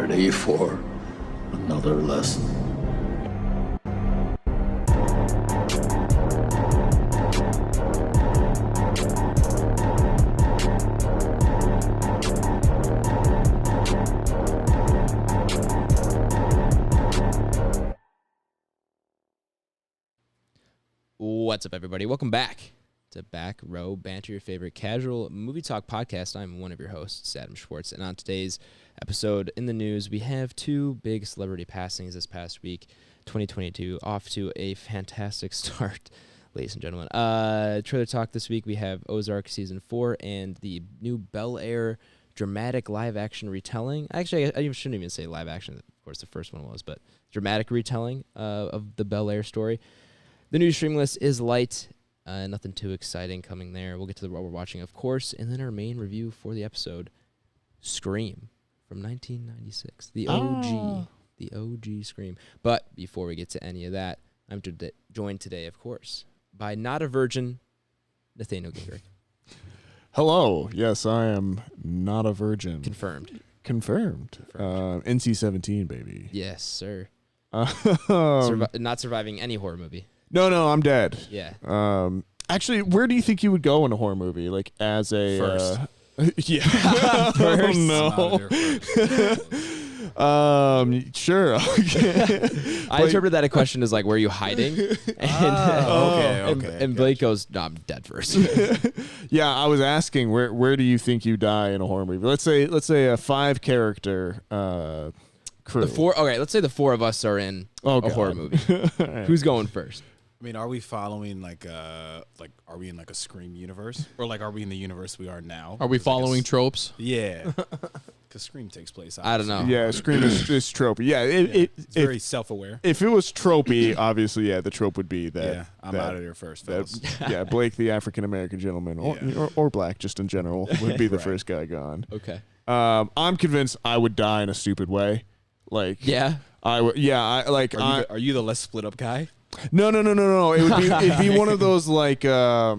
ready for another lesson? What's up, everybody? Welcome back to Back Row Banter, your favorite casual movie talk podcast. I'm one of your hosts, Adam Schwartz, and on today's episode in the news, we have two big celebrity passings this past week. 2022 off to a fantastic start, ladies and gentlemen. Trailer talk this week, we have Ozark Season 4 and the new Bel Air dramatic live-action retelling. Actually, I shouldn't even say live-action. Of course, the first one was, but dramatic retelling of the Bel Air story. The new stream list is light. Nothing too exciting coming there. We'll get to what we're watching, of course, and then our main review for the episode, Scream from 1996. The OG. The OG Scream. But before we get to any of that, I'm joined today, of course, by not a virgin, Nathaniel Gingrich. Hello. Yes, I am not a virgin. Confirmed. NC-17, baby. Yes, sir. Not surviving any horror movie. No, I'm dead. Yeah. Actually, where do you think you would go in a horror movie? Like, as a... First. Yeah. First. Sure. Okay. I interpret that a question as, like, where are you hiding? And, and Blake goes, no, I'm dead first. Yeah, I was asking, where do you think you die in a horror movie? Let's say a 5-character crew. Let's say the 4 of us are in a horror movie. Right. Who's going first? I mean, are we following are we in like a Scream universe, or like are we in the universe we are now? Are we following tropes? Yeah, because Scream takes place. I don't know. Yeah, Scream is tropey. Yeah, it's very self-aware. If it was tropey, obviously, yeah, the trope would be that. Yeah, I'm out of there first, fellas. Yeah, Blake, the African American gentleman, or black, just in general, would be the first guy gone. Okay. I'm convinced I would die in a stupid way. Like, yeah, I would. Yeah, Are you the less split up guy? No. It'd be one of those like I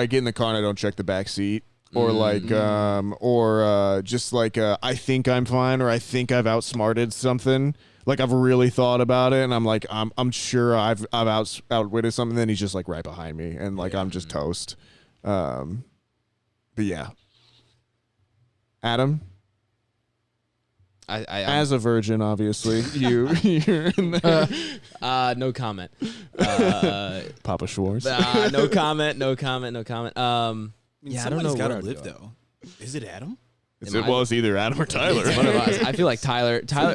get in the car and I don't check the back seat, or just like I think I'm fine, or I think I've outsmarted something. Like, I've really thought about it, and I'm like, I'm sure I've outwitted something. Then he's just like right behind me, and like I'm just toast. But yeah, Adam. As a virgin, obviously, you're in there. No comment. Papa Schwartz. No comment. I don't know. Somebody's got to live though. Is it Adam? It's either Adam or Tyler. It's one of us. I feel like Tyler. I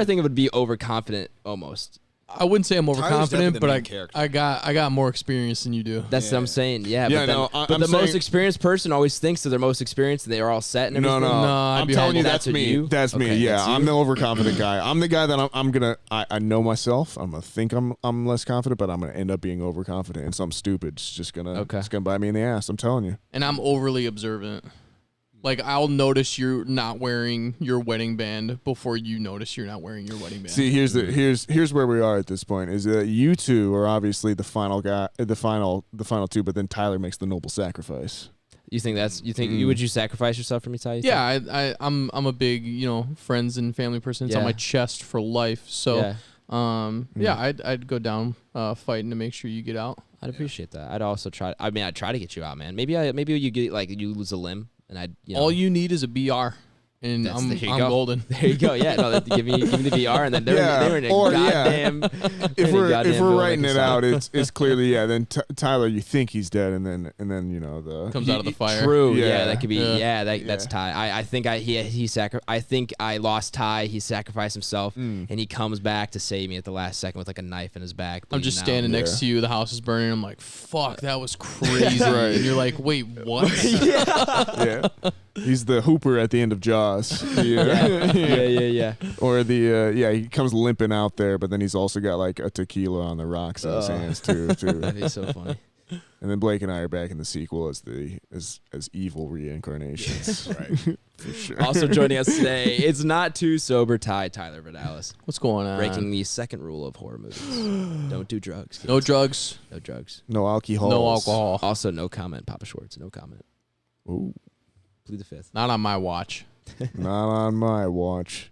think it would be overconfident almost. I wouldn't say I'm overconfident, but I got more experience than you do. That's what I'm saying. Yeah, yeah. But the most experienced person always thinks that they're most experienced and they are all set and everything. No. I'm telling you, that's me. That's me. Yeah, I'm the overconfident guy. I'm the guy that I know myself. I'm gonna think I'm less confident, but I'm gonna end up being overconfident, and something stupid it's just gonna bite me in the ass. I'm telling you. And I'm overly observant. Like, I'll notice you're not wearing your wedding band before you notice you're not wearing your wedding band. See, here's where we are at this point. Is that you two are obviously the final guy, the final two, but then Tyler makes the noble sacrifice. You think would you sacrifice yourself for me, Ty? Yeah, I'm a big friends and family person. It's on my chest for life. So I'd go down fighting to make sure you get out. I'd appreciate that. I'd also try. I mean, I'd try to get you out, man. Maybe you get you lose a limb. And all you need is a BR, and I'm golden. There you go. Yeah, no, give me the BR, and then they were in a goddamn. If we're writing it out, it's clearly Then Tyler, you think he's dead, and then the comes out of the fire. True. Yeah, that could be. That's Ty. I think I think I lost Ty. He sacrificed himself, and he comes back to save me at the last second with like a knife in his back. I'm just standing next to you. The house is burning. I'm like, fuck, that was crazy. Right. And you're like, wait, what? Yeah. He's the Hooper at the end of Jaws. Yeah. Or he comes limping out there, but then he's also got like a tequila on the rocks in his hands too. That'd be so funny. And then Blake and I are back in the sequel as evil reincarnations. Right. For sure. Also joining us today, it's not too sober Tyler Vidalis. What's going on? Breaking the second rule of horror movies. Don't do drugs. Kids. No drugs. No drugs. No alcohol. No alcohol. Also, no comment, Papa Schwartz. No comment. Ooh. Plead the fifth. Not on my watch. Not on my watch.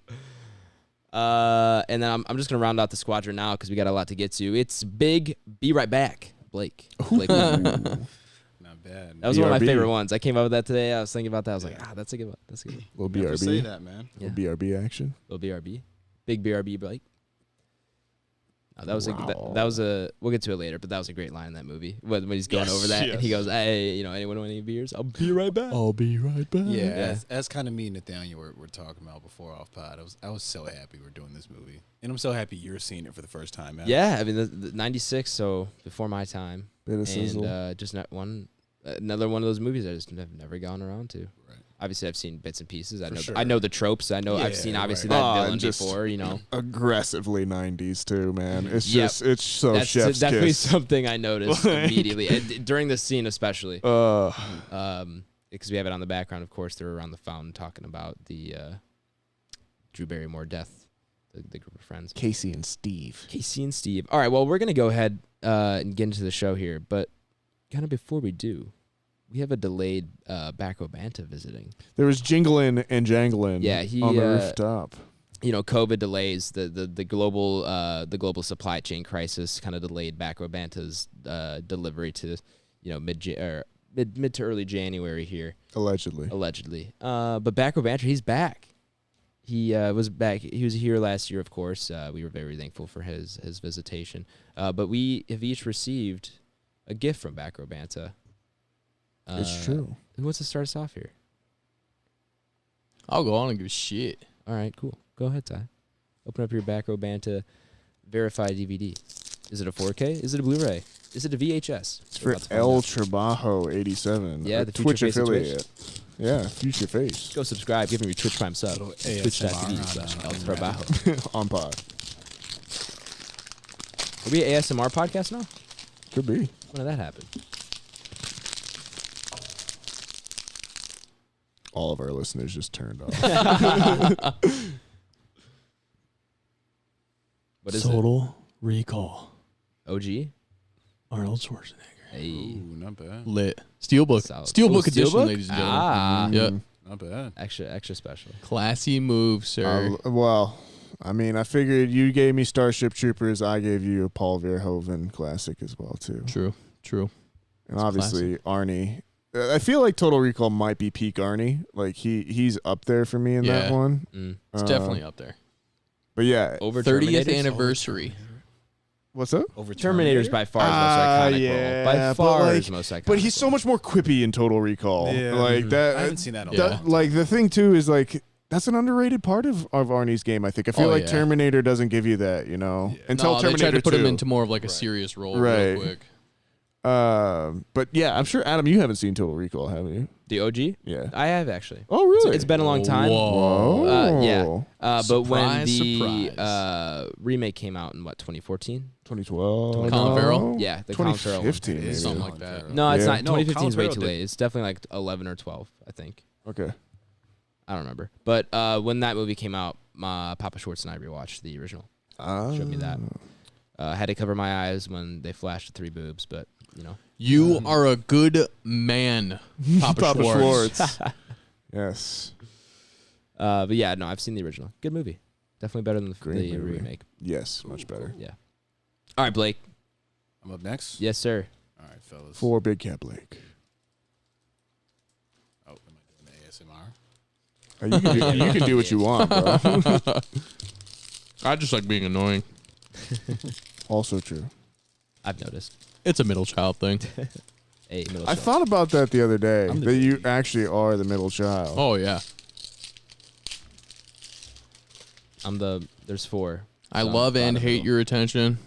And then I'm just gonna round out the squadron now because we got a lot to get to. It's big. Be right back, Blake. Blake. Not bad. That was one of my BRB. favorite ones. I came up with that today. I was thinking about that. I was like, that's a good one. That's a good one. Little Never say BRB. that, man. Yeah. Little BRB action. Little BRB. Big BRB, Blake. That was Wow. that was a. We'll get to it later, but that was a great line in that movie when he's going over that and he goes, "Hey, anyone want any beers? I'll be right back." I'll be right back. Yeah, as kind of me and Nathaniel were talking about before off pod. I was so happy we're doing this movie, and I'm so happy you're seeing it for the first time. Man. Yeah, I mean, the 96, so before my time, Bit of sizzle. and just not another one of those movies I just have never gone around to. Right. Obviously, I've seen bits and pieces. I know sure. I know the tropes. I know I've seen obviously right. that villain and just before. Aggressively 90s too, man. It's Yep. just it's so That's chef's definitely kiss. something I noticed Like- immediately and during this scene, especially. Because we have it on the background. Of course, they're around the fountain talking about the Drew Barrymore death. The group of friends. Casey and Steve. Casey and Steve. All right, well, we're going to go ahead and get into the show here, but kind of before we do, we have a delayed Back Row Banter visiting. There was jingling and jangling on the rooftop. COVID delays, the global supply chain crisis kind of delayed Back Row Banter's delivery to, mid to early January here. Allegedly. But Back Row Banter, he's back. He was back. He was here last year, of course. We were very thankful for his visitation. But we have each received a gift from Back Row Banter. It's true. Who wants to start us off here? I'll go on and give a shit. All right, cool. Go ahead, Ty. Open up your Back Row Banter verified DVD. Is it a 4K? Is it a Blu-ray? Is it a VHS? It's for El Trabajo 87. Yeah, a the Twitch future face of Twitch. affiliate. Yeah, future face. Go subscribe. Give him your Twitch Prime sub. Little Twitch.tv/El ASMR Trabajo. On pod. Are we an ASMR podcast now? Could be. When did that happen? All of our listeners just turned off. What is Total Recall. it? OG? Arnold Schwarzenegger. Hey. Ooh, not bad. Lit. Steelbook. Solid. Steelbook Ooh, edition, Steelbook? ladies and gentlemen. Ah. Yep. Not bad. Extra special. Classy move, sir. Well, I mean, I figured you gave me Starship Troopers. I gave you a Paul Verhoeven classic as well, too. True. And obviously, Arnie. I feel like Total Recall might be peak Arnie. Like, he's up there for me in that Yeah. one. Mm. It's definitely up there. But yeah. Over 30th Terminators? anniversary. What's up? Over Terminator's by far his most iconic yeah, role. By but far like- his most iconic But he's so much more quippy in Total Recall. Yeah. Like, that. I haven't seen that in a Yeah. while. Like, the thing, too, is like, that's an underrated part of Arnie's game, I think. I feel Oh, like yeah. Terminator doesn't give you that, Until No, they Terminator tried to put 2. him into more of like a serious role Right. real quick. But yeah, I'm sure, Adam, you haven't seen Total Recall, have you? The OG? Yeah. I have, actually. Oh, really? It's been a long time. Whoa. Yeah. But when Surprise, the surprise. remake came out in, 2014? 2012. Colin Farrell? Yeah, the Colin Farrell one. 2015, maybe. Something like that. No, it's Yeah. not. No, 2015 is way Colin too Farrell late. It's definitely like 11 or 12, I think. Okay. I don't remember. But when that movie came out, Papa Schwartz and I rewatched the original. Showed me that. Had to cover my eyes when they flashed the 3 boobs, but, You are a good man, Papa Schwartz. Yes. But yeah, no, I've seen the original. Good movie. Definitely better than Great the movie. remake. Yes, much better. Yeah. All right, Blake. I'm up next. Yes, sir. All right, fellas. For Big Cat Blake. Oh, am I doing the ASMR? You can do what you want, bro. I just like being annoying. Also true. I've noticed. It's a middle child thing. Hey, middle I shelf. thought about that the other day, I'm the that you baby. actually are the middle child. Oh, yeah. There's 4. I So I'm love and bottom hate middle. your attention.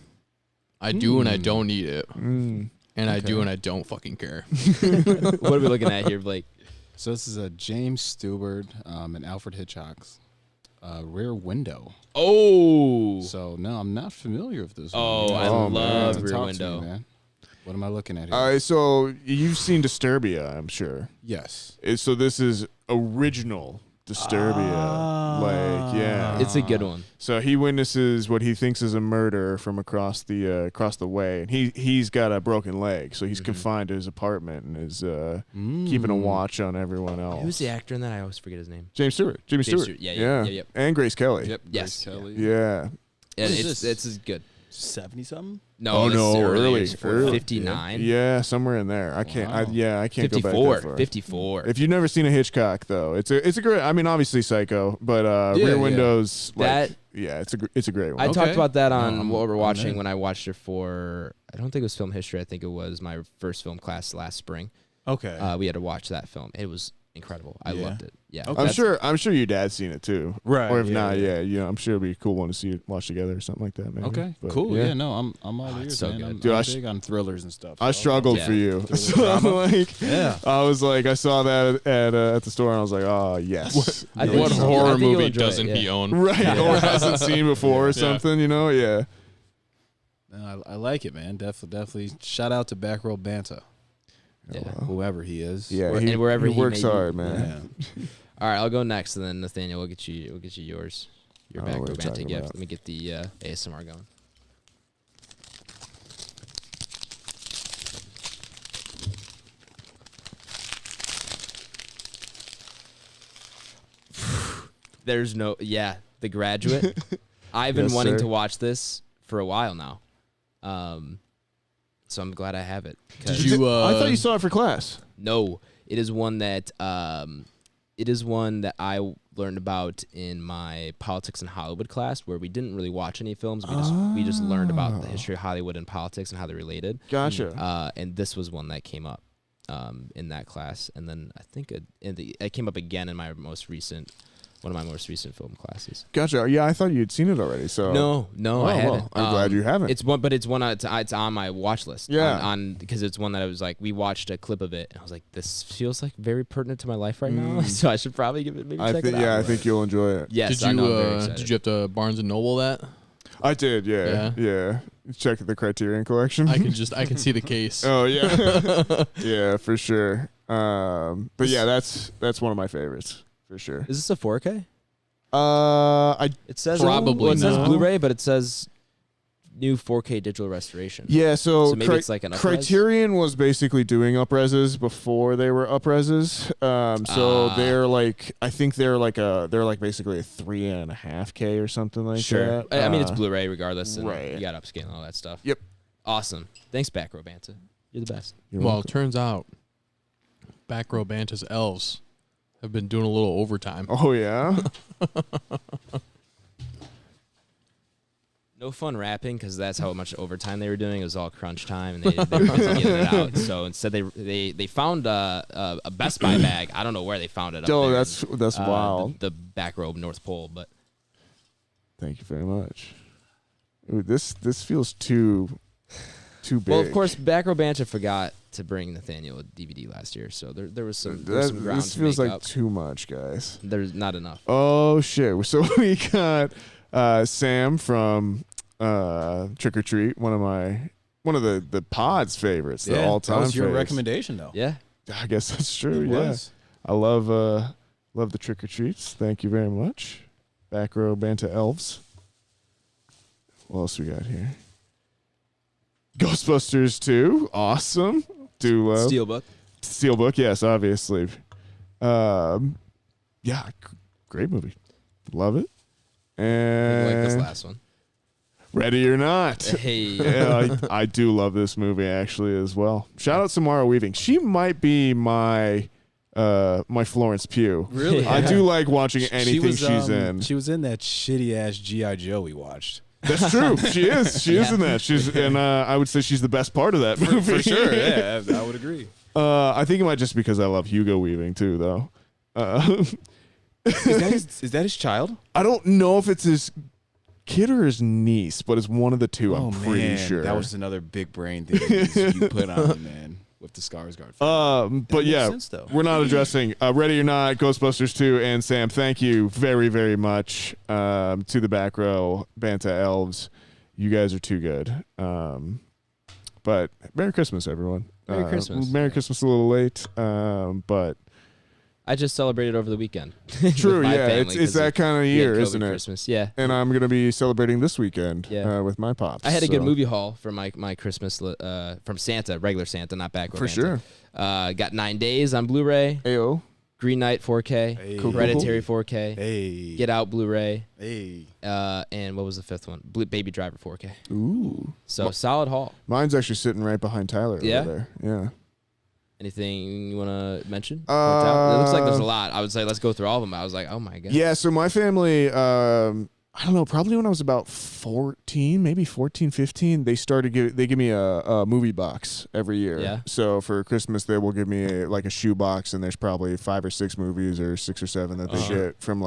I do and I don't need it. Mm. And I Okay. do and I don't fucking care. What are we looking at here, Blake? So this is a James Stewart and Alfred Hitchcock's Rear Window. Oh. So no, I'm not familiar with this. Oh, one. I Oh, man. love So Rear talk to me, Window. man. What am I looking at here? All right, so you've seen Disturbia, I'm sure. Yes. So this is original Disturbia. Like, yeah. It's a good one. So he witnesses what he thinks is a murder from across the way, and he's got a broken leg, so he's confined to his apartment and is keeping a watch on everyone else. Who's the actor in that? I always forget his name. James Stewart. Jimmy Stewart. Yeah. And Grace Kelly. Yep. Yes. Grace Kelly. Yeah. It's good. 70-something? No, this is early. early. 59. Yeah, somewhere in there. I can't. Wow. I can't 54. go back that far. 54. If you've never seen a Hitchcock, though, it's a great. I mean, obviously Psycho, but Rear Windows. Like, it's a great one. I talked about that on I'm- what we're I'm watching in. when I watched it for. I don't think it was film history. I think it was my first film class last spring. Okay. We had to watch that film. It was incredible. I Yeah. loved it. Yeah. Okay. I'm sure your dad's seen it too. Right, Or if yeah, not, yeah. I'm sure it'd be a cool one to see it watch together or something like that. Maybe. Okay, But, cool. Yeah. Yeah, no, I'm all ears, so man. good. I'm, Dude, I'm I big on thrillers and stuff. I so- struggled Yeah. for you. Thriller So drama? like, Yeah. I was like, I saw that at the store, and I was like, oh yes, I think What you'll- I horror think you'll movie enjoy it, doesn't he yeah. own? right, or hasn't seen before or Yeah. something, Yeah. No, I like it, man. Definitely. Shout out to Back Row Banter, Yeah. whoever he is. Yeah, And wherever he works may be. hard, man. Yeah. All right, I'll go next, and then Nathaniel, we'll get you yours. Your Oh, Back what Row are you Banter talking gift. about? Let me get the ASMR going. There's no The Graduate. I've been Yes, wanting sir. to watch this for a while now, so I'm glad I have it. 'Cause- Did you? I thought you saw it for class. No, it is one that I learned about in my politics and Hollywood class, where we didn't really watch any films. We just learned about the history of Hollywood and politics and how they related. Gotcha. And this was one that came up in that class, and then I think it came up again in my one of my most recent film classes. Gotcha. Yeah, I thought you'd seen it already. So No, I haven't. well, I'm glad you haven't. It's on my watch list. Yeah. Because it's one that I was like, we watched a clip of it, and I was like, this feels like very pertinent to my life right now, so I should probably give it check it out. I think you'll enjoy it. Yes, Did I know. I'm you? very excited. Did you have to Barnes and Noble that? I did. Yeah. Check the Criterion Collection. I can see the case. Oh yeah, yeah, for sure. But yeah, that's one of my favorites for sure. Is this a 4K? It says Probably it says not. Blu-ray, but it says new 4K digital restoration. Yeah, so maybe it's like an up-res? Criterion was basically doing up-reses before they were up-reses. So they're like, I think they're like basically a 3.5K or something like Sure. that. I mean, it's Blu-ray regardless, and right. you got upscale and all that stuff. Yep. Awesome. Thanks, Back Row Banter. You're the best. You're Well, it welcome. turns out Back Row Banter's elves have been doing a little overtime. Oh yeah. No fun rapping because that's how much overtime they were doing. It was all crunch time, and they were busy getting it out. So instead, they found a Best Buy bag. I don't know where they found it. Up Oh, there that's in, wild. The back row North Pole, but Thank you very much. Ooh, this feels too big. well, of course, Back Row Banter forgot to bring Nathaniel a DVD last year, so there was some ground This to feels make like up. too much, guys. There's not enough. Oh shit! So we got Sam from Trick or Treat, one of the pod's favorites, the all-time. That was your faves. recommendation, though. Yeah. I guess that's true. It Yeah, was. I love the Trick or Treats. Thank you very much. Back Row Banter Elves. What else we got here? Ghostbusters 2, awesome. Do love Steelbook, yes, obviously. Yeah, great movie. Love it. I And like this last one. Ready or Not. Hey. Yeah, I do love this movie actually as well. Shout out Samara Weaving. She might be my Florence Pugh. Really? I do like watching She anything was, she's in. She was in that shitty ass G.I. Joe we watched. That's true. She is. She is in that. I would say she's the best part of that movie. For sure, yeah, I would agree. I think it might just because I love Hugo Weaving too, though. Is that his child? I don't know if it's his kid or his niece, but it's one of the two. I'm Oh, pretty man. sure. That was another big brain thing you put on him, man, with the Skarsgård. But makes yeah, sense, though. we're not addressing Ready or Not, Ghostbusters 2, and Sam, thank you very, very much to the Back Row Banta Elves. You guys are too good. But Merry Christmas, everyone. Merry Christmas. Merry Christmas a little late, but I just celebrated over the weekend. True, with my yeah. family It's 'cause that kind of we had year, COVID isn't it? Christmas, yeah. And I'm going to be celebrating this weekend Yeah. with my pops. I had a good so- movie haul for my Christmas from Santa, regular Santa, not Back Row For Banter. sure. Got 9 Days on Blu-ray, Ayo. Green Knight 4K, Hey. Cool. Hereditary 4K, Hey. Get Out Blu-ray, Hey. and what was the fifth one? Baby Driver 4K. Ooh. So solid haul. Mine's actually sitting right behind Tyler Yeah? over there. Yeah. Anything you want to mention? Point out? It looks like there's a lot. I would say let's go through all of them. I was like, oh my god. Yeah, so my family, I don't know, probably when I was about 14, maybe 14, 15, they give me a movie box every year. Yeah. So for Christmas, they will give me a shoe box, and there's probably 5 or 6 movies or 6 or 7 that they get from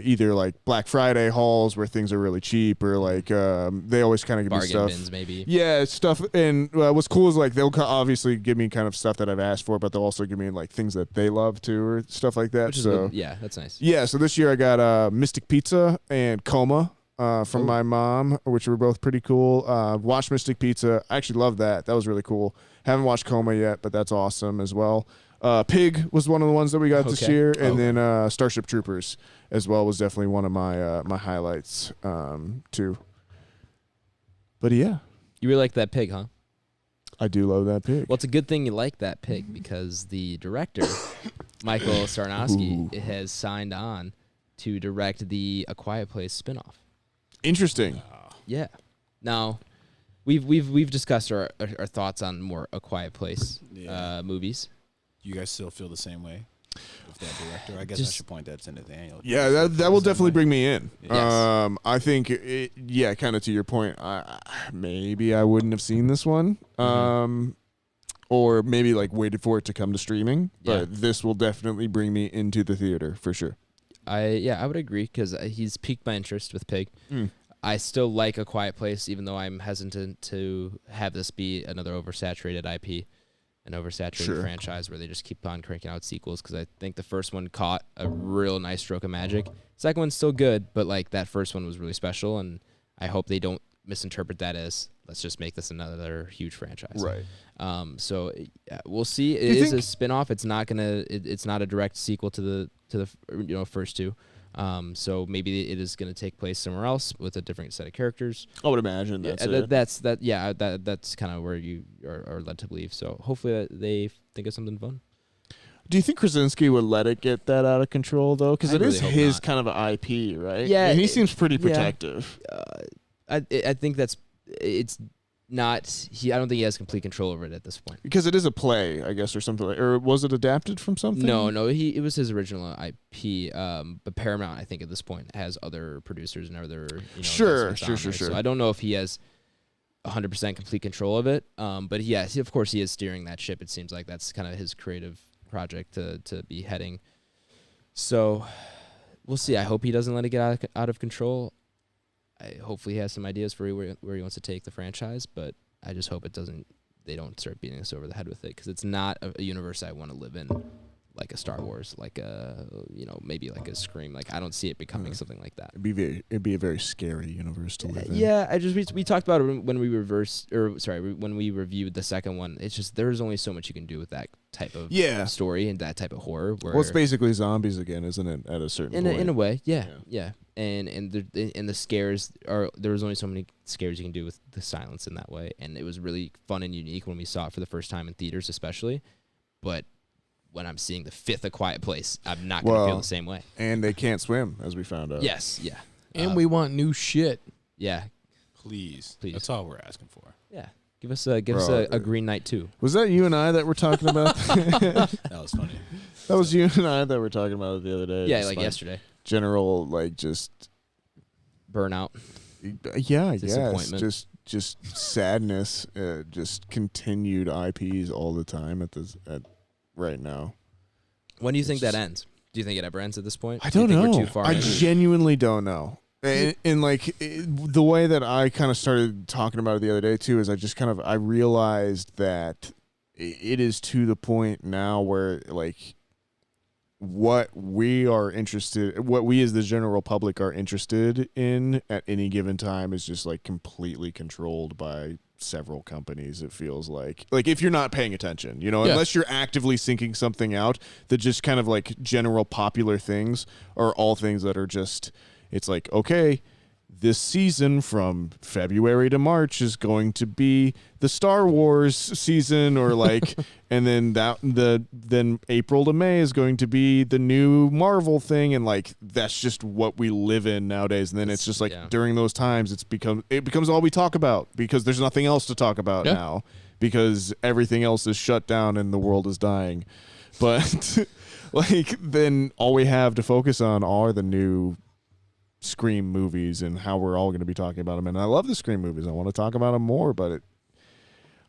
either like Black Friday hauls where things are really cheap, or like they always kind of give Bargain me stuff. bins, maybe. Yeah, stuff. And what's cool is like they'll obviously give me kind of stuff that I've asked for, but they'll also give me like things that they love too, or stuff like that. Which is so yeah, that's nice. yeah, so this year I got Mystic Pizza and Coma from my mom, which were both pretty cool. Watched Mystic Pizza. I actually love that. That was really cool. Haven't watched Coma yet, but that's awesome as well. Pig was one of the ones that we got this year, and then Starship Troopers as well was definitely one of my my highlights too. But yeah, You really like that Pig, huh? I do love that pig. Well, it's a good thing you like that Pig because the director, Michael Sarnoski, has signed on to direct the A Quiet Place spinoff. Interesting. Yeah. Now, we've discussed our thoughts on more A Quiet Place movies. You guys still feel the same way with that director? I guess I should point that to Nathaniel. Yeah, that will definitely bring me in. Yes. I think, kind of to your point, maybe I wouldn't have seen this one. Or maybe like waited for it to come to streaming. But this will definitely bring me into the theater for sure. I would agree because he's piqued my interest with Pig. I still like A Quiet Place, even though I'm hesitant to have this be another oversaturated IP. An oversaturated franchise where they just keep on cranking out sequels, because I think the first one caught a real nice stroke of magic. Second one's still good, but like that first one was really special, and I hope they don't misinterpret that as let's just make this another huge franchise. Right. So we'll see. It is a spinoff. It's not gonna. It's not a direct sequel to the first two. So maybe it is going to take place somewhere else with a different set of characters. I would imagine that's that's kind of where you are led to believe. So hopefully they think of something fun. Do you think Krasinski would let it get that out of control though? Because it really is hope his not. kind of an IP, right? Yeah, and he seems pretty protective. I think it's not. I don't think he has complete control over it at this point. Because it is a play, I guess, or something. Or was it adapted from something? No. It was his original IP. But Paramount, I think, at this point has other producers and other. Sure. So I don't know if he has 100% complete control of it. But yes, of course, he is steering that ship. It seems like that's kind of his creative project to be heading. So we'll see. I hope he doesn't let it get out of control. Hopefully he has some ideas for where he wants to take the franchise, but I just hope they don't start beating us over the head with it, because it's not a universe I want to live in, like a Star Wars, like maybe like a Scream. Like I don't see it becoming something like that. It'd be a very scary universe to live in. Yeah, we talked about it when we when we reviewed the second one. It's just there's only so much you can do with that type of story and that type of horror. Well, it's basically zombies again, isn't it? At a certain point. In a way, yeah. And the scares there was only so many scares you can do with the silence in that way, and it was really fun and unique when we saw it for the first time in theaters, especially. But when I'm seeing the fifth A Quiet Place, I'm not going to feel the same way. And they can't swim, as we found out. Yes, yeah. And we want new shit. Yeah. Please. That's all we're asking for. Yeah. Give us a Green Knight 2. Was that you and I that were talking about? That was funny. That was you and I that were talking about it the other day. Yeah, just like yesterday. General, like, just burnout. Yeah, I guess. Disappointment. Just sadness. Just continued IPs all the time at right now. When do you think that ends? Do you think it ever ends at this point? I don't know. We're too far I in? genuinely don't know. And like the way that I kind of started talking about it the other day too is I realized that it is to the point now where like what we as the general public are interested in at any given time is just like completely controlled by several companies. It feels like if you're not paying attention, unless you're actively syncing something out, that just kind of like general popular things are all things that are just. It's like, okay, this season from February to March is going to be the Star Wars season, or like, and then then April to May is going to be the new Marvel thing, and like that's just what we live in nowadays. And then it's just like during those times, it becomes all we talk about because there's nothing else to talk about now because everything else is shut down and the world is dying. But like then all we have to focus on are the new Scream movies and how we're all going to be talking about them. And I love the Scream movies. I want to talk about them more, but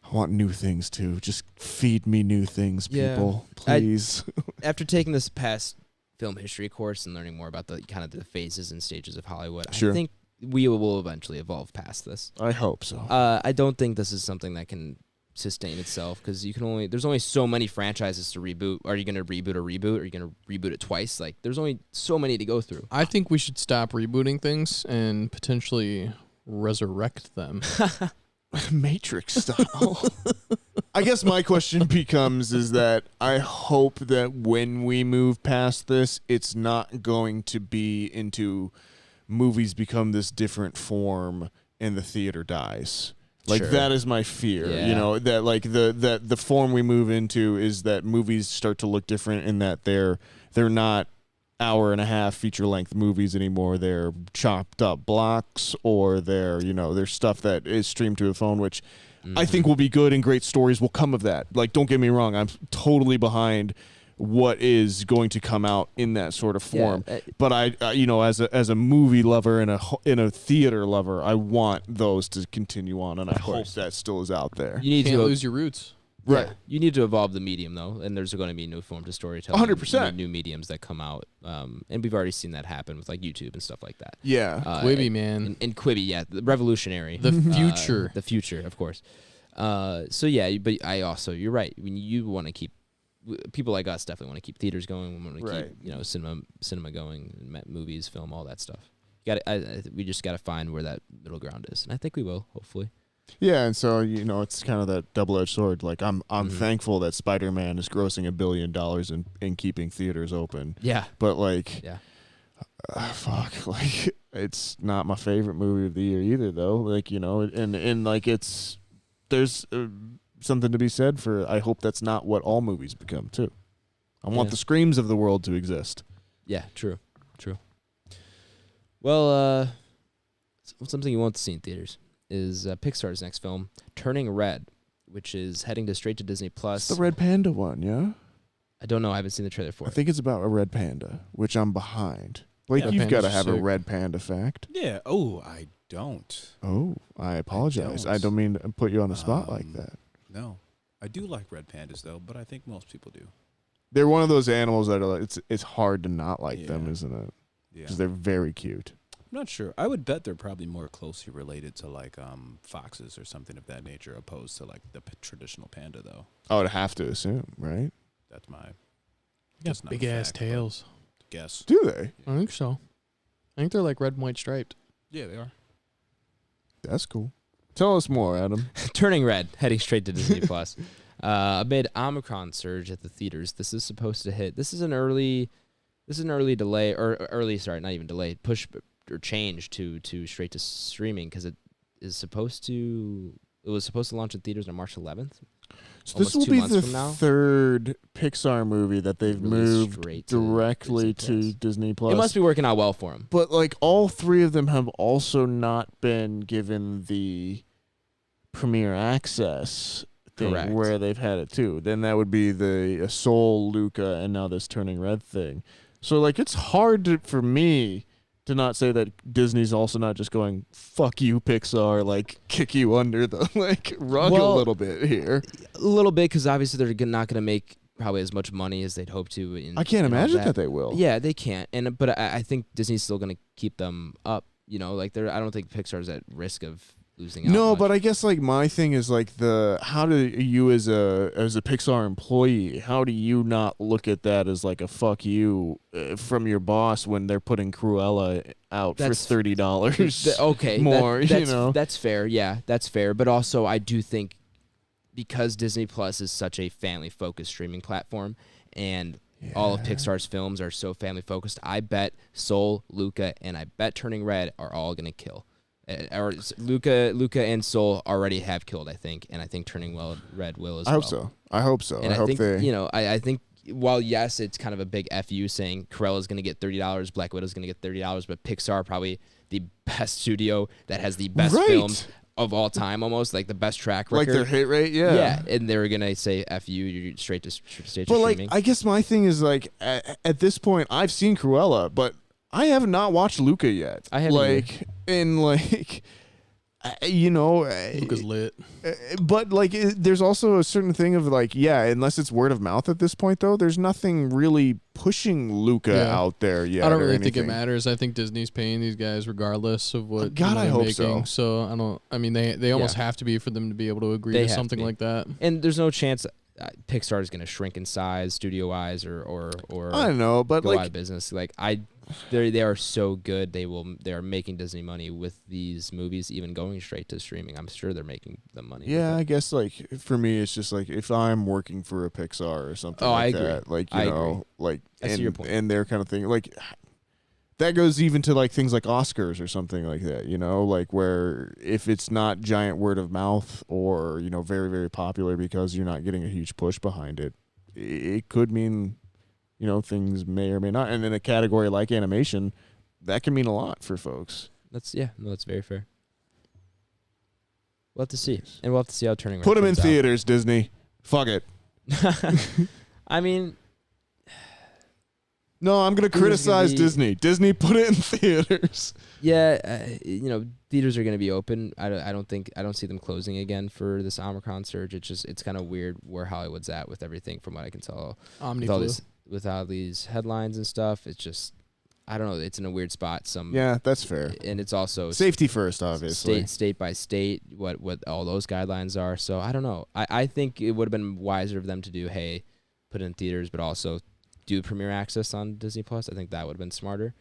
I want new things too. Just feed me new things, people, please. After taking this past film history course and learning more about the kind of the phases and stages of Hollywood, I think we will eventually evolve past this. I hope so. I don't think this is something that can sustain itself because there's only so many franchises to reboot. Are you going to reboot a reboot? Are you going to reboot it twice? Like there's only so many to go through. I think we should stop rebooting things and potentially resurrect them. Matrix style. I guess my question becomes is that I hope that when we move past this, it's not going to be into movies become this different form and the theater dies. Like that is my fear, that like the form we move into is that movies start to look different in that they're not hour-and-a-half feature-length movies anymore. They're chopped up blocks, or they're stuff that is streamed to a phone, which I think will be good and great stories will come of that. Like, don't get me wrong, I'm totally behind what is going to come out in that sort of form. But I as a movie lover and a theater lover, I want those to continue on, and I hope that still is out there. You need to lose your roots. Right. Yeah. You need to evolve the medium, though, and there's going to be new forms of storytelling. 100%. New mediums that come out, and we've already seen that happen with like YouTube and stuff like that. Yeah. Quibi, man. And Quibi, the revolutionary. The future. The future, of course. So yeah, but you're right. When you want to keep people like us definitely want to keep theaters going. We want to keep cinema going, movies, film, all that stuff. We just got to find where that middle ground is, and I think we will, hopefully. Yeah, and so it's kind of that double-edged sword. Like I'm thankful that Spider-Man is grossing $1 billion in keeping theaters open. Yeah, but fuck, like it's not my favorite movie of the year either, though. Like and like there's something to be said for. I hope that's not what all movies become too. I want the Screams of the world to exist. Yeah, true. Well, something you won't see in theaters is Pixar's next film, Turning Red, which is heading to straight to Disney Plus. It's the Red Panda one, yeah? I don't know. I haven't seen the trailer for it. I think it's about a red panda, which I'm behind. Like, you've got to have a red panda fact. Yeah. Oh, I don't. Oh, I apologize. I don't mean to put you on the spot like that. No. I do like red pandas, though, but I think most people do. They're one of those animals that are like, it's hard to not like them, isn't it? Yeah. Because they're very cute. I'm not sure. I would bet they're probably more closely related to like foxes or something of that nature, opposed to like the traditional panda, though. I would have to assume, right? That's my. Got big ass tails. Guess. Do they? I think so. I think they're like red and white striped. Yeah, they are. That's cool. Tell us more, Adam. Turning Red, heading straight to Disney Plus. Amid Omicron surge at the theaters, this is supposed to hit. This is an early delay, or early. Sorry, not even delay. Push or change to straight to streaming because it was supposed to launch in theaters on March 11th. So this will be the third Pixar movie that they've moved directly to Disney Plus. It must be working out well for them. But like all three of them have also not been given the premiere access thing where they've had it too. Then that would be the Soul, Luca, and now this Turning Red thing. So like it's hard for me to not say that Disney's also not just going, fuck you, Pixar, like kick you under the rug a little bit here. A little bit, because obviously they're not going to make probably as much money as they'd hope to. I can't imagine that they will. Yeah, they can't. But I think Disney's still going to keep them up. I don't think Pixar's at risk of losing out. No, much. but I guess like my thing is like how do you as a Pixar employee, how do you not look at that as like a fuck you from your boss when they're putting Cruella out for $30 okay, more? That's fair. Yeah, that's fair. But also, I do think because Disney Plus is such a family-focused streaming platform, and all of Pixar's films are so family-focused, I bet Soul, Luca, and I bet Turning Red are all gonna kill. Or Luca and Soul already have killed, I think, and I think Turning Red will as well. I hope so. And I hope think they. I think while yes, it's kind of a big FU saying Cruella's going to get $30, Black Widow's going to get $30, but Pixar probably the best studio that has the best films of all time, almost like the best track record, like their hit rate, yeah, and they're gonna say "F you," you're straight to streaming. But like, I guess my thing is like, at this point, I've seen Cruella, but I have not watched Luca yet. I haven't. Luca's lit. But like, there's also a certain thing of like, unless it's word of mouth at this point, though, there's nothing really pushing Luca out there yet. I don't really think it matters. I think Disney's paying these guys regardless of what I hope making. So I don't. I mean, they almost have to be for them to be able to agree to something like that. And there's no chance Pixar is going to shrink in size, studio wise, or I don't know, but go like out of business. Like they are so good. They are making Disney money with these movies, even going straight to streaming. I'm sure they're making the money. Yeah, I guess like for me, it's just like if I'm working for a Pixar or something like that, like you know, like I see your point. And their kind of thing, like that goes even to like things like Oscars or something like that, you know, like where if it's not giant word of mouth or very very popular because you're not getting a huge push behind it, it could mean things may or may not. And in a category like animation, that can mean a lot for folks. That's very fair. We'll have to see. And we'll have to see how Turning Red Put them in turns out. theaters, Disney. Fuck it. I mean, no, I'm going to criticize Disney. Disney, put it in theaters. Yeah, theaters are going to be open. I don't see them closing again for this Omicron surge. It's kind of weird where Hollywood's at with everything from what I can tell. With all these headlines and stuff, it's just, I don't know. It's in a weird spot. That's fair. And it's also safety first, obviously. State by state, what all those guidelines are. So I don't know. I think it would have been wiser of them to do, hey, put it in theaters, but also do premiere access on Disney Plus. I think that would have been smarter.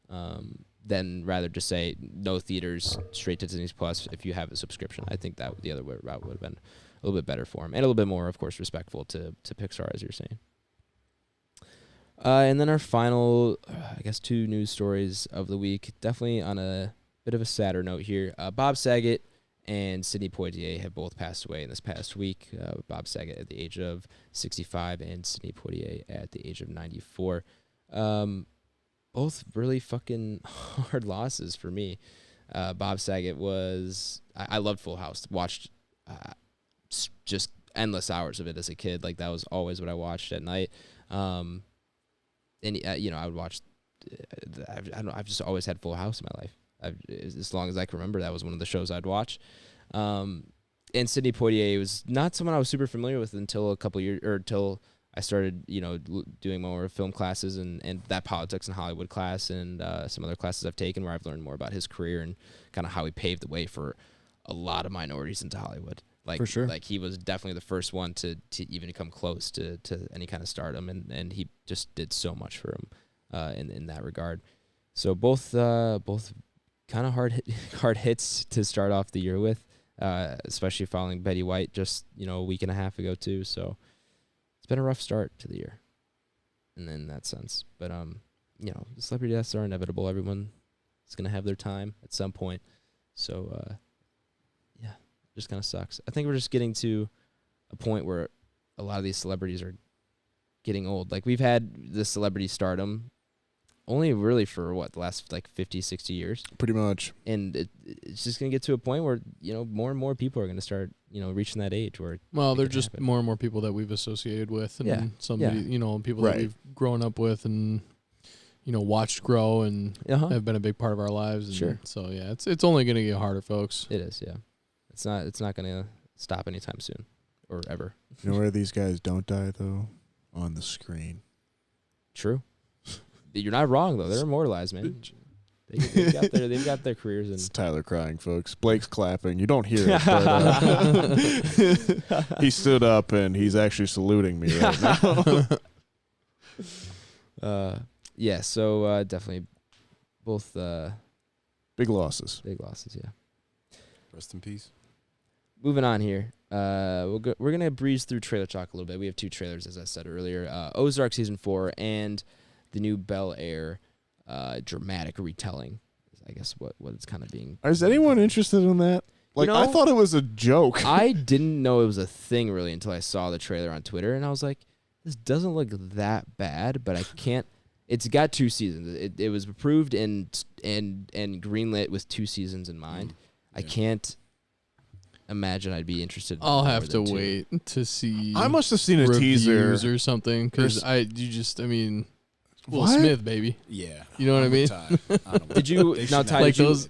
Than rather just say no theaters, straight to Disney Plus if you have a subscription. I think that the other route would have been a little bit better for them and a little bit more, of course, respectful to Pixar, as you're saying. And then our final, I guess, 2 news stories of the week. Definitely on a bit of a sadder note here. Bob Saget and Sidney Poitier have both passed away in this past week. Bob Saget at the age of 65 and Sidney Poitier at the age of 94. Both really fucking hard losses for me. Bob Saget was... I loved Full House. Watched just endless hours of it as a kid. Like, that was always what I watched at night. And I would watch. I've just always had Full House in my life. As long as I can remember, that was one of the shows I'd watch. And Sidney Poitier was not someone I was super familiar with until a couple years, or until I started, doing more film classes and that politics and Hollywood class and some other classes I've taken where I've learned more about his career and kind of how he paved the way for a lot of minorities into Hollywood. Like, for sure. Like, he was definitely the first one to even come close to any kind of stardom, and he just did so much for him in that regard. So both kind of hard hits to start off the year with, especially following Betty White just a week and a half ago too. So it's been a rough start to the year, in that sense. But celebrity deaths are inevitable. Everyone is gonna have their time at some point. So just kind of sucks. I think we're just getting to a point where a lot of these celebrities are getting old. Like, we've had the celebrity stardom only really for the last 50, 60 years. Pretty much. And it's just going to get to a point where, more and more people are going to start, reaching that age where... Well, they're just happen. More and more people that we've associated with and people that we've grown up with and, watched grow and have been a big part of our lives. And sure. So, yeah, it's only going to get harder, folks. It is, yeah. It's not going to stop anytime soon or ever. You know where these guys don't die, though? On the screen. True. You're not wrong, though. They're immortalized, man. They've got their careers It's in. Tyler crying, folks. Blake's clapping. You don't hear it, but he stood up and he's actually saluting me right now. Yeah, so definitely both Big losses. big losses, yeah. Rest in peace. Moving on here. We're going to breeze through trailer talk a little bit. We have 2 trailers, as I said earlier. Ozark Season 4 and the new Bel Air dramatic retelling, I guess what it's kind of being. Is anyone interested in that? Like, I thought it was a joke. I didn't know it was a thing really until I saw the trailer on Twitter, and I was like, this doesn't look that bad, but I can't. It's got 2 seasons. It was approved and greenlit with 2 seasons in mind. I can't imagine I'd be interested. I'll more have to than 2. wait to see. I must have seen a teaser or something because Will What? Smith, baby. Yeah. You know what I mean? Did you now, Ty? like Did you, those-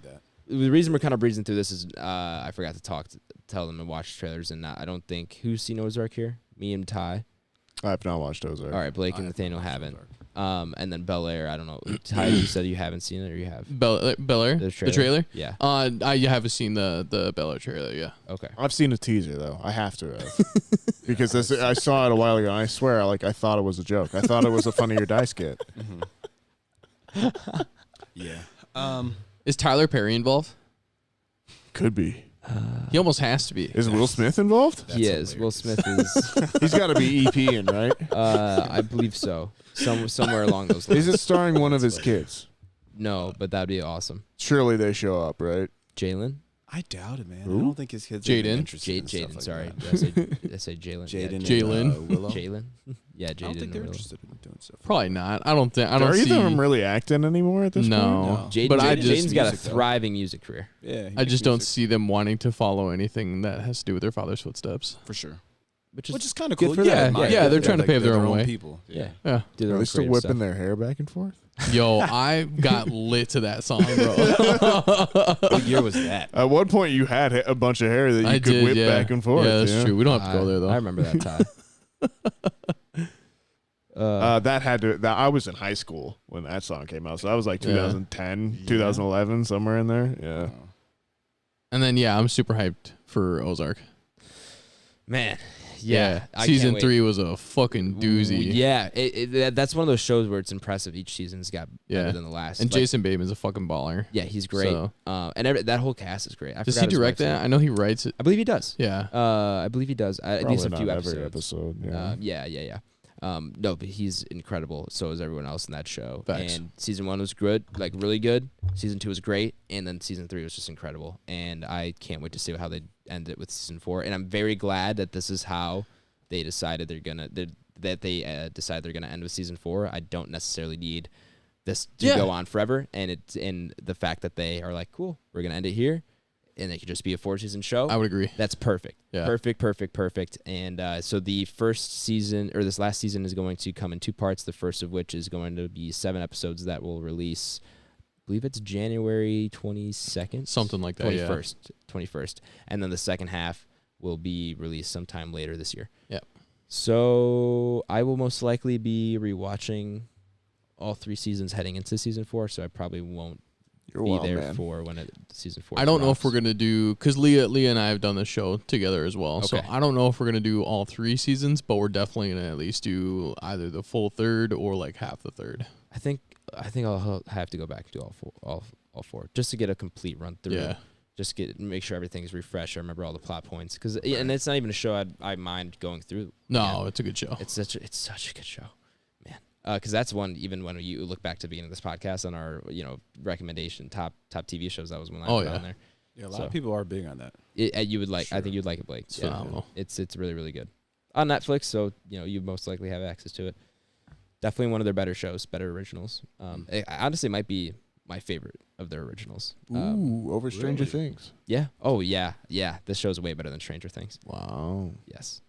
the reason we're kind of breezing through this is I forgot to tell them to watch trailers, and I don't think who's seen Ozark here. Me and Ty. I have not watched Ozark. All right, Blake and Nathaniel haven't. And then Bel Air, I don't know. Ty, you said you haven't seen it, or you have? Bel Air, the trailer. Yeah. I haven't seen the Bel Air trailer. Yeah. Okay. I've seen a teaser though. I have to have because I saw it a while ago. And I swear, I thought it was a joke. I thought it was a Funny or Die skit. Yeah. Is Tyler Perry involved? Could be. He almost has to be. Is Will Smith involved? He is. Will Smith is. He's got to be EPing, right? I believe so. Somewhere along those lines. Is it starring one of his kids? No, but that'd be awesome. Surely they show up, right? Jalen? I doubt it, man. Who? I don't think his kids Jaden? are interested in stuff Jaden, like sorry. that. Did I say Jalen? Jaden. Jalen. And, Willow. Jalen? Yeah, Jaden. I don't think they're and Willow. interested in doing stuff. Probably not. I don't think. I don't Are see. either of them really acting anymore at this point? No. But I just- Jaden's got a music, though. thriving music career. Yeah. I just don't see them wanting to follow anything that has to do with their father's footsteps. for sure. Which Which is kind of good cool. for them. admire Yeah, that. they're trying to pave their they're own way. people. Yeah. Yeah. Do their Are own they still creative whipping stuff. their hair back and forth? Yo, I got lit to that song, bro. What year was that? At one point, you had a bunch of hair that you I could did, whip yeah. back and forth. Yeah, that's true. We don't have to go there though. I remember that Ty. That had to. I was in high school when that song came out, so that was like 2010, 2011, somewhere in there. Yeah. And then I'm super hyped for Ozark. Man. Yeah. I can't Season wait. 3 was a fucking doozy. Yeah. That's one of those shows where it's impressive. Each season's got better than the last. And Like, Jason Bateman's a fucking baller. Yeah, he's great. So- And that whole cast is great. Does he direct that? I know he writes it. I believe he does. Yeah. I believe he does. At least a Probably few not every episodes. episode. Yeah. Yeah. No, but he's incredible. So is everyone else in that show. Facts. And season 1 was good, like really good. Season 2 was great, and then season 3 was just incredible. And I can't wait to see how they end it with season 4. And I'm very glad that this is how they decided they're gonna decide they're gonna end with season 4. I don't necessarily need this to go on forever. And it's in the fact that they are like, cool, we're gonna end it here, and it could just be a 4-season show. I would agree. That's perfect. Yeah. Perfect. And so the first season, or this last season, is going to come in 2 parts. The first of which is going to be 7 episodes that will release, I believe it's January 22nd. Something like that, 21st. And then the second half will be released sometime later this year. Yeah. So I will most likely be rewatching all 3 seasons heading into season 4, so I probably won't be there for when season 4 I don't know if drops. we're gonna do, because Leah and I have done the show together as well. So Okay. I don't know if we're gonna do all 3 seasons, but we're definitely gonna at least do either the full third or like half the third. I think I'll have to go back and do all four just to get a complete run through. Yeah. Just make sure everything's refreshed. I remember all the plot points and it's not even a show I mind going through. No, it's a good show. It's such a good show, man. Because that's one. Even when you look back to the beginning of this podcast on our recommendation top TV shows, that was one I put on there. Yeah, a lot of people are big on that. You would like. I think you'd like it, Blake. It's phenomenal. It's really really good on Netflix. So you most likely have access to it. Definitely one of their better shows, better originals. It honestly might be my favorite of their originals. Ooh, over Stranger really? Things. Yeah. Oh, yeah. Yeah. This show's way better than Stranger Things. Wow. Yes.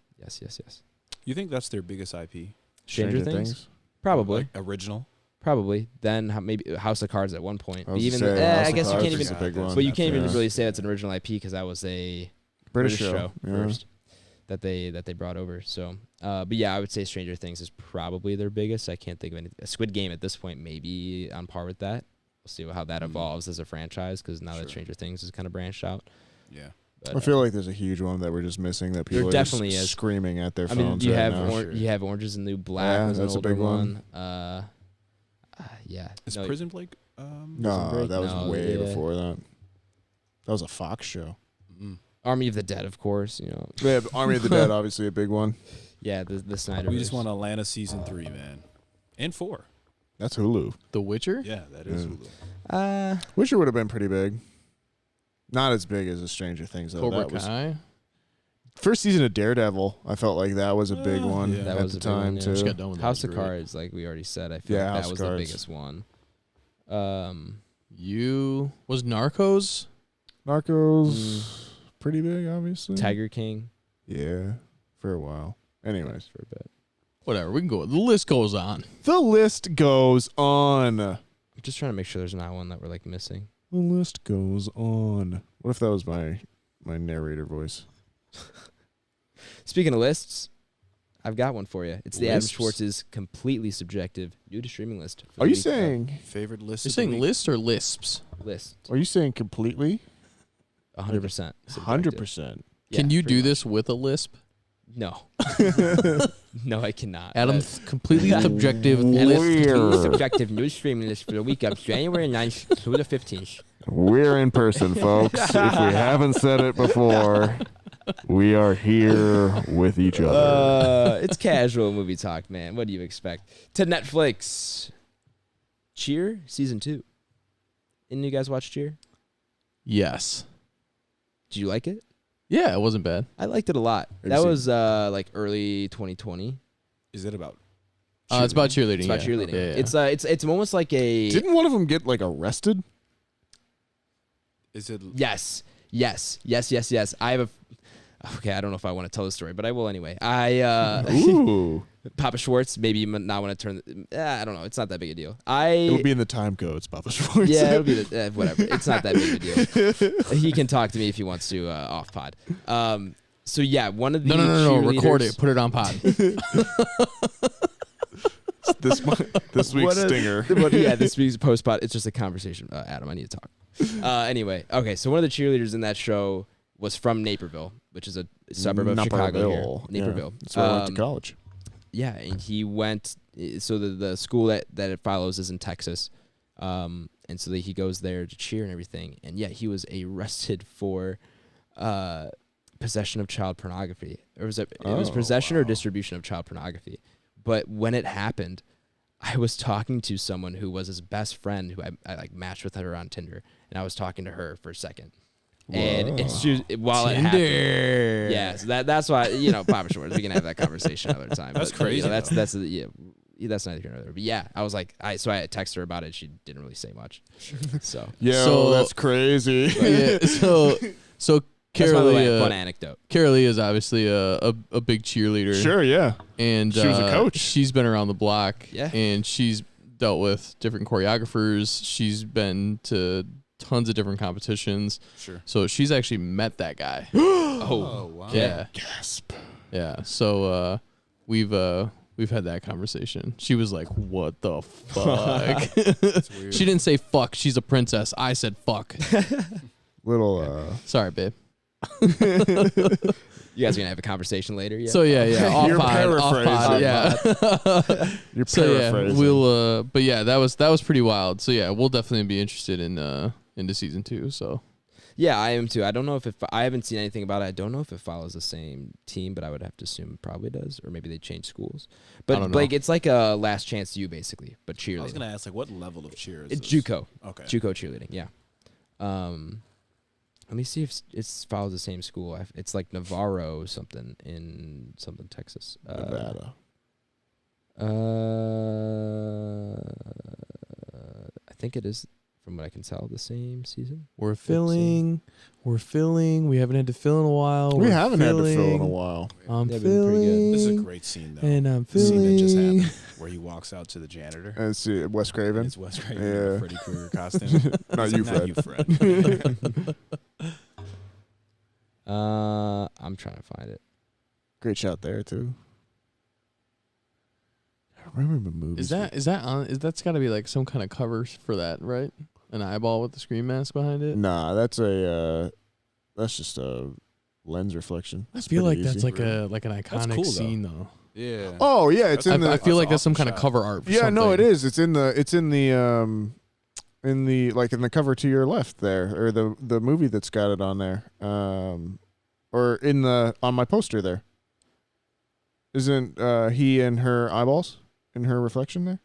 You think that's their biggest IP? Stranger Things? Probably. Like original? Probably. Then maybe House of Cards at one point. I was Even gonna say, House I of guess you Cards can't is even. a big one. But you can't even Yeah. really say that's an original IP because that was a British show yeah. first that they brought over. So, but yeah, I would say Stranger Things is probably their biggest. I can't think of any. Squid Game at this point may be on par with that. see how that evolves as a franchise because now that Stranger Things is kind of branched out. Yeah. But, I feel like there's a huge one that we're just missing that people there are definitely just is. screaming at their I mean, phones you right have now. you have Orange is the New Black. Yeah, was an that's a older big one. Yeah. Is No, Prison Break? No, Break? that was No, way yeah. before that. That was a Fox show. Army of the Dead, of course. Yeah, Army of the Dead, obviously a big one. Yeah, the Snyder. We just want Atlanta season 3, man, and 4. That's Hulu. The Witcher? Yeah, that is Hulu. Witcher would have been pretty big. Not as big as the Stranger Things, though. Cobra That was Kai? first season of Daredevil. I felt like that was a big one yeah. That at was the a big one, time yeah. too. Just got done with that. House It of was great. Cards, like we already said. I feel Yeah, like House that of was the Cards. biggest one. Was Narcos? Narcos, pretty big, obviously. Tiger King. Yeah, for a while. Anyways, For a bit. Whatever. We can go. The list goes on. the list goes on. I'm just trying to make sure there's not one that we're like missing. The list goes on. What if that was my narrator voice? Speaking of lists, I've got one for you. It's the Adam Lists? Schwartz's completely subjective new to streaming list. for the Are you week of saying? Favorite list? You're of the saying week? list or lisps? list? Are you saying completely? 100%. 100%. Can you do this with a lisp? No. No, I cannot. Adam's completely subjective Adam's list. completely subjective new streaming list for the week of January 9th through the 15th. We're in person, folks. If we haven't said it before, we are here with each other. It's casual movie talk, man. What do you expect? To Netflix. Cheer season 2. Didn't you guys watch Cheer? Yes. Did you like it? Yeah, it wasn't bad. I liked it a lot. you That seen- was like early 2020. Is it about? It's about cheerleading. It's about yeah. cheerleading. Yeah, yeah. It's almost like a Didn't one of them get like arrested? Is it? yes. I have a okay. I don't know if I want to tell the story, but I will anyway. Ooh. Papa Schwartz. Maybe you might not want to turn. I don't know. It's not that big a deal. It'll be in the time codes, Papa Schwartz. Yeah, it'll be whatever. It's not that big a deal. He can talk to me if he wants to off pod. So yeah, one of the No. Record cheerleaders- it. Put it on pod. this week's stinger. Yeah, this week's post pod. It's just a conversation. Adam, I need to talk. Anyway, okay. So one of the cheerleaders in that show was from Naperville, which is a suburb of Chicago. Here. Naperville. Yeah. That's where I went to college. Yeah, and he went. So the school that it follows is in Texas, and so he goes there to cheer and everything. And yeah, he was arrested for possession of child pornography. It was possession or distribution of child pornography. But when it happened, I was talking to someone who was his best friend, who I like matched with her on Tinder, and I was talking to her for a second. And while it happened, yeah, so that's why Papa Schwartz, we can have that conversation another time. That's But, crazy. that's neither here nor there. But yeah, I was like, I texted her about it. She didn't really say much. So Yo, that's crazy. Yeah, so that's by the way, Carolee, a fun anecdote. Carolee is obviously a big cheerleader. Sure, yeah. And She was a coach. She's been around the block. Yeah. And she's dealt with different choreographers. She's been to tons of different competitions. Sure. So she's actually met that guy. Oh, wow. Yeah. Gasp. Yeah. So we've had that conversation. She was like, "What the fuck?" That's weird. She didn't say fuck. She's a princess. I said fuck. Little Sorry, babe. You guys are gonna have a conversation later. Yeah. So yeah. Off You're pod, yeah. you're So yeah, paraphrasing. we'll. But yeah, that was pretty wild. So yeah, we'll definitely be interested in into season 2. So Yeah, I am too. I don't know if I haven't seen anything about it. I don't know if it follows the same team, but I would have to assume it probably does, or maybe they change schools. But don't Blake, know. it's like a Last Chance U basically, but cheerleading. I was gonna ask, like, what level of cheer is It's this? JUCO. Okay. JUCO cheerleading. Yeah. Let me see if it follows the same school. It's like Navarro something in something Texas. Nevada. I think it is, from what I can tell, the same season. we're filling. We haven't had to fill in a while. We We're haven't had to fill in a filling. while. I'm They've been pretty good. filling. This is a great scene, though. And I'm The scene that just filling. happened, where he walks out to the janitor. And see Wes And Craven. it's Wes Craven Yeah. in a Freddy Krueger costume. Not He's you, like, Fred. Not you, Fred. I'm trying to find it. Great shot there too. I remember the movie. Is that on? That's got to be like some kind of cover for that, right? an eyeball with the screen mask behind it? Nah, that's just a lens reflection. I feel like that's easy. like an iconic cool, though. scene though. Yeah. Oh yeah, it's in the. I feel like that's awesome some kind of shot. cover art. For Yeah, no, something. it is. It's in the in the cover to your left there, or the movie that's got it on there, or on my poster there. Isn't he and her eyeballs in her reflection there?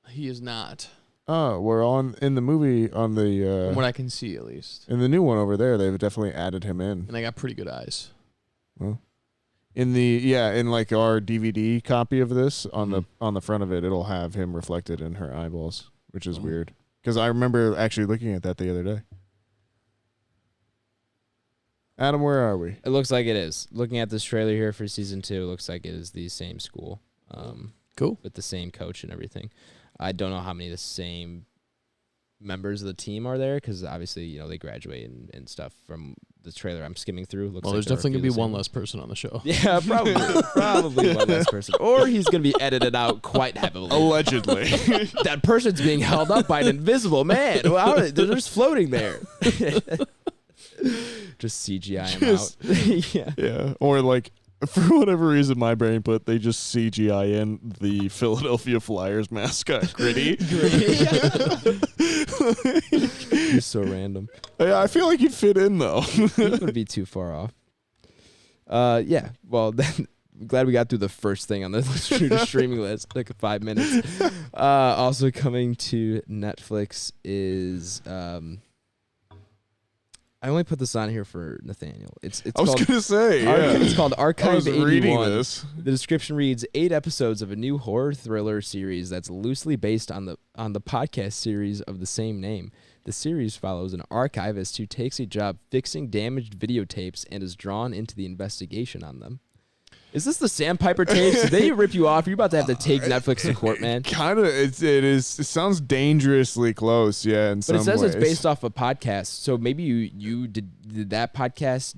He is not. Oh, we're in the movie on the From what I can see, at least. in the new one over there. They've definitely added him in. And I got pretty good eyes. Well, in like our DVD copy of this on the front of it, it'll have him reflected in her eyeballs, which is weird. Because I remember actually looking at that the other day. Adam, where are we? It looks like it is. Looking at this trailer here for season 2, it looks like it is the same school. Cool. With the same coach and everything. I don't know how many of the same members of the team are there because obviously, they graduate and stuff from the trailer I'm skimming through. Looks Well, like there's there are a definitely few going to of be the one same less person on the show. Yeah, probably one less person. Or he's going to be edited out quite heavily. Allegedly. That person's being held up by an invisible man. Wow, they're just floating there. Just CGI him out. Yeah. Yeah. Or like, for whatever reason, my brain put they just CGI in the Philadelphia Flyers mascot, Gritty. He's so random. Yeah, I feel like he'd fit in though. He wouldn't be too far off. Yeah. Well, then, I'm glad we got through the first thing on the streaming list. Like 5 minutes. Also coming to Netflix is I only put this on here for Nathaniel. It's I was called gonna say, It's called I Archive was 81. reading this. The description reads 8 episodes of a new horror thriller series that's loosely based on the podcast series of the same name. The series follows an archivist who takes a job fixing damaged videotapes and is drawn into the investigation on them. Is this the Sandpiper tapes? Did they rip you off? You're about to have to take Netflix to court, man. Kind of. It is. It sounds dangerously close. Yeah. In some But it says ways. it's based off a podcast, so maybe you did that podcast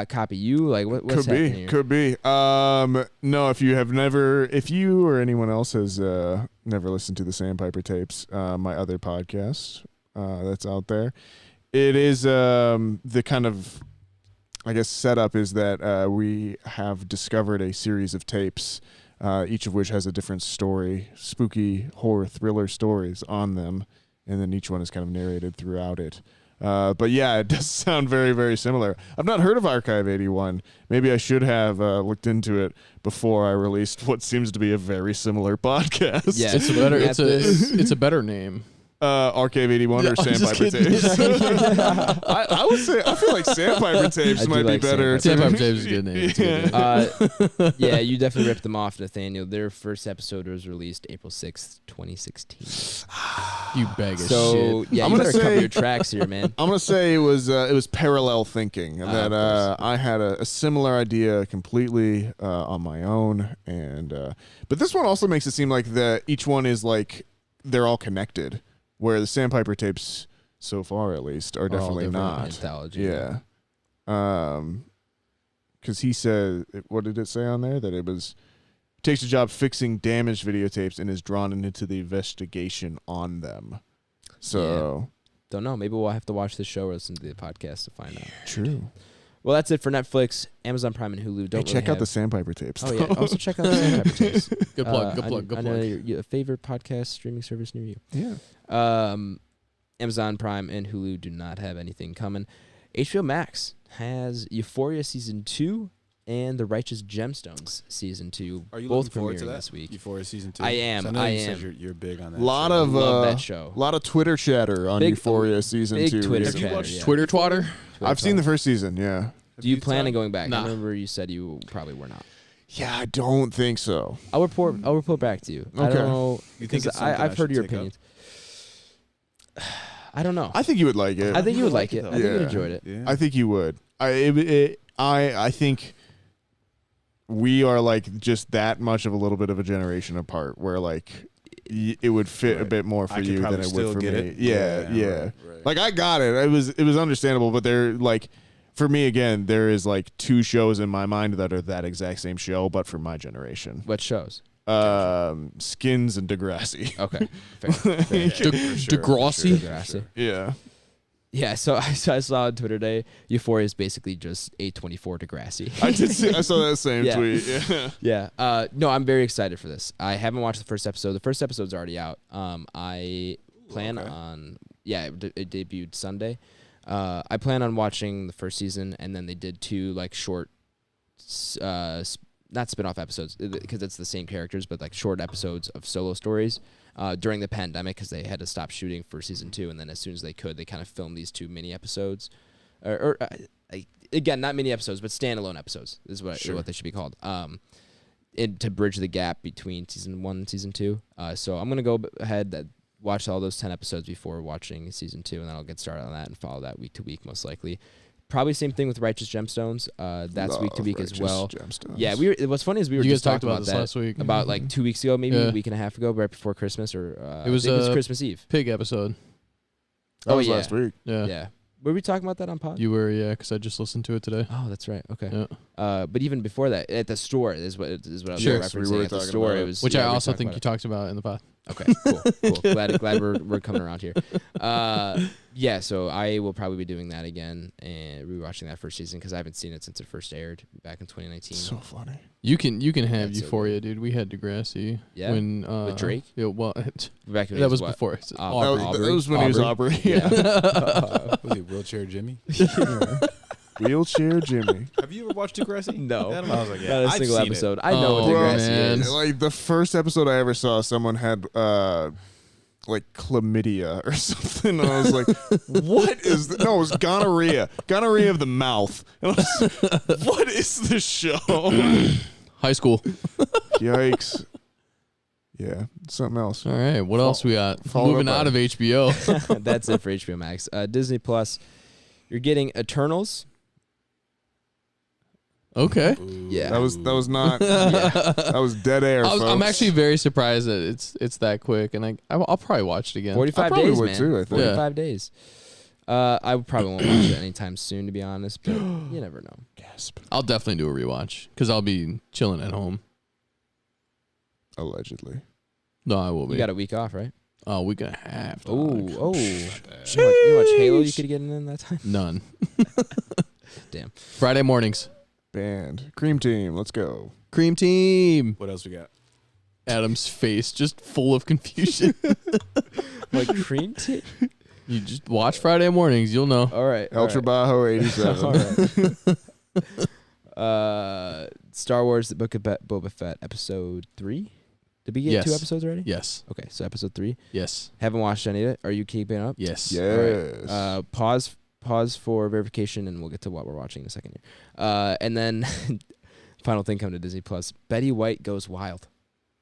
copy you? Like what's happening here? Could be. No, if you or anyone else has never listened to the Sandpiper tapes, my other podcast that's out there, it is the kind of, I guess, setup is that we have discovered a series of tapes, each of which has a different story, spooky horror thriller stories on them, and then each one is kind of narrated throughout it. But yeah, it does sound very, very similar. I've not heard of Archive 81. Maybe I should have looked into it before I released what seems to be a very similar podcast. Yeah, It's a better. It's a better name. Archive 81 or Sandpiper tapes. I would say I feel like Sandpiper tapes might be better. Sandpiper tapes is a good name. It's a good name. Yeah, you definitely ripped them off, Nathaniel. Their first episode was released April 6th, 2016. You bag of So shit. yeah, I'm you gonna better cover say- your tracks here, man. I'm gonna say it was parallel thinking, and Of that I had a similar idea completely on my own, and but this one also makes it seem like each one is like they're all connected, where the Sandpiper tapes, so far at least, are definitely different not. anthology, Yeah. Because he said, what did it say on there? That it was takes a job fixing damaged videotapes and is drawn into the investigation on them. So Don't know. Maybe we'll have to watch the show or listen to the podcast to find out. true. Well, that's it for Netflix, Amazon Prime, and Hulu. Don't Check really out the have- Sandpiper tapes. Oh yeah. Also check out the Sandpiper tapes. Good plug. Good plug. Good I know plug. your favorite podcast streaming service near you. Yeah. Amazon Prime and Hulu do not have anything coming. HBO Max has Euphoria season 2 and The Righteous Gemstones season 2. Are you both looking forward premiering to that this week. Euphoria season 2? I am, So I know I you said am. you're big on that. Lot show. of Love that show. lot of Twitter chatter on Big- Euphoria season big 2. Twitter recently. chatter, watched yeah. Twitter twatter. I've seen the first season. Yeah. Do you plan on going back? Nah. I remember you said you probably were not. Yeah, I don't think so. I'll report back to you. I Okay. don't know. You think 'cause it's something I I've heard should your take up? opinions. I don't know. I think you would like it. I think you would like like it. it, I though. think you'd Yeah. enjoyed it. Yeah. I think you would. I think we are like just that much of a little bit of a generation apart, where like it would fit a Right. bit more for I could you than probably it still would for get me. it. Yeah, yeah. Right. Like I got it. It was understandable, but they're like, for me again, there is like 2 shows in my mind that are that exact same show, but for my generation. What shows? Skins and Degrassi. Okay. Fair. Degrassi? Yeah. Yeah, so I saw on Twitter today, Euphoria is basically just A24 Degrassi. I saw that same tweet. Yeah. Yeah. No, I'm very excited for this. I haven't watched the first episode. The first episode's already out. I plan on... Yeah, it debuted Sunday. I plan on watching the first season, and then they did 2 like short... not spin-off episodes, because it's the same characters, but like short episodes of solo stories during the pandemic, because they had to stop shooting for season 2, and then as soon as they could, they kind of filmed these 2 mini episodes, again, not mini episodes, but standalone episodes is what they should be called, to bridge the gap between season 1 and season 2. So I'm gonna go ahead watch all those 10 episodes before watching season 2, and then I'll get started on that and follow that week to week, most likely. Probably same thing with Righteous Gemstones. That's week to week as well. Gemstones. Yeah, what's funny is we were You just guys talked talking about about this that last week. about like 2 weeks ago, maybe a week and a half ago, right before Christmas, or it was Christmas Eve. Pig episode. That was last week. Yeah. Were we talking about that on pod? You were, because I just listened to it today. Oh, that's right. Okay. Yeah. But even before that, at the store is what I was Sure. referencing. We were at the talking store, about it it. was, Which yeah, I we also talked think about you it. talked about in the pod. Okay, cool. Glad we're coming around here. Yeah, so I will probably be doing that again and rewatching that first season because I haven't seen it since it first aired back in 2019. So funny. You can have That's so Euphoria, dude. We had Degrassi. Yeah? When, With Drake? Yeah, well, Back when that it was what? before. It's Aubrey. That was when he was Aubrey. Yeah. Was he Wheelchair Jimmy? Wheelchair Jimmy. Have you ever watched Degrassi? No. Adam? I was like, Not a I've single seen episode. It. I know what Oh, Degrassi man. is. Like the first episode I ever saw, someone had like chlamydia or something. And I was like, what is this? No, it was gonorrhea. Gonorrhea of the mouth. And I was like, what is this show? high school. Yikes. Yeah, something else. All right, what else we got? Followed Moving up out of HBO. That's it for HBO Max. Disney Plus, you're getting Eternals. Okay. Yeah. That was not. That was dead air. I'm folks. actually very surprised that it's that quick, and I'll probably watch it again. 45 I probably days, would man. too, I think. 45 days. I probably won't watch it anytime soon, to be honest, but you never know. Gasp. I'll definitely do a rewatch because I'll be chilling at home. Allegedly. No, I will be. You got a week off, right? Oh, week and a half. Oh, dog. oh. You watch Halo you could get in that time? None. Damn. Friday mornings. Band. Cream Team. Let's go. Cream Team. What else we got? Adam's face just full of confusion. Like Cream Tea? You just watch Friday mornings. You'll know. All right. Ultra Bajo 87. All right. Star Wars: The Book of Boba Fett, Episode 3. Did we get Yes. 2 episodes already? Yes. Okay, so Episode 3. Yes. Haven't watched any of it. Are you keeping up? Yes. Yes. All right. Pause for verification, and we'll get to what we're watching in a second here. And then, final thing coming to Disney Plus. Betty White goes wild.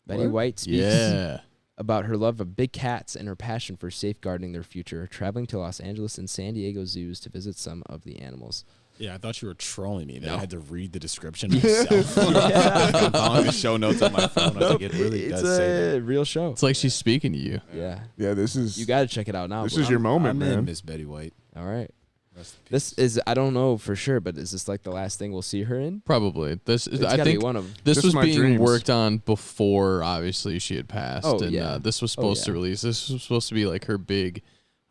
Betty What? White speaks Yeah. about her love of big cats and her passion for safeguarding their future, traveling to Los Angeles and San Diego zoos to visit some of the animals. Yeah, I thought you were trolling me. Then No. I had to read the description myself. I'm following the show notes on my phone. I was like, it really It's does say that. a real show. It's like she's speaking to you. Yeah. Yeah, this is. You got to check it out now. This bro. is your moment, I'm in man. Miss Betty White. All right. Rest in This peace. is, I don't know for sure, but is this like the last thing we'll see her in? Probably. This is, It's I gotta think be one of them. this Just was my being dreams. worked on before obviously she had passed. Oh, and yeah. this was Oh, supposed to yeah. release. This was supposed to be like her big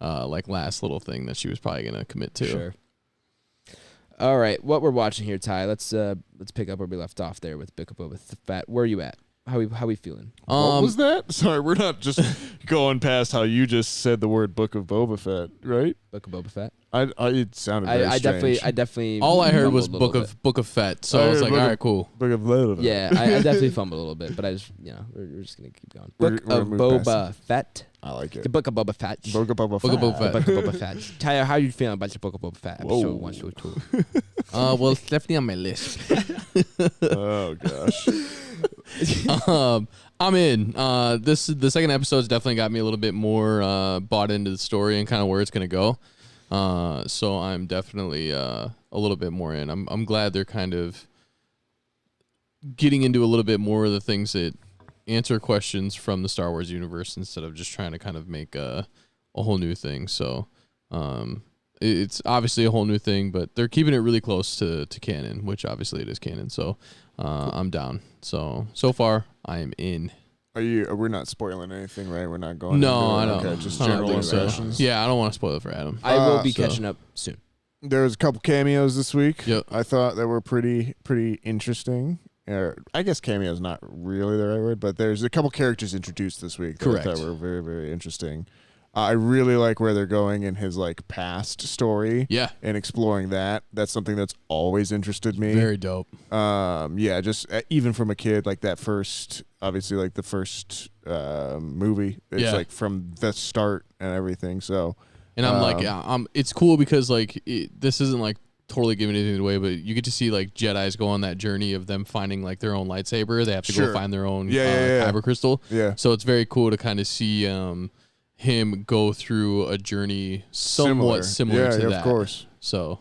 like last little thing that she was probably gonna commit to. Sure. All right, what we're watching here, Ty. Let's pick up where we left off there with Book of Boba Fett. Where are you at? How we feeling? What was that? Sorry, we're not just going past how you just said the word Book of Boba Fett, right? Book of Boba Fett. It sounded very I strange. definitely. all I heard was fumbled a little Book of Fett. So I I was heard like, Book all of- right, cool. Book of Boba Fett. Yeah, I definitely fumbled a little bit, but I just, we're just gonna keep going. We're- Book we're of moving past Boba Fett. I like The it. Book of Boba Fett. Book of Boba Book of Fett. Boba The Fett. Book of Boba Fett. Ty, how are you feeling about the Book of Boba Fett? Episode Whoa. 1 to 2. Well, it's definitely on my list. Oh gosh. I'm in. The second episode's definitely got me a little bit more bought into the story and kind of where it's gonna go. So I'm definitely a little bit more in. I'm glad they're kind of getting into a little bit more of the things that answer questions from the Star Wars universe instead of just trying to kind of make a whole new thing. So it's obviously a whole new thing, but they're keeping it really close to canon, which obviously it is canon. So I'm down. So far I am in. We're not spoiling anything, right? We're not going. No, I don't. Okay, just I don't general think so. impressions. Yeah, I don't want to spoil it for Adam. I will be so- catching up soon. There was a couple cameos this week. Yep. I thought that were pretty interesting. I guess cameo is not really the right word, but there's a couple characters introduced this week that Correct. I thought were very, very interesting. I really like where they're going in his like past story. Yeah. And exploring that. That's something that's always interested me. Very dope. Yeah, just even from a kid, like that first, obviously like the first movie. It's Yeah. like from the start and everything. So. And I'm like, it's cool because like this isn't like totally giving anything away, but you get to see like Jedis go on that journey of them finding like their own lightsaber. They have to go find their own kyber crystal. Yeah. So it's very cool to kind of see him go through a journey somewhat similar to that. Yeah, of course. So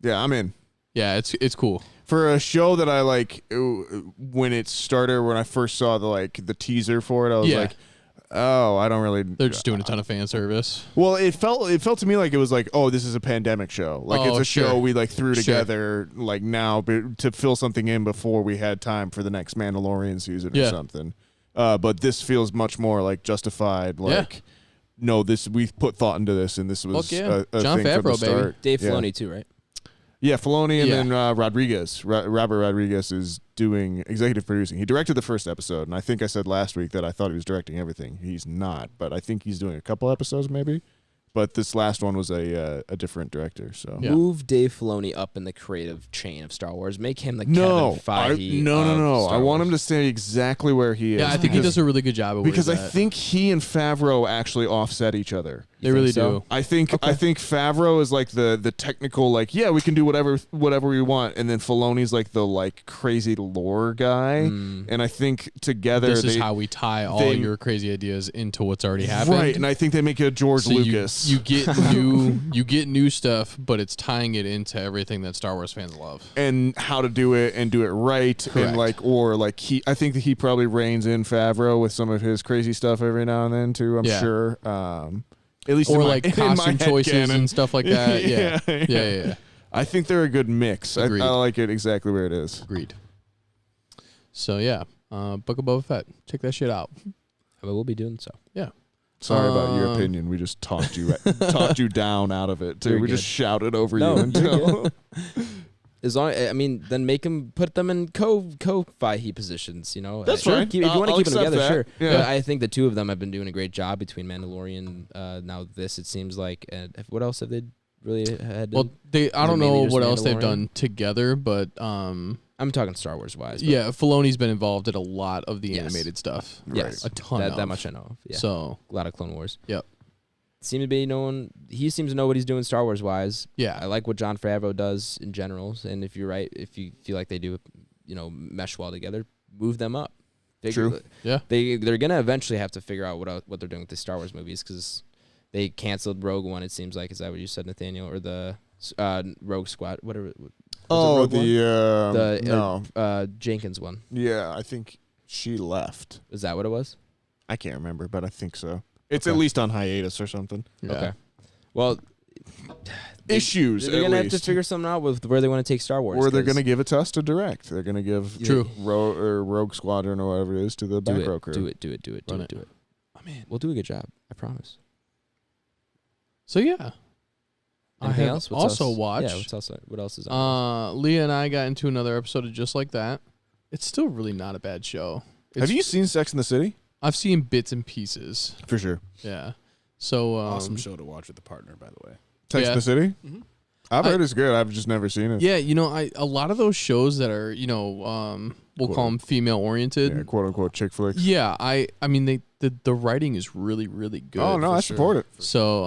yeah, I'm in. Yeah, it's cool. For a show that I like, when it started, when I first saw the teaser for it, I was like, oh, I don't really. They're just doing a ton of fan service. Well, it felt to me like it was like, oh, this is a pandemic show. Like it's a show we like threw together like now to fill something in before we had time for the next Mandalorian season or something. But this feels much more like justified. Like, no, we put thought into this, and this was a Jon thing Favreau, from the start. baby. Dave Filoni too, right? Yeah, Filoni and then Rodriguez. Robert Rodriguez is doing executive producing. He directed the first episode, and I think I said last week that I thought he was directing everything. He's not, but I think he's doing a couple episodes maybe. But this last one was a different director. So move Dave Filoni up in the creative chain of Star Wars. Make him the Kevin Feige. No. Star I want Wars. him to stay exactly where he is. Yeah, I think he does a really good job of because I that. think he and Favreau actually offset each other. They really do. I think Favreau is like the technical, like, yeah, we can do whatever we want, and then Filoni's like the like crazy lore guy. And I think together this is how we tie all your crazy ideas into what's already happened. Right, and I think they make a George Lucas. You get new stuff, but it's tying it into everything that Star Wars fans love. And how to do it and do it right. Correct. And I think that he probably reins in Favreau with some of his crazy stuff every now and then too, I'm sure. At least or like costume choices canon. And stuff like that. Yeah. I think they're a good mix. I Agreed. like it exactly where it is. Agreed. So yeah, Book of Boba Fett. Check that shit out. I will be doing so. Yeah. Sorry about your opinion. We just talked you down out of it too. We just shouted over you until. As long, then make them put them in co-Feige positions. You know, that's fine. If you want to keep them together, that. sure. Yeah. But I think the two of them have been doing a great job between Mandalorian. Now this, it seems like. And what else have they really had? Well, I don't know what else they've done together, but I'm talking Star Wars wise. Yeah, Filoni's been involved in a lot of the animated stuff. Yes, a ton. That much I know of. Yeah. So a lot of Clone Wars. Yep. He seems to know what he's doing Star Wars wise. Yeah. I like what Jon Favreau does in general. And if you're right, if you feel like they do, mesh well together, move them up. True. Yeah. They're gonna eventually have to figure out what they're doing with the Star Wars movies because they canceled Rogue One. It seems like, is that what you said, Nathaniel, or the Rogue Squad, whatever. Oh, the Jenkins one. Yeah, I think she left. Is that what it was? I can't remember, but I think so. It's at least on hiatus or something. Yeah. Okay. Well, issues. They're gonna have to figure something out with where they want to take Star Wars. Or they're gonna give it to us to direct. They're gonna give True Rogue Squadron or whatever it is to the Back Row crew. Do it. Oh man, we'll do a good job. I promise. So yeah. Anything else? What's watched. Yeah. What else is on? Leah and I got into another episode of Just Like That. It's still really not a bad show. Have you seen Sex in the City? I've seen bits and pieces. For sure. Yeah. So awesome show to watch with the partner, by the way. Sex in the City? Mm-hmm. I've heard it's good. I've just never seen it. Yeah, a lot of those shows that are, we'll call them female oriented. Yeah, quote unquote chick flicks. Yeah, I mean the writing is really, really good. Oh no, I support it. So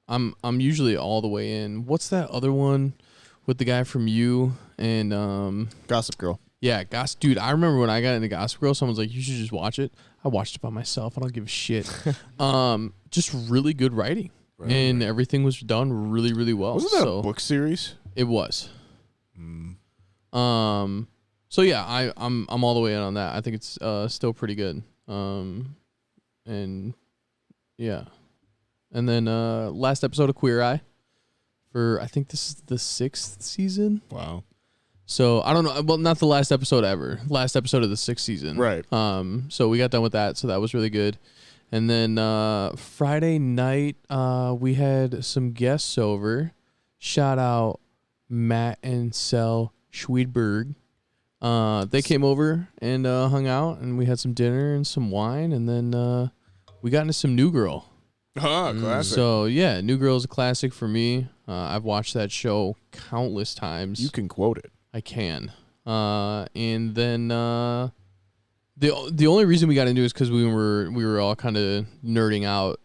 I'm usually all the way in. What's that other one with the guy from You and Gossip Girl? Yeah, dude, I remember when I got into Gossip Girl, someone's like, you should just watch it. I watched it by myself. I don't give a shit. Just really good writing. Right, and everything was done really, really well. Wasn't that a book series? It was. So yeah, I'm all the way in on that. I think it's still pretty good. And yeah. And then last episode of Queer Eye. for, I think this is the 6th season. Wow. So I don't know. Well, not the last episode ever. Last episode of the 6th season. Right. So we got done with that. So that was really good. And then Friday night, we had some guests over. Shout out Matt and Sel Schweidberg. They came over and hung out, and we had some dinner and some wine, and then we got into some New Girl. Classic. So yeah, New Girl is a classic for me. I've watched that show countless times. You can quote it. I can. And then the only reason we got into it is because we were all kind of nerding out.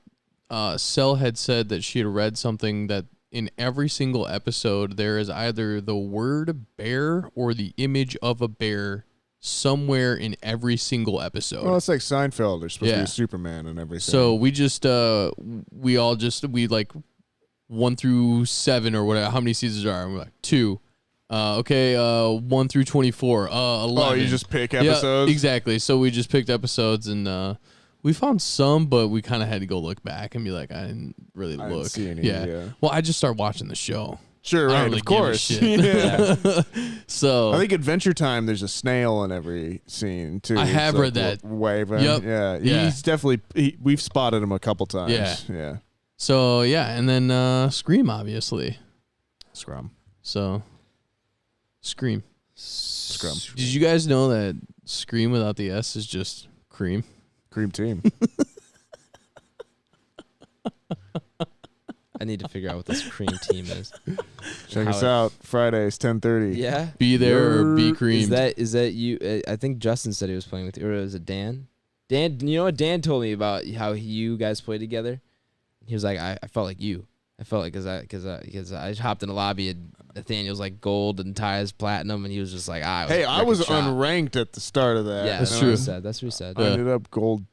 Sel had said that she had read something that in every single episode there is either the word bear or the image of a bear somewhere in every single episode. Well, it's like Seinfeld. There's supposed to Yeah. be Superman and everything. So we just we like 1 through 7 or whatever. How many seasons are? And we're like 2. Okay, 1 through 24. 11. Oh, you just pick Yeah, episodes? exactly. So we just picked episodes, and we found some, but we kind of had to go look back and be like, I didn't really I look. didn't see any, yeah. yeah. Well, I just started watching the show. Sure, I don't right, really of give a course. shit. Yeah. So I think Adventure Time, there's a snail in every scene, too. I have It's read that. Waving. Yep. Yeah. Yeah. He's definitely, we've spotted him a couple times. Yeah. Yeah. So yeah, and then Scream, obviously. Scrum. So Scream. Scrum. Did you guys know that Scream without the S is just cream? Cream team. I need to figure out what this cream team is. Check How us it- out Fridays, 10:30. Yeah. Be there or be Yerp. creamed. Is that you? I think Justin said he was playing with you, or was it Dan? Dan, you know what Dan told me about how you guys played together? He was like, I felt like you. I felt like because I hopped in the lobby and Nathaniel's like gold and Ty's platinum, and he was just like, Hey, I was unranked at the start of that. Yeah, That's that's true. what he said. That's what he said. I ended up gold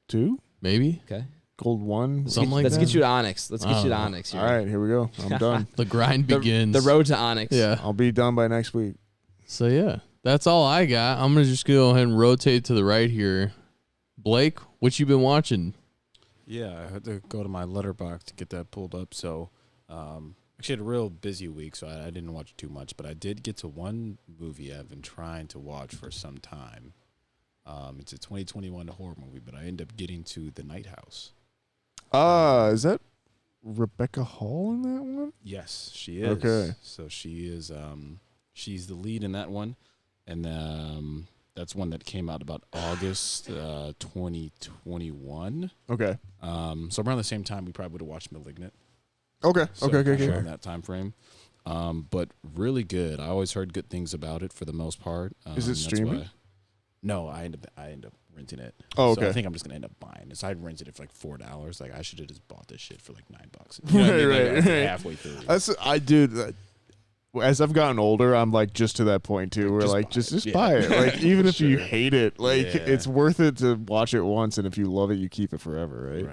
2, Maybe Okay. gold 1. Something like Let's that. get you to Onyx. Let's get you to Oh. Onyx. All right, here we go. I'm done. The grind The, begins. the road to Onyx. Yeah. I'll be done by next week. So yeah, that's all I got. I'm gonna just go ahead and rotate to the right here. Blake, what you been watching? Yeah, I had to go to my Letterboxd to get that pulled up. So, actually, had a real busy week, so I didn't watch too much. But I did get to one movie I've been trying to watch for some time. It's a 2021 horror movie, but I ended up getting to The Night House. Is that Rebecca Hall in that one? Yes, she is. Okay. So she is. She's the lead in that one, and that's one that came out about August 2021. Okay. So around the same time, we probably would have watched *Malignant*. Okay. So Okay. kind of Okay. around that time frame. But really good. I always heard good things about it for the most part. Is it that's streaming? why- No, I end up renting it. Oh, So okay. I think I'm just gonna end up buying it. So I rented it for like $4. Like I should have just bought this shit for like $9. You know what I mean? Like, I was Right. halfway through. As I've gotten older, I'm like just to that point too, where Just like buy just it. Yeah. buy it. Like even if you Sure. hate it, like Yeah. it's worth it to watch it once, and if you love it, you keep it forever, right?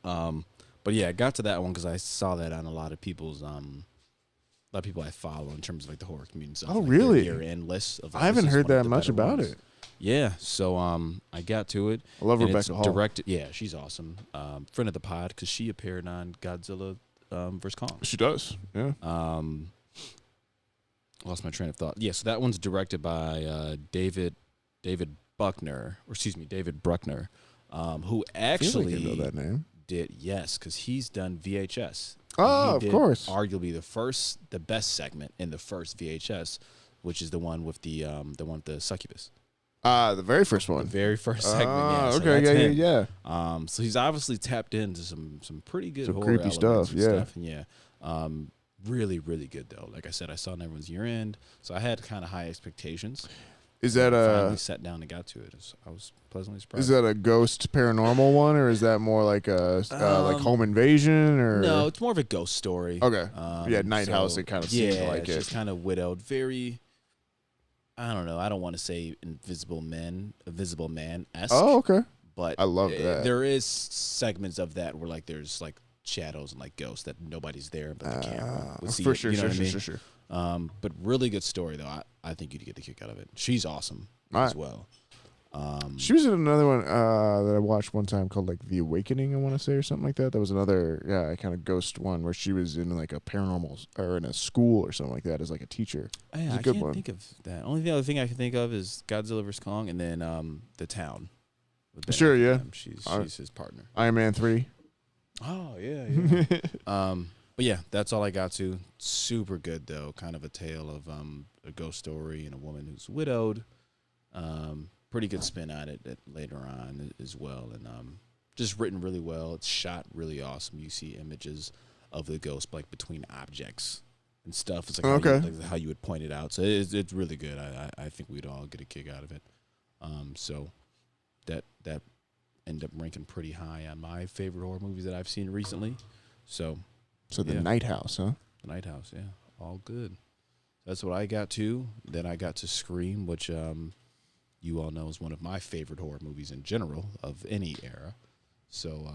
Right. But yeah, I got to that one because I saw that on a lot of people's a lot of people I follow in terms of like the horror community and stuff. Oh, like, really? Their year-end lists of, like, I haven't this is heard one of that the much better about ones. it. Yeah, so I got to it. I love and Rebecca it's Hall. directed. Yeah, she's awesome. Friend of the pod because she appeared on Godzilla vs Kong. She does. Yeah. Lost my train of thought. Yeah, so that one's directed by David Bruckner, who I feel like actually I know that name. did because he's done VHS. Oh, He of did course. Arguably the best segment in the first VHS, which is the one with the succubus. The very first The one. very first segment. Yeah, so okay. that's Yeah. him. Yeah. So he's obviously tapped into some pretty good Some horror creepy elements stuff, and yeah. stuff. And yeah. Really, really good though. Like I said, I saw it on everyone's year end, so I had kind of high expectations. Is that Finally sat down and got to it. I was pleasantly surprised. is that a ghost paranormal one, or is that more like a like home invasion, or No, it's more of a ghost story. Okay. Yeah, Night House, it kinda seemed yeah, like it's it. just kind of widowed. Very, I don't know. I don't want to say Invisible Man-esque. Oh, okay. but I love that. There is segments of that where like there's like shadows and like ghosts that nobody's there, but the camera would see for it, sure, you know sure, what I mean? sure. But really good story though. I think you'd get the kick out of it. She's awesome All as right. well. She was in another one that I watched one time called like The Awakening, I want to say, or something like that. That was another, kind of ghost one where she was in like a paranormal or in a school or something like that as like a teacher. Oh, yeah, It's a I good can't one. think of that. Only other thing I can think of is Godzilla vs Kong, and then The Town. with Ben Sure, yeah. Affleck. She's his partner. Iron Man 3. Oh yeah. But yeah, that's all I got to. Super good though. Kind of a tale of a ghost story and a woman who's widowed. Pretty good spin on it later on as well, and just written really well. It's shot really awesome. You see images of the ghost like between objects and stuff. It's like how you would point it out. So it's really good. I think we'd all get a kick out of it. So that ended up ranking pretty high on my favorite horror movies that I've seen recently. So The yeah. Night House, huh? The Night House, yeah, all good. That's what I got to. Then I got to Scream, which you all know is one of my favorite horror movies in general of any era. So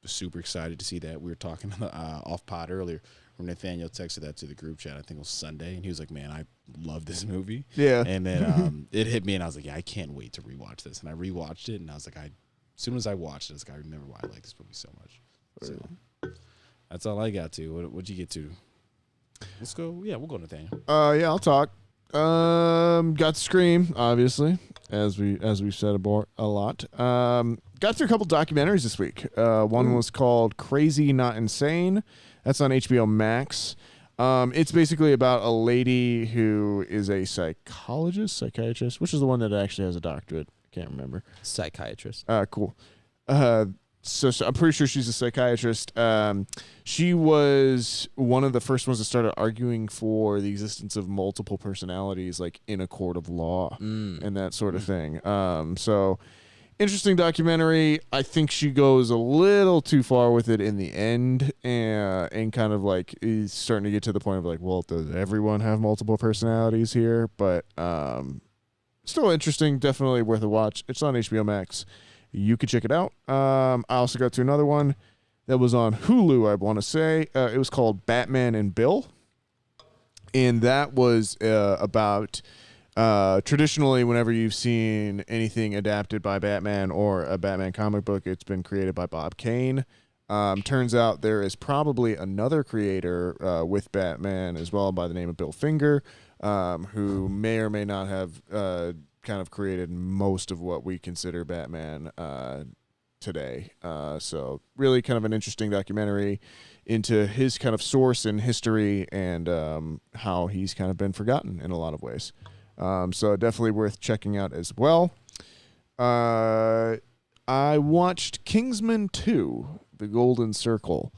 super excited to see that. We were talking off pod earlier when Nathaniel texted that to the group chat. I think it was Sunday, and he was like, "Man, I love this movie." Yeah. And then it hit me, and I was like, "Yeah, I can't wait to rewatch this." And I rewatched it, and I was like, as soon as I watched it, I was like, I remember why I like this movie so much. So that's all I got to. What'd you get to? Let's go. Yeah, we'll go Nathaniel. Yeah, I'll talk. Got to Scream, obviously, as we've said a lot. Got through a couple documentaries this week. One was called Crazy Not Insane. That's on HBO Max. It's basically about a lady who is a psychiatrist, which is the one that actually has a doctorate. I can't remember. Psychiatrist. Cool. So I'm pretty sure she's a psychiatrist. She was one of the first ones that started arguing for the existence of multiple personalities, like in a court of law and that sort of thing. So interesting documentary. I think she goes a little too far with it in the end, and kind of like is starting to get to the point of like, well, does everyone have multiple personalities here? But still interesting. Definitely worth a watch. It's on HBO Max. You could check it out. I also got to another one that was on Hulu, I want to say. It was called Batman and Bill. And that was about traditionally, whenever you've seen anything adapted by Batman or a Batman comic book, it's been created by Bob Kane. Turns out there is probably another creator with Batman as well by the name of Bill Finger, who may or may not have kind of created most of what we consider Batman today. So really kind of an interesting documentary into his kind of source and history and how he's kind of been forgotten in a lot of ways. So definitely worth checking out as well. I watched Kingsman 2, The Golden Circle.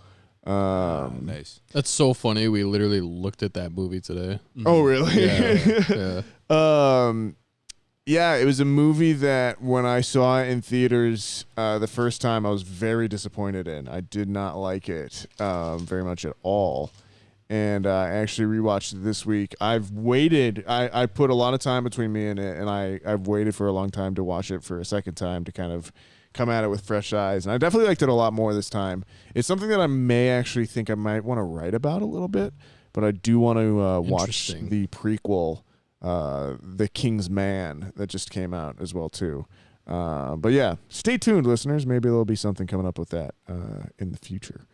Nice. That's so funny. We literally looked at that movie today. Oh, really? Yeah. Yeah, it was a movie that when I saw it in theaters the first time, I was very disappointed in. I did not like it very much at all. And I actually rewatched it this week. I've waited. I put a lot of time between me and it, and I've waited for a long time to watch it for a second time to kind of come at it with fresh eyes. And I definitely liked it a lot more this time. It's something that I may actually think I might want to write about a little bit, but I do want to watch the prequel, The King's Man, that just came out as well too. But yeah, stay tuned, listeners. Maybe there'll be something coming up with that in the future.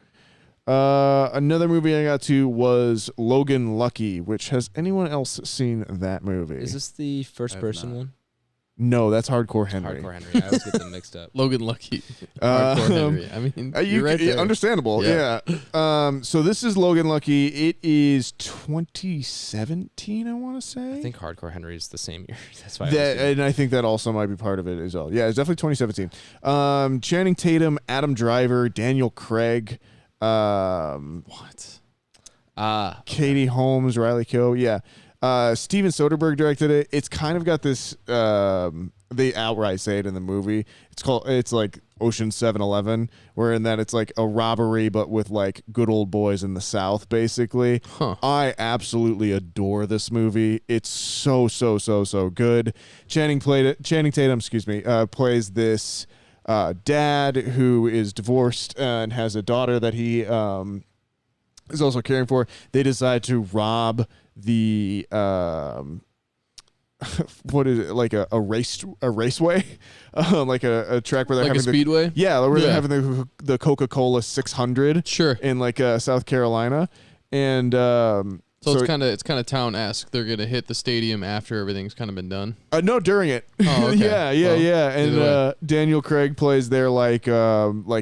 Another movie I got to was Logan Lucky, which has anyone else seen that movie? Is this the first person one? No, that's Hardcore Henry. Hardcore Henry. I always get them mixed up. Logan Lucky. Hardcore Henry. I mean, you're right there. Understandable. Yeah. So this is Logan Lucky. It is 2017, I want to say. I think Hardcore Henry is the same year. That's why. And I think that also might be part of it as well. Yeah, it's definitely 2017. Channing Tatum, Adam Driver, Daniel Craig. Katie Holmes, Riley Keough. Yeah. Steven Soderbergh directed it. It's kind of got this, they outright say it in the movie. It's like Ocean 7-Eleven, where in that it's like a robbery, but with like good old boys in the South, basically. Huh. I absolutely adore this movie. It's so good. Channing Tatum, plays this dad who is divorced and has a daughter that he is also caring for. They decide to rob the what is it, like a raceway, like a track where they're Like a having speedway? where they're having the Coca-Cola 600 Sure. in like South Carolina, and So it's kind of town-esque. They're gonna hit the stadium after everything's kind of been done. no, during it. Oh, okay. yeah. either way. And Daniel Craig plays their like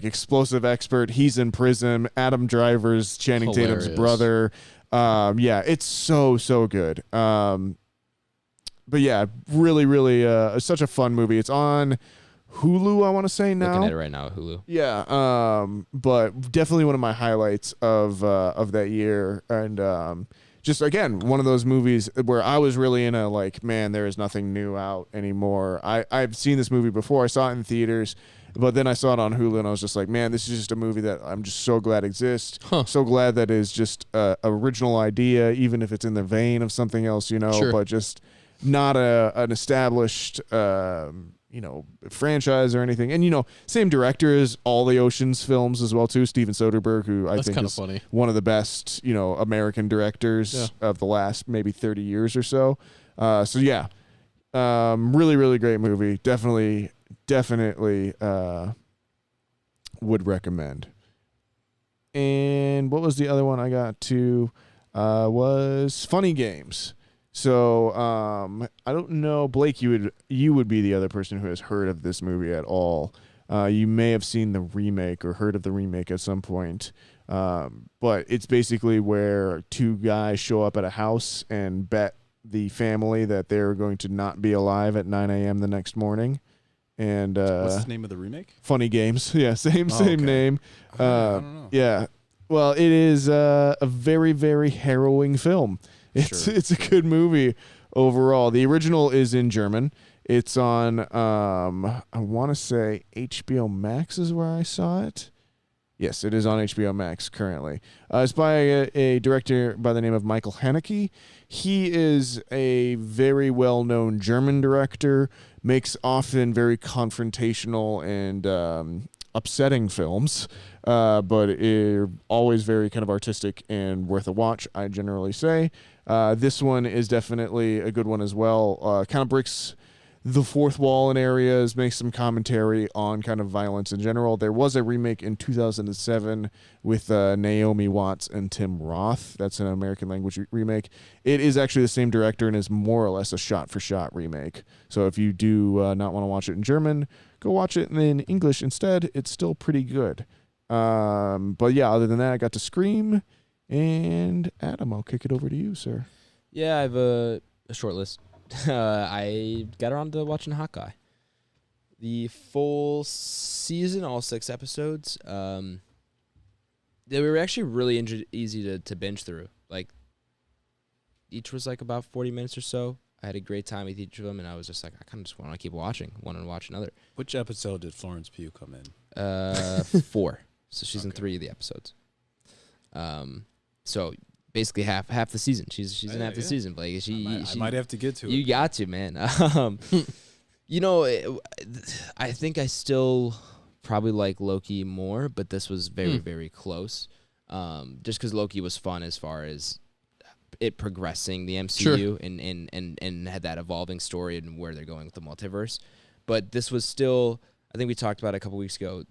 explosive expert. He's in prison. Adam Driver's Channing Tatum's Hilarious. brother. Yeah, it's so good. But yeah, really, such a fun movie. It's on Hulu, I want to say now. Looking at it right now, Hulu. Yeah, but definitely one of my highlights of that year, and just again one of those movies where I was really in a like, man, there is nothing new out anymore. I've seen this movie before. I saw it in theaters, but then I saw it on Hulu, and I was just like, man, this is just a movie that I'm just so glad exists. So glad that is just a original idea, even if it's in the vein of something else, Sure. but just not an established franchise or anything. And same director as all the Ocean's films as well too, Steven Soderbergh, who I think is funny. one of the best American directors of the last maybe 30 years or so. Really great movie. Definitely would recommend. And what was the other one I got to? Was Funny Games. So I don't know, Blake. You would be the other person who has heard of this movie at all. You may have seen the remake or heard of the remake at some point. But it's basically where two guys show up at a house and bet the family that they're going to not be alive at 9 a.m. the next morning. And what's the name of the remake? Funny Games. Yeah, same okay. name. I don't know. Yeah. Well, it is a very, very harrowing film. It's a good movie overall. The original is in German. It's on I want to say HBO Max is where I saw it. Yes, it is on HBO Max currently. It's by a director by the name of Michael Haneke. He is a very well-known German director, makes often very confrontational and upsetting films, but always very kind of artistic and worth a watch, I generally say. This one is definitely a good one as well. Kind of breaks the fourth wall in areas, makes some commentary on kind of violence in general. There was a remake in 2007 with Naomi Watts and Tim Roth. That's an American language remake. It is actually the same director and is more or less a shot-for-shot remake. So if you do not want to watch it in German, go watch it in English instead. It's still pretty good. But yeah, other than that, I got to Scream. And Adam, I'll kick it over to you, sir. Yeah, I have a short list. I got around to watching Hawkeye. The full season, all 6 episodes. They were actually really easy to binge through. Like, each was like about 40 minutes or so. I had a great time with each of them, and I was just like, I kind of just want to keep watching. Want to watch another. Which episode did Florence Pugh come in? 4. So she's in 3 of the episodes. So basically half the season. She's in half the season, Blake. I might have to get to it. You got to, man. I think I still probably like Loki more, but this was very, very close. Just because Loki was fun as far as it progressing the MCU and had that evolving story and where they're going with the multiverse. But this was still, I think we talked about it a couple weeks ago.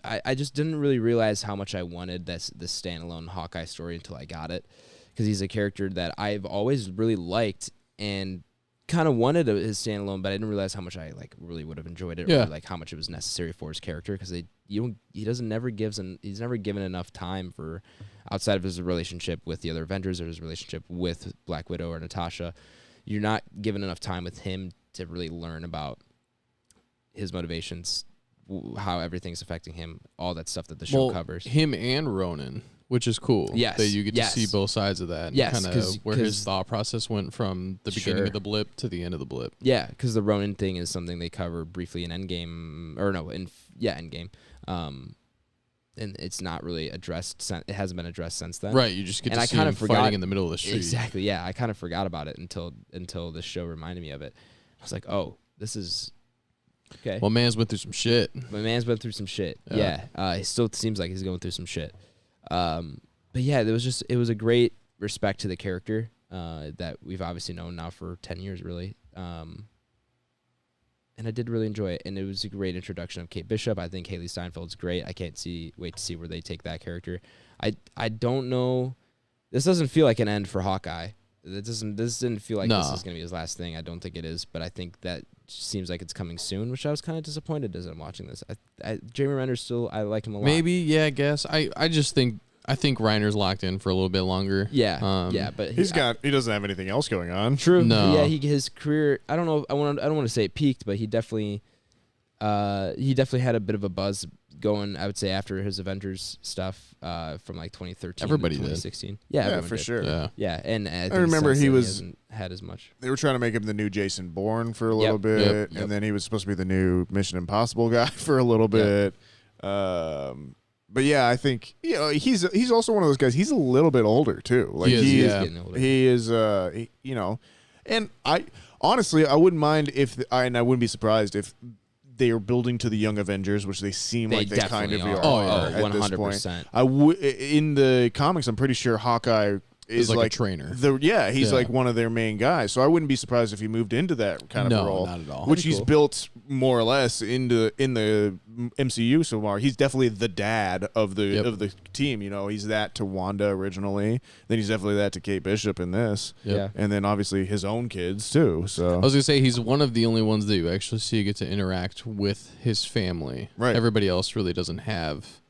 I just didn't really realize how much I wanted this standalone Hawkeye story until I got it, because he's a character that I've always really liked and kind of wanted his standalone, but I didn't realize how much I really would have enjoyed it, or how much it was necessary for his character, because he's never given enough time for outside of his relationship with the other Avengers or his relationship with Black Widow or Natasha. You're not given enough time with him to really learn about his motivations, how everything's affecting him, all that stuff that the show covers. Him and Ronan, which is cool. Yes. That you get to see both sides of that. Yes. Kind of where his thought process went from the beginning of the blip to the end of the blip. Yeah, because the Ronan thing is something they cover briefly in Endgame. Endgame. And it's not really addressed. It hasn't been addressed since then. Right, you just get to see him fighting in the middle of the street. Exactly, yeah. I kind of forgot about it until this show reminded me of it. I was like, oh, this is... Okay. Well, man's went through some shit. My man's been through some shit. Yeah. He still seems like he's going through some shit. But yeah, it was a great respect to the character. that we've obviously known now for 10 years, really. And I did really enjoy it, and it was a great introduction of Kate Bishop. I think Haley Steinfeld's great. I can't wait to see where they take that character. I don't know. This doesn't feel like an end for Hawkeye. This didn't feel like this is going to be his last thing. I don't think it is, but I think that seems like it's coming soon, which I was kind of disappointed as I'm watching this. Jamie Renner's still, I like him a lot. Maybe, yeah, I guess. I just think Reiner's locked in for a little bit longer. Yeah, but he doesn't have anything else going on. True. No. Yeah, his career. I don't know. I don't want to say it peaked, but he definitely had a bit of a buzz going. I would say after his Avengers stuff from like 2013, everybody to did. 2016. Yeah, for sure. Yeah, and I think remember he hasn't had as much. They were trying to make him the new Jason Bourne for a little bit, and then he was supposed to be the new Mission Impossible guy for a little bit. But yeah, I think he's also one of those guys. He's a little bit older too. Like he is getting older. He is. And I honestly I wouldn't mind I wouldn't be surprised if they are building to the Young Avengers, which they seem like they kind of are. Oh, at this 100%. point. In the comics, I'm pretty sure Hawkeye is like a trainer. He's like one of their main guys. So I wouldn't be surprised if he moved into that kind of role. Not at all. Which he's built more or less in the MCU so far. He's definitely the dad of the team. He's that to Wanda originally. Then he's definitely that to Kate Bishop in this. Yeah. And then obviously his own kids too. So I was gonna say he's one of the only ones that you actually see get to interact with his family. Right. Everybody else really doesn't have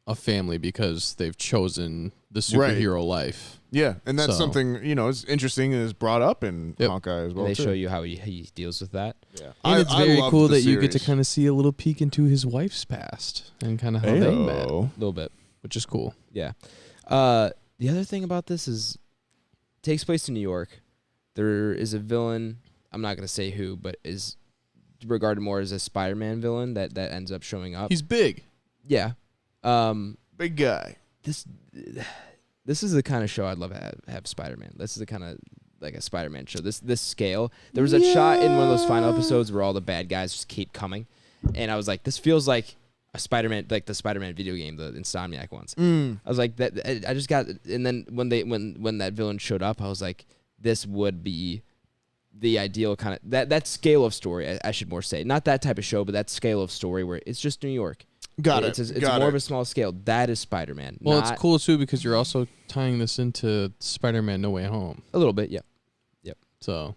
a family because they've chosen the superhero life. Yeah, and that's something is interesting and is brought up in Hawkeye as well. And they too. show you how he deals with that. Yeah, And it's very cool that you get to series. kind of see a little peek into his wife's past and kind of how they met, A little bit. which is cool. Yeah. The other thing about this is it takes place in New York. There is a villain, I'm not going to say who, but is regarded more as a Spider-Man villain that ends up showing up. He's big. Yeah. Big guy. This is the kind of show I'd love to have Spider-Man. This is the kind of like a Spider-Man show. This scale. There was a shot in one of those final episodes where all the bad guys just keep coming, and I was like, this feels like a Spider-Man, like the Spider-Man video game, the Insomniac ones. I was like, that. I just got, and then when that villain showed up, I was like, this would be the ideal kind of that scale of story. I should more say, not that type of show, but that scale of story where it's just New York. It's more of a small scale. That is Spider-Man. Well, it's cool too because you're also tying this into Spider-Man: No Way Home. A little bit, yeah. Yep. So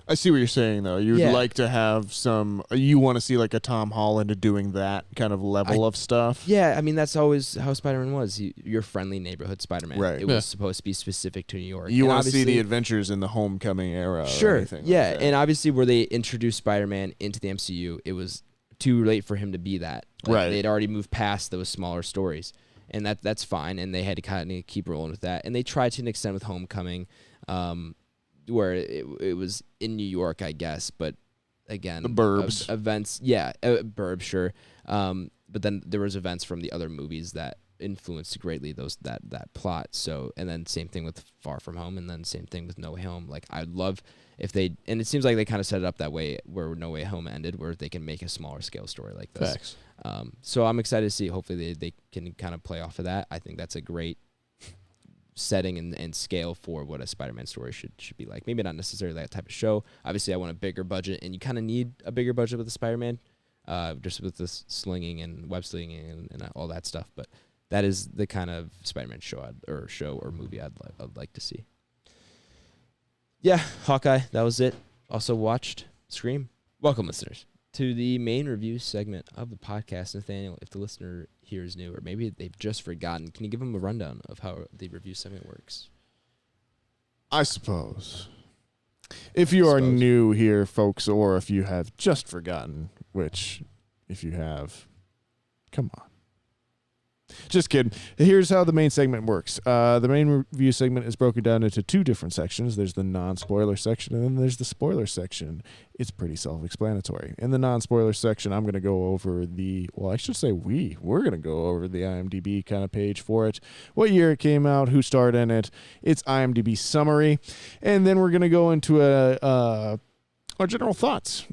I see what you're saying though. You'd like to have some. You want to see like a Tom Holland doing that kind of level of stuff. Yeah, I mean that's always how Spider-Man was. Your friendly neighborhood Spider-Man. Right. It was supposed to be specific to New York. You want to see the adventures in the Homecoming era. Sure. Or anything Yeah, like that. and obviously where they introduced Spider-Man into the MCU, it was too late for him to be that. Right. They'd already moved past those smaller stories, and that's fine. And they had to kind of keep rolling with that. And they tried to an extent with Homecoming, where it was in New York, I guess. But again, the burbs events, burbs, sure. But then there was events from the other movies that influenced greatly that plot. So, and then same thing with Far From Home, and then same thing with No Way Home. Like I'd love if they, and it seems like they kind of set it up that way where No Way Home ended, where they can make a smaller scale story like this. Facts. So I'm excited to see. Hopefully they can kind of play off of that. I think that's a great setting and scale for what a Spider-Man story should be like. Maybe not necessarily that type of show. Obviously, I want a bigger budget, and you kind of need a bigger budget with the Spider-Man, just with the slinging and web slinging and all that stuff. But that is the kind of Spider-Man show or movie I'd like to see. Yeah, Hawkeye, that was it. Also watched Scream. Welcome, listeners, to the main review segment of the podcast. Nathaniel, if the listener here is new, or maybe they've just forgotten, can you give them a rundown of how the review segment works? I suppose. If you are new here, folks, or if you have just forgotten, which, if you have, come on. Just kidding. Here's how the main segment works. The main review segment is broken down into two different sections. There's the non-spoiler section, and then there's the spoiler section. It's pretty self-explanatory. In the non-spoiler section, I'm going to go over we're going to go over the IMDb kind of page for it, what year it came out, who starred in it, its IMDb summary, and then we're going to go into our general thoughts,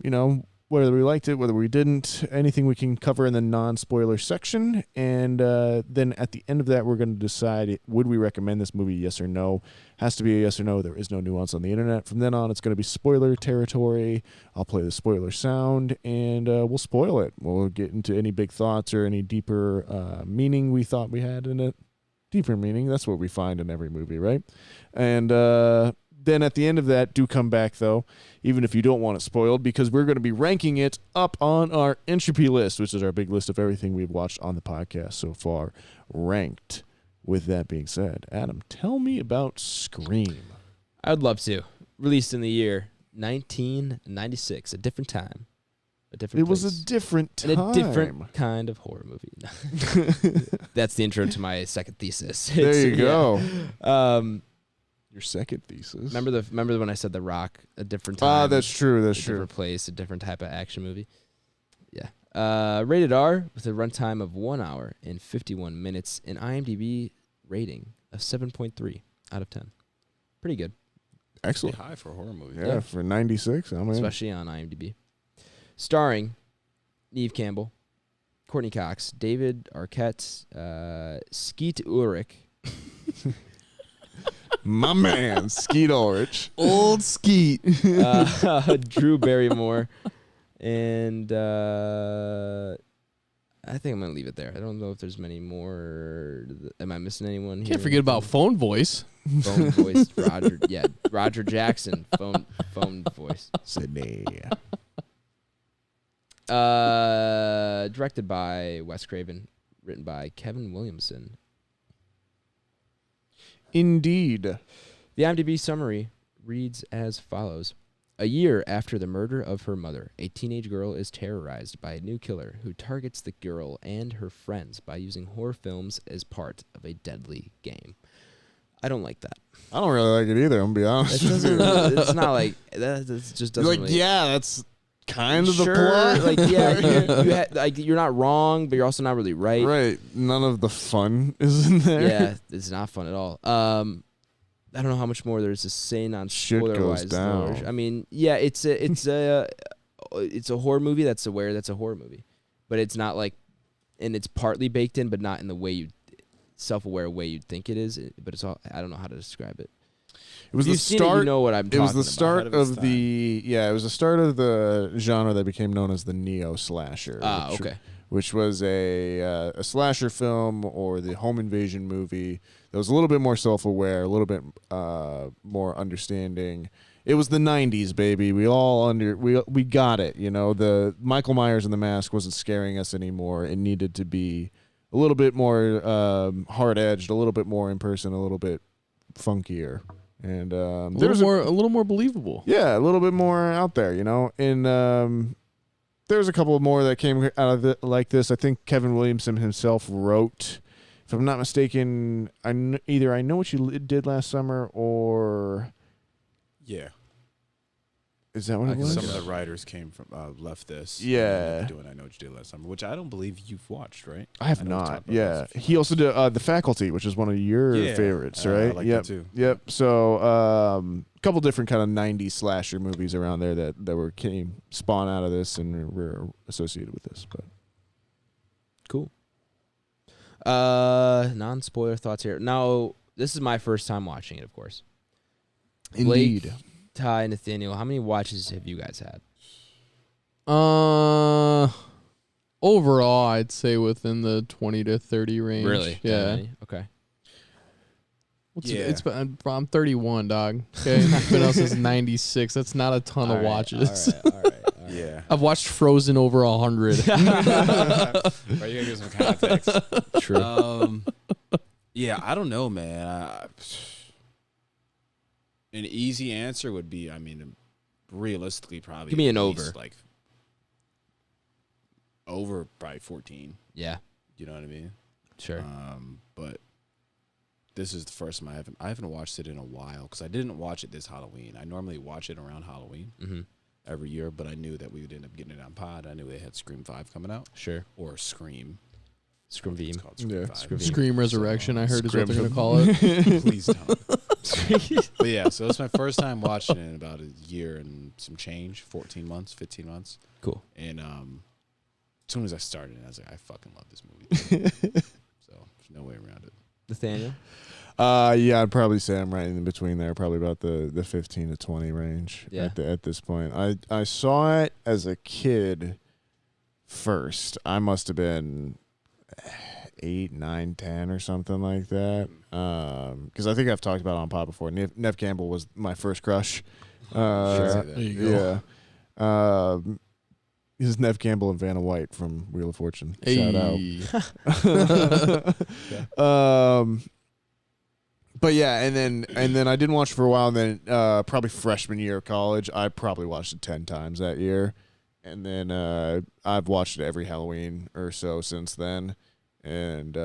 whether we liked it, whether we didn't, anything we can cover in the non-spoiler section. And then at the end of that, we're going to decide, would we recommend this movie, yes or no? Has to be a yes or no. There is no nuance on the internet. From then on, it's going to be spoiler territory. I'll play the spoiler sound, and we'll spoil it. We'll get into any big thoughts or any deeper meaning we thought we had in it. Deeper meaning, that's what we find in every movie, right? And then at the end of that, do come back, though, even if you don't want it spoiled, because we're going to be ranking it up on our Entropy list, which is our big list of everything we've watched on the podcast so far, ranked. With that being said, Adam, tell me about Scream. I'd love to. Released in the year 1996, a different time. A different It was place, a different time. and a different kind of horror movie. That's the intro to my second thesis. There you go. Yeah. Your second thesis. Remember when I said The Rock, a different time? That's true. That's a true. different place, a different type of action movie. Yeah. Rated R with a runtime of 1 hour and 51 minutes, an IMDb rating of 7.3 out of 10. Pretty good, Excellent. Pretty high for a horror movie. Yeah, for 96. I'm in. especially on IMDb. Starring Neve Campbell, Courtney Cox, David Arquette, Skeet Ulrich, My man, Skeet Ulrich. Old Skeet. Drew Barrymore, and I think I'm going to leave it there. I don't know if there's many more. Am I missing anyone here? Can't forget about Phone Voice. Phone voice, Roger. Yeah, Roger Jackson, phone voice. Sidney. Directed by Wes Craven, written by Kevin Williamson. Indeed. The IMDb summary reads as follows. A year after the murder of her mother, a teenage girl is terrorized by a new killer who targets the girl and her friends by using horror films as part of a deadly game. I don't like that. I don't really like it either, I'm going to be honest. It doesn't, it's not like that. It just doesn't. Like, really, yeah, that's kind of the sure, plot. Like, yeah, like you're not wrong, but you're also not really right. Right. None of the fun is in there. Yeah, it's not fun at all. I don't know how much more there's to say on Shit spoiler goes wise. down. I mean, yeah, it's a horror movie that's aware that's a horror movie, but it's not like, and it's partly baked in, but not in the way you self-aware way you'd think it is. But it's all, I don't know how to describe it. It was If the you've seen start. it, you know what I'm It talking was the about. start Ahead of its of time. the it was the start of the genre that became known as the neo slasher. Okay. Which was a slasher film or the home invasion movie that was a little bit more self-aware, a little bit more understanding. It was the 90s, baby. We got it. You know, the Michael Myers and the Mask wasn't scaring us anymore. It needed to be a little bit more hard-edged, a little bit more in person, a little bit funkier. And A little more believable. yeah, a little bit more out there, you know. And there's a couple more that came out of it like this. I think Kevin Williamson himself wrote, if I'm not mistaken, either I Know What You Did Last Summer or Yeah. is that what it was? Some of the writers came from left this. Yeah. Doing I Know What You Did Last Summer, which I don't believe you've watched, right? I have know we not. talked about Yeah, this before. he also did The Faculty, which is one of your Yeah. favorites, I right? like yep. that too. Yep. So, a couple different kind of 90s slasher movies around there that came spawn out of this and were associated with this. But Cool. Non-spoiler thoughts here. Now, this is my first time watching it, of course. Blake, indeed, Ty, Nathaniel, how many watches have you guys had? Overall, I'd say within the 20 to 30 range. Really? That Yeah. many? Okay. It's I'm 31, dog. Okay. I've been out since 96. That's not a ton of watches. All right. Yeah. I've watched Frozen over 100. Right, you gotta give some context. True. Yeah, I don't know, man. An easy answer would be, I mean, realistically, probably Give me an at least, over. like over probably 14. Yeah. You know what I mean? Sure. But this is the first time I haven't watched it in a while because I didn't watch it this Halloween. I normally watch it around Halloween every year, but I knew that we would end up getting it on pod. I knew they had Scream 5 coming out Sure. or Scream. Scream It's Beam. called Scream Yeah. 5. Scream. Scream Resurrection, I heard is what they're going to Scrimfin. call it. Please don't. But yeah, so it's my first time watching it in about a year and some change, 14 months, 15 months. Cool. And as soon as I started, I was like, I fucking love this movie. So there's no way around it. Nathaniel? Yeah, I'd probably say I'm right in between there, probably about the 15 to 20 range at this point. I saw it as a kid first. I must have been 8, 9, 10 or something like that. Because I think I've talked about it on pod before. Nev Campbell was my first crush. Sure. There you go. Yeah. This is Nev Campbell and Vanna White from Wheel of Fortune. Shout out. But yeah, and then I didn't watch it for a while. And then probably freshman year of college, I probably watched it 10 times that year. And then I've watched it every Halloween or so since then. And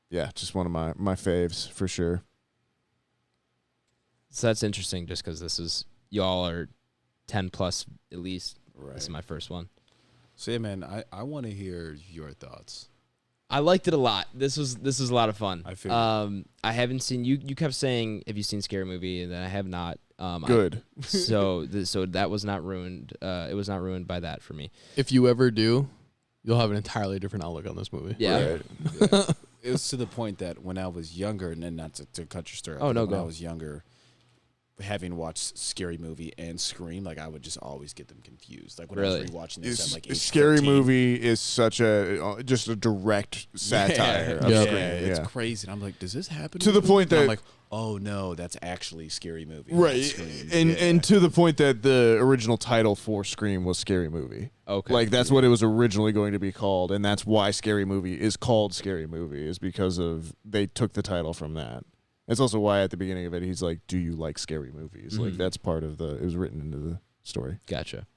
yeah, just one of my faves for sure. So that's interesting just because this is, y'all are 10 plus at least. Right. This is my first one. So yeah, man, I want to hear your thoughts. I liked it a lot. This was a lot of fun. I figured. I haven't seen you kept saying, have you seen Scary Movie? And I have not. Good. So that was not ruined. It was not ruined by that for me. If you ever do, you'll have an entirely different outlook on this movie. Yeah. Right. Yeah. It was to the point that when I was younger, and then not to cut your story. Oh, no, when go. I was younger, having watched Scary Movie and Scream, like I would just always get them confused. Like when I Really? was rewatching this at like age Scary 13. Movie is such just a direct satire of Yeah. Scream. It's Yeah. crazy. And I'm like, does this happen? To the point And I'm that- like, oh no, that's actually Scary Movie. Right, not Scream. and Yeah. and to the point that the original title for Scream was Scary Movie. Okay. Like that's what it was originally going to be called, and that's why Scary Movie is called Scary Movie, is because of they took the title from that. That's also why at the beginning of it he's like, "Do you like scary movies?" Like that's part of it was written into the story. Gotcha.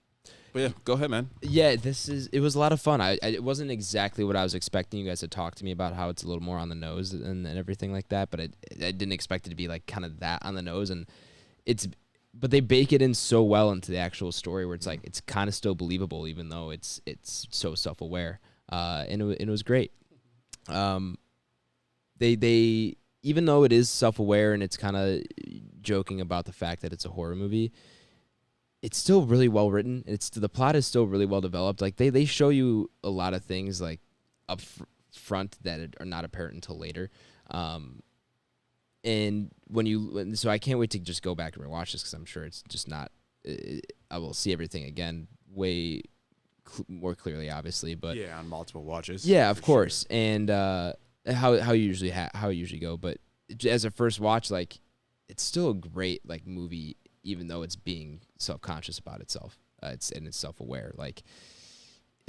But yeah, go ahead, man. Yeah, it was a lot of fun. It wasn't exactly what I was expecting. You guys had talked to me about how it's a little more on the nose and everything like that, but I didn't expect it to be like kind of that on the nose. And but they bake it in so well into the actual story where it's like it's kind of still believable even though it's so self-aware. And it was great. They even though it is self-aware and it's kind of joking about the fact that it's a horror movie, it's still really well written. The plot is still really well developed. Like they show you a lot of things like up front that are not apparent until later. And so I can't wait to just go back and rewatch this because I'm sure it's just not. I will see everything again way more clearly, obviously. But Yeah, on multiple watches. yeah, of for course. And how you usually go, but as a first watch, like it's still a great like movie, even though it's being self-conscious about itself. It's self-aware. Like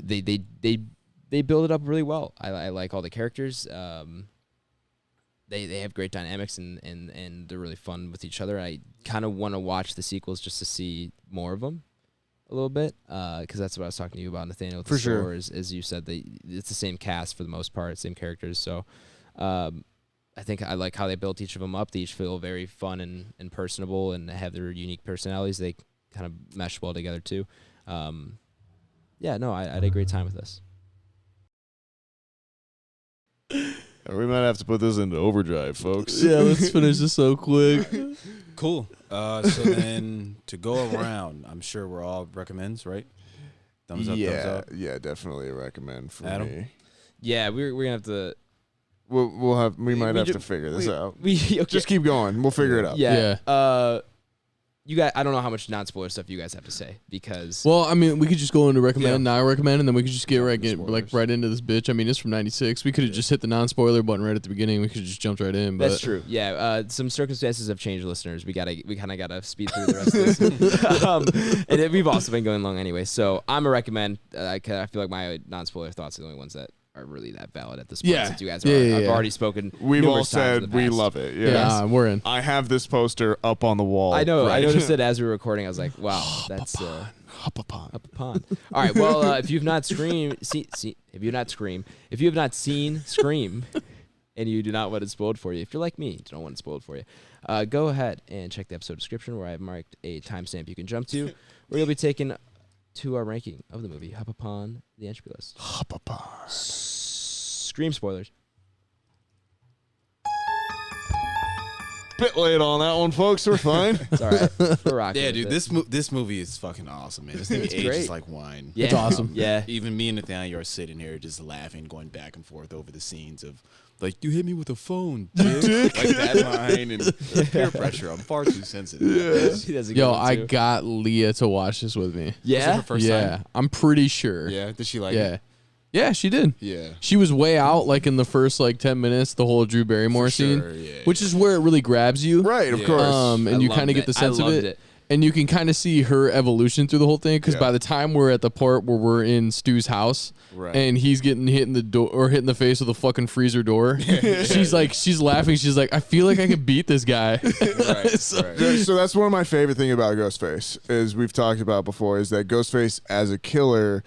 they build it up really well. I like all the characters. They have great dynamics and they're really fun with each other. I kind of want to watch the sequels just to see more of them a little bit, because that's what I was talking to you about, Nathaniel. With For the sure. store, as you said, it's the same cast for the most part, same characters. So I think I like how they built each of them up. They each feel very fun and personable and have their unique personalities. They kind of mesh well together too. Yeah, no, I had a great time with this. We might have to put this into overdrive, folks. Yeah, let's finish this so quick. Cool. So then to go around, I'm sure we're all recommends, right? Thumbs up, thumbs up. Yeah, definitely a recommend for Adam? me. Yeah, we're gonna have to. We might have ju- to figure this out. Okay. Just keep going. We'll figure it out. Yeah. You guys, I don't know how much non-spoiler stuff you guys have to say because. Well, I mean, we could just go into recommend, Yeah. not recommend, and then we could just get right Spoilers. into this bitch. I mean, it's from '96. We could have just hit the non-spoiler button right at the beginning. We could have just jumped right in. But That's true. Yeah. Some circumstances have changed, listeners. We kind of gotta speed through the rest of this. And we've also been going long anyway. So I'm a recommend. I feel like my non-spoiler thoughts are the only ones that are really that valid at this point. Yeah. Since you guys Yeah, I've yeah. already spoken. We've all numerous times in said the we past. love it. yeah, Yes. we're in. I have this poster up on the wall. I know. I Right. noticed it as we were recording. I was like, wow, that's Hop upon. up a pond. All right. Well, if you've not if you have not seen Scream, and you do not want it spoiled for you, if you're like me, you don't want it spoiled for you, go ahead and check the episode description where I have marked a timestamp you can jump to, where you'll be taken to our ranking of the movie Hop Upon the Entropy List. Hop upon. Scream spoilers. Bit late on that one, folks. We're fine. It's all right. We're rocking. Yeah, with dude, it. this movie is fucking awesome, man. This thing ages great. like wine. Yeah. It's awesome. Yeah. Even me and Nathaniel are sitting here just laughing, going back and forth over the scenes of, like, you hit me with a phone, dick. Like that line and peer pressure. I'm far too sensitive. She does a good Yo, one, I too. got Leah to watch this with me. Was it Yeah. her first yeah, time? I'm pretty sure. Yeah. Did she like yeah. it? Yeah, she did. Yeah. She was way out, like in the first like 10 minutes, the whole Drew Barrymore For scene, sure, yeah, which is where it really grabs you. Right, of Yeah. course. And I you loved kind of get it. the sense I of loved it. it. And you can kind of see her evolution through the whole thing. Because Yeah. by the time we're at the part where we're in Stu's house Right. and he's getting hit in the door or hit in the face with a fucking freezer door, she's laughing. She's like, I feel like I could beat this guy. Right. So- right. Yeah, so that's one of my favorite thing about Ghostface, is we've talked about before, is that Ghostface as a killer,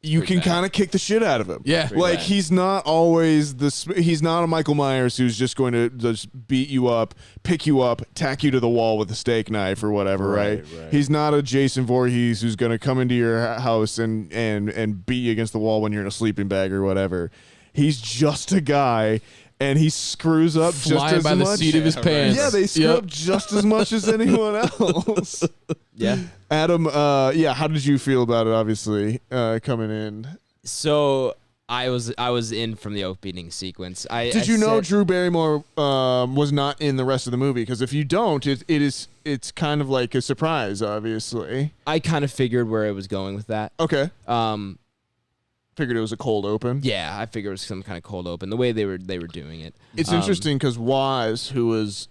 you can bad. kind of kick the shit out of him. Yeah. Like bad. he's not always he's not a Michael Myers who's just going to just beat you up, pick you up, tack you to the wall with a steak knife or whatever, right? Right. He's not a Jason Voorhees who's going to come into your house and beat you against the wall when you're in a sleeping bag or whatever. He's just a guy, and he screws up just Flying as by the much. seat of his Yeah, right. pants. Yeah, they screw Yep. up just as much as anyone else. Yeah. Adam, how did you feel about it? Obviously, coming in. So I was in from the opening sequence. Did you know Drew Barrymore was not in the rest of the movie? Because if you don't, it's kind of like a surprise. Obviously, I kind of figured where it was going with that. okay. Um, Figured it was a cold open. yeah, I figured it was some kind of cold open. The way they were doing it. It's interesting because Waz, who was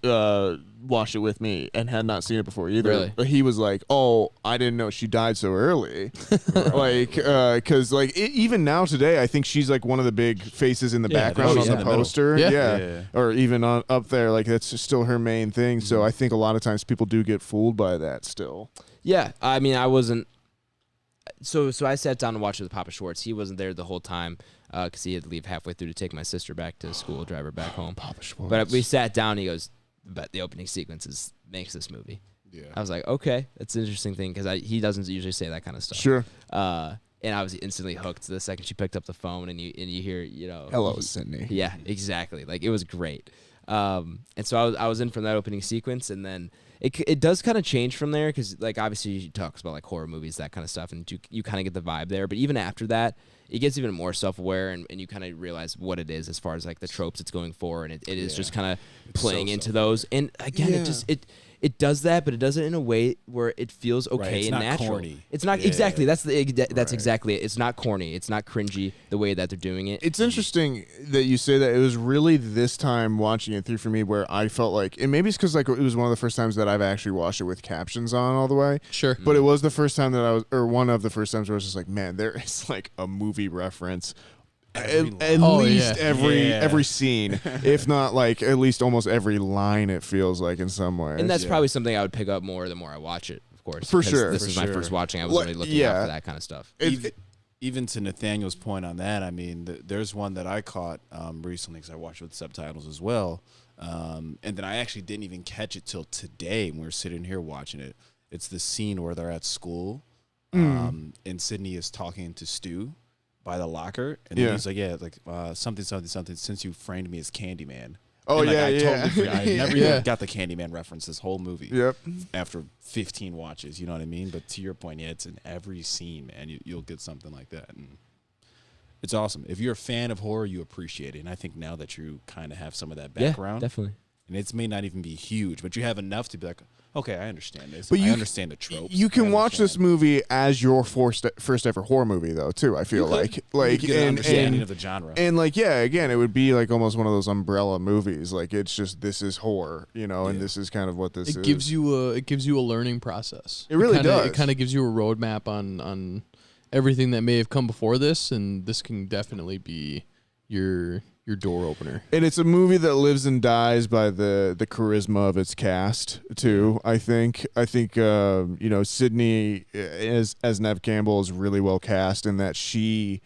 watched it with me and had not seen it before either, Really? he was like, "Oh, I didn't know she died so early." Like, because even now today, I think she's like one of the big faces in the Yeah, background she's on in the the middle. poster. Yeah. Yeah. Or even up there, like that's still her main thing. So I think a lot of times people do get fooled by that still. Yeah, I mean, I wasn't. So I sat down and watched it with Papa Schwartz. He wasn't there the whole time because he had to leave halfway through to take my sister back to school, drive her back home. Papa Schwartz. But we sat down. And he goes, "But the opening sequence makes this movie." Yeah. I was like, "Okay, that's an interesting thing," because he doesn't usually say that kind of stuff. Sure. And I was instantly hooked the second she picked up the phone and you hear, Hello, Sidney. Yeah, exactly. Like it was great. And so I was in from that opening sequence, and then it does kind of change from there because like obviously she talks about like horror movies, that kind of stuff, and you kind of get the vibe there. But even after that, it gets even more self-aware, and you kind of realize what it is as far as like the tropes it's going for, and it is just kind of playing so into those. And again, it does that, but it does it in a way where it feels okay It's and not natural. corny. It's not Yeah. exactly. That's Right. exactly it. It's not corny. It's not cringy the way that they're doing it. It's interesting that you say that. It was really this time watching it through for me where I felt like, and maybe it's because like it was one of the first times that I've actually watched it with captions on all the way. Sure. But it was the first time that I was, or one of the first times where I was just like, man, there is like a movie reference. At Oh, least yeah. every scene, if not like at least almost every line, it feels like in some way. And that's Yeah. probably something I would pick up more the more I watch it, of course. For 'cause sure. This For is my sure. first watching. I was Like, really looking yeah. out for that kind of stuff. Even to Nathaniel's point on that, I mean, there's one that I caught recently because I watched it with subtitles as well. And then I actually didn't even catch it till today when we were sitting here watching it. It's the scene where they're at school and Sidney is talking to Stu by the locker. And then Yeah. he's like, yeah, like something, since you framed me as Candyman. Oh, And, like, yeah, I yeah. totally forgot. I never Yeah. even got the Candyman reference this whole movie. Yep. After 15 watches, you know what I mean? But to your point, yeah, it's in every scene, man. You'll get something like that. And it's awesome. If you're a fan of horror, you appreciate it. And I think now that you kind of have some of that background, Yeah, definitely. and it may not even be huge, but you have enough to be like, okay, I understand this. But I you- understand the tropes. You can I watch this understand. movie as your first ever horror movie, though. Too, I feel You could. like You get an understanding and of the genre. and like yeah, again, it would be like almost one of those umbrella movies. Like it's just this is horror, and Yeah. this is kind of what this is. It gives you a learning process. It really kinda, does. It kind of gives you a roadmap on everything that may have come before this, and this can definitely be your door opener. And it's a movie that lives and dies by the charisma of its cast too. I think Sidney as Neve Campbell is really well cast in that she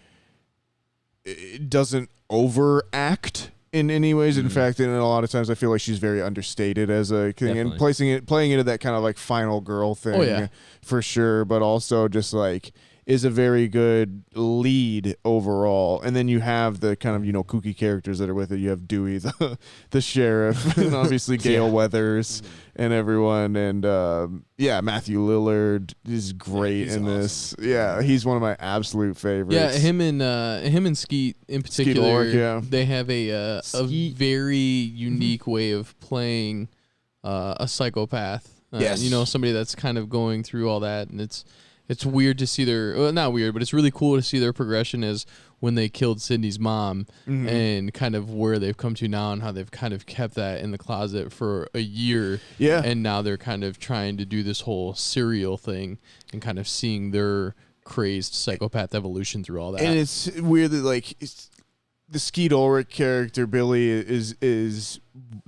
doesn't overact in any ways. In fact, in a lot of times I feel like she's very understated as a thing, and Definitely. playing into that kind of like final girl thing Oh, yeah. for sure. But also just like is a very good lead overall. And then you have the kind of, kooky characters that are with it. You have Dewey, the sheriff, and obviously Gale Weathers and everyone. And Matthew Lillard is great in this. Awesome. Yeah, he's one of my absolute favorites. Yeah, him and Skeet in particular, Skeet Ulrich, they have a very unique way of playing a psychopath. Yes. Somebody that's kind of going through all that, and it's weird to see not weird, but it's really cool to see their progression as when they killed Sidney's mom and kind of where they've come to now and how they've kind of kept that in the closet for a year. Yeah. And now they're kind of trying to do this whole serial thing and kind of seeing their crazed psychopath evolution through all that. And it's weird that the Skeet Ulrich character Billy is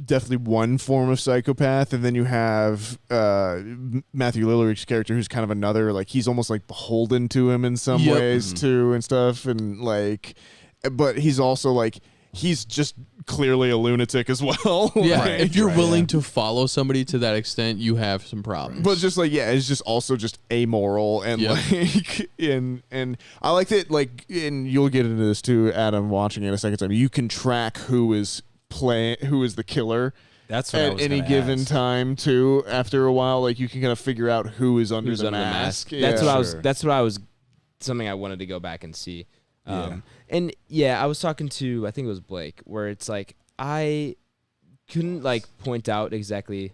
definitely one form of psychopath, and then you have Matthew Lillard's character who's kind of another. Like he's almost like beholden to him in some ways too and stuff, and but he's also he's just clearly a lunatic as well. Yeah, if you're willing to follow somebody to that extent, you have some problems. But just it's just also just amoral and and I like that and you'll get into this too, Adam, watching it a second time. You can track who is the killer. That's what at any given time too. After a while, you can kind of figure out who is under the mask. That's what I was. Something I wanted to go back and see. And I was talking to, I think it was Blake, where it's I couldn't point out exactly.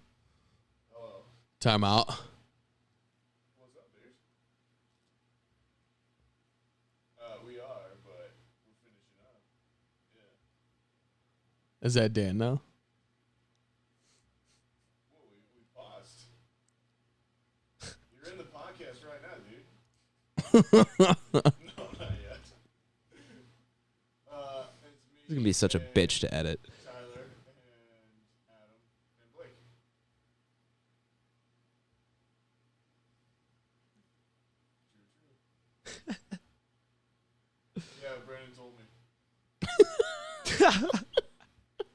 Time out. What's up, dude? We are, but we're finishing up. Yeah. Is that Dan now? Whoa, we paused. You're in the podcast right now, dude. No, not yet. It's It's gonna be such a bitch to edit. Tyler and Adam and Blake. True. Yeah, Brandon told me.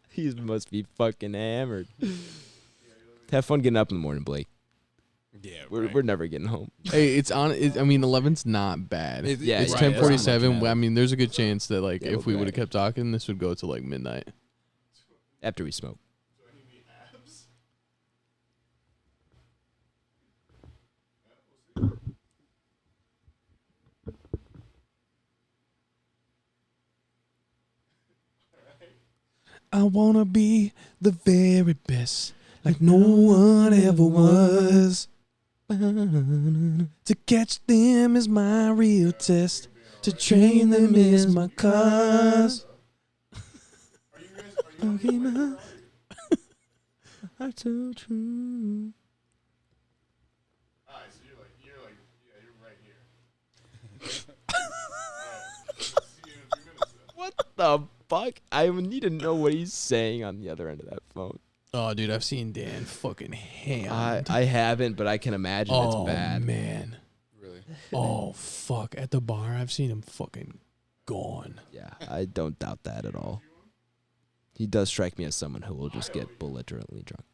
He must be fucking hammered. Have fun getting up in the morning, Blake. Yeah, We're never getting home. Hey, it's on. I mean, 11's not bad. It's It's right, 10:47. that's I mean, there's a good chance that Yeah, if we would have kept talking, this would go to midnight. After we smoke. Do I need any abs? Yeah, we'll see. I wanna be the very best, like no one ever was. To catch them is my real test. To train them is my cause. Are you guys? I told you. Alright, so you're right here. See you in a few minutes then. What the fuck? I need to know what he's saying on the other end of that phone. Oh, dude, I've seen Dan fucking ham. I haven't, but I can imagine it's bad. Man. Really? Oh, fuck. At the bar, I've seen him fucking gone. Yeah, I don't doubt that at all. He does strike me as someone who will just get belligerently drunk.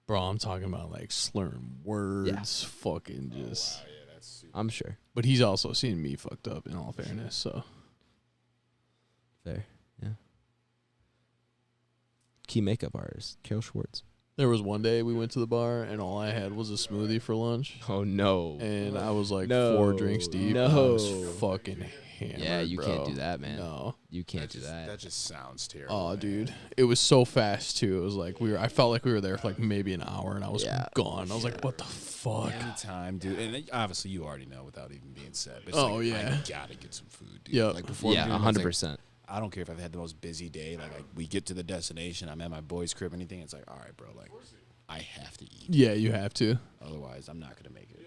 Bro, I'm talking about slurring words. Fucking just. Oh, yeah, that's super. I'm sure. But he's also seen me fucked up, in all fairness, so. Fair. Yeah. Key makeup artist, Carol Schwartz. There was one day we went to the bar, and all I had was a smoothie for lunch. Oh, no. And I was No. 4 drinks deep. No. I was fucking hammered, Yeah, you bro. can't do that, man. No. You can't do that. That just sounds terrible. Oh, man. dude. It was so fast, too. It was I felt like we were there for maybe an hour, and I was Yeah. gone. I was like, what the fuck? Anytime, dude. And obviously, you already know without even being said. But it's Oh, yeah. I gotta get some food, dude. Yep. Before we Yeah, do it, it's 100%. I don't care if I've had the most busy day. We get to the destination, I'm at my boy's crib, anything. It's all right, bro. I have to eat. Yeah, you have to. Otherwise, I'm not gonna make it.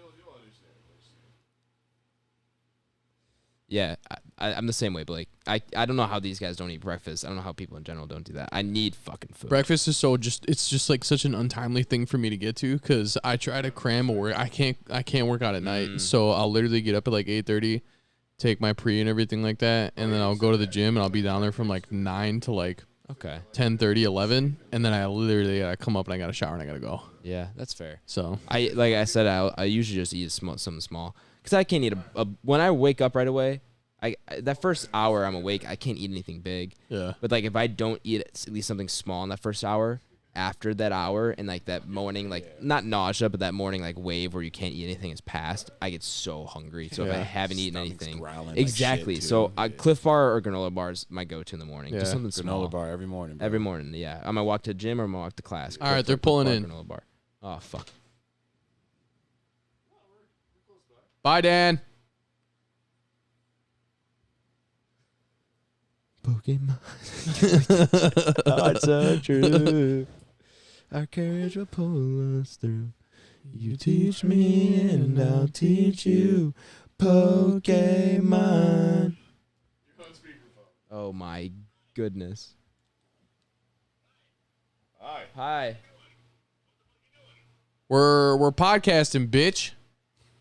Yeah, I'm the same way, Blake. I don't know how these guys don't eat breakfast. I don't know how people in general don't do that. I need fucking food. Breakfast is it's just such an untimely thing for me to get to because I try to cram a work. I can't work out at night, so I'll literally get up at 8:30, take my pre and everything like that, and then I'll go to the gym and I'll be down there from 9 to Okay. 10:30, 11, and then I literally gotta come up and I gotta shower and I gotta go. Yeah, that's fair. So Like I said, I usually just eat something small because I can't eat when I wake up right away. That first hour I'm awake, I can't eat anything big. yeah. But like if I don't eat at least something small in that first hour, after that hour and like that morning, like not nausea, but that morning like wave where you can't eat anything is past, I get so hungry. So if I haven't eaten Stomach's anything, growling like exactly. shit, So too. Cliff Bar or granola bar is my go-to in the morning. Just Yeah. something small. Granola bar every morning. Bro. Every morning, yeah. I'm gonna walk to the gym or I'm gonna walk to class. All right, Cliff they're Bar, pulling Cliff in. Bar, Granola bar. Oh fuck. Bye, Dan. Pokemon. Hearts are true. Our courage will pull us through. You teach me and I'll teach you. Pokemon. Oh my goodness. Hi. We're podcasting, bitch.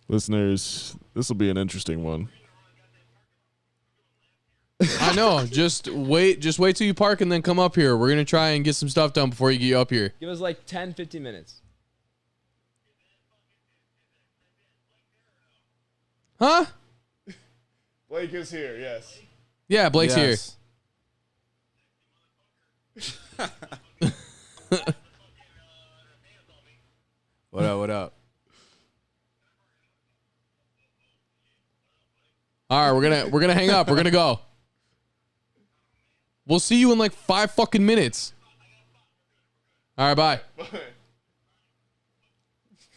Listeners, this will be an interesting one. I know. Just wait till you park and then come up here. We're gonna try and get some stuff done before you get up here. Give us like 10, 15 minutes. Huh? Blake is here, yes. Yeah, Blake's Yes. What up? What up? All right, we're gonna hang up. We're gonna go. We'll see you in like 5 fucking minutes. All right, bye.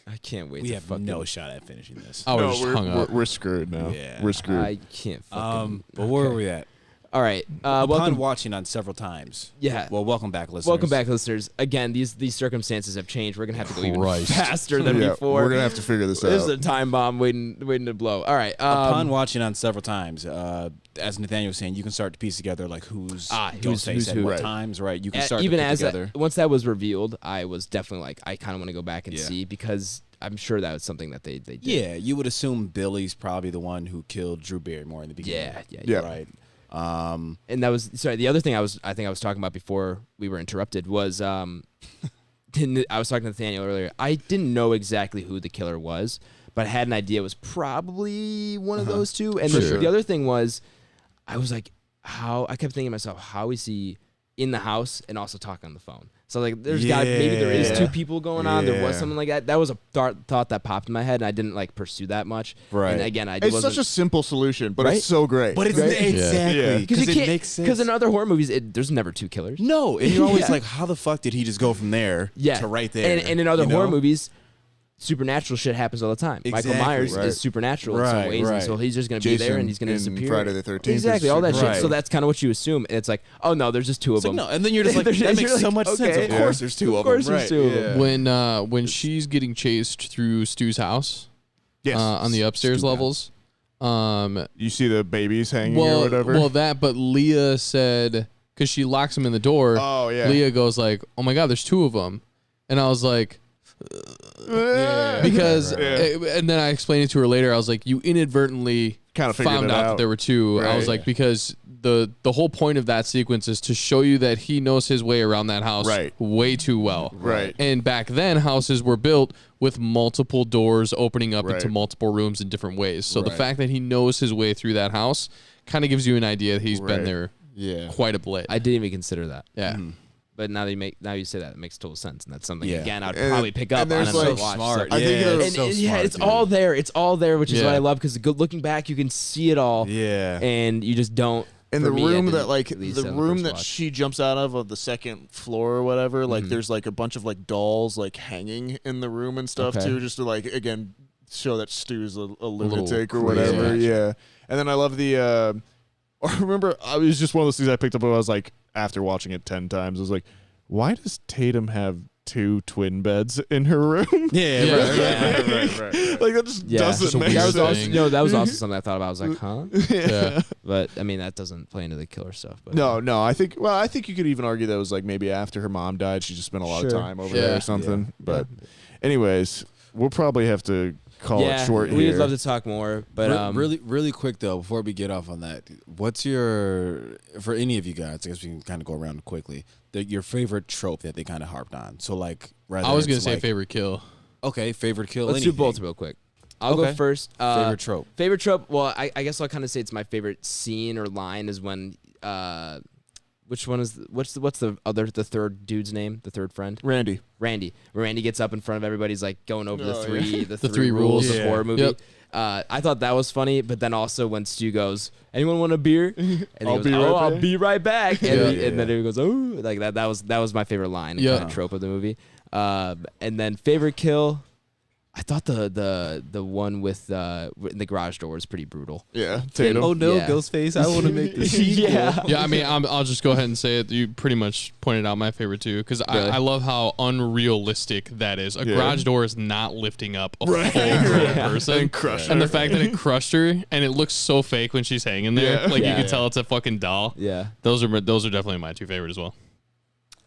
I can't wait We to have fucking... no shot at finishing this. Oh, we're just hung up. We're screwed now. Yeah. We're screwed. I can't fucking... But where are we at? All right. Upon Welcome... watching on several times. Yeah. Well, welcome back, listeners. Welcome back, listeners. Again, these circumstances have changed. We're gonna have to go even Christ. faster than Yeah, before. we're gonna have to figure this This is out. a time bomb waiting to blow. All right. Upon watching on several times, as Nathaniel was saying, you can start to piece together like who's who's at who. what Right. times, right? You can start even to put as together. once that was revealed, I was definitely like, I kind of want to go back and Yeah. see because I'm sure that was something that they did. Yeah, you would assume Billy's probably the one who killed Drew Barrymore in the beginning. Yeah. Right. And that was sorry. The other thing I think I was talking about before we were interrupted was I was talking to Nathaniel earlier. I didn't know exactly who the killer was, but I had an idea it was probably one of those two. And the other thing was, I was like, I kept thinking to myself, how is he in the house and also talking on the phone? So like, maybe there is Yeah. two people going on. There was Yeah. something like that. That was a thought that popped in my head, and I didn't like pursue that much. Right. And again, It's such a simple solution, but Right? it's so great. But it's Right? exactly Yeah. because it makes sense. Because in other horror movies, there's never two killers. No, and you're always Yeah. like, how the fuck did he just go from there to right there? And in other you horror know? movies, supernatural shit happens all the time. Michael Exactly. Myers Right. is supernatural in some Right, ways, and right. so he's just going to be there and he's going to Jason in disappear. Friday the 13th is Exactly, all that shit. Right. So that's kind of what you assume. And it's like, oh no, there's just two of It's like, them. no, and then you're just like, There's- that makes you're so like, much sense. okay. Of course, there's two of them. course there's Right. two of them. Yeah. When she's getting chased through Stu's house Yes. on the upstairs Stu levels, You see the babies hanging or well, whatever. but Leah said, because she locks him in the door. Oh, yeah. Leah goes like, "Oh my god, there's two of them," and I was like, because, and then I explained it to her later. I was like, you inadvertently Kind of figured found it out that out. there were two. I was Right. like, because the whole point of that sequence is to show you that he knows his way around that house Right. way too well. Right. And back then, houses were built with multiple doors opening up into Right. multiple rooms in different ways. So the Right. fact that he knows his way through that house kind of gives you an idea that he's been Right. there Yeah. quite a bit. I didn't even consider that. Yeah. But now you say that, it makes total sense, and that's something Yeah. again I'd And- probably pick up and on there's another like- watch. Smart. I think yeah, there's- And so yeah, smart, it's dude. all there. It's all there, which is Yeah. what I love because looking back, you can see it all. Yeah. And you just don't. And for the me, I room didn't, that like at least the on room first that watch. she jumps out of the second floor or whatever, like there's like a bunch of like dolls like hanging in the room and stuff Okay. too, just to like again show that Stu's a lunatic or crazy. whatever. Yeah. And then I love the I remember I was just one of those things I picked up and I was like after watching it 10 times, I was like, why does Tatum have 2 twin beds in her room? Yeah, Yeah. right. Like that just Yeah. doesn't Just a make weird That was also, thing. that was also something I thought about. I was like, huh? Yeah. But I mean, that doesn't play into the killer stuff. But No, I think you could even argue that it was like maybe after her mom died, she just spent a lot of Sure. time over Yeah. there or something. Yeah. But anyways, we'll probably have to call it short here. We'd love to talk more, but really quick though, before we get off on that, what's for any of you guys? I guess we can kind of go around quickly. Your favorite trope that they kind of harped on. So like, I was gonna say favorite kill. Okay, favorite kill. Let's do both real quick. I'll go first. Favorite trope. Favorite trope. Well, I guess I'll kind of say it's my favorite scene or line is when. Which one is what's the third dude's name? The third friend. Randy. Randy gets up in front of everybody. He's like going over the The three rules of horror movie. Yep. I thought that was funny, but then also when Stu goes, "Anyone want a beer?" And I'll be right back. And, and then Yeah. he goes, "Oh," like that. That was my favorite line. Yeah. Kind of trope of the movie. And then favorite kill. I thought the one with in the garage door was pretty brutal. Yeah, Tatum. Oh no, Yeah. Ghostface! I want to make the sequel. Yeah, I mean, I'll just go ahead and say it. You pretty much pointed out my favorite too, because Really? I love how unrealistic that is. A Yeah. garage door is not lifting up a Right. full grown person. And crushed And the her. fact that it crushed her, and it looks so fake when she's hanging there. Yeah. Like Yeah. you can tell it's a fucking doll. Yeah. Those are definitely my two favorite as well.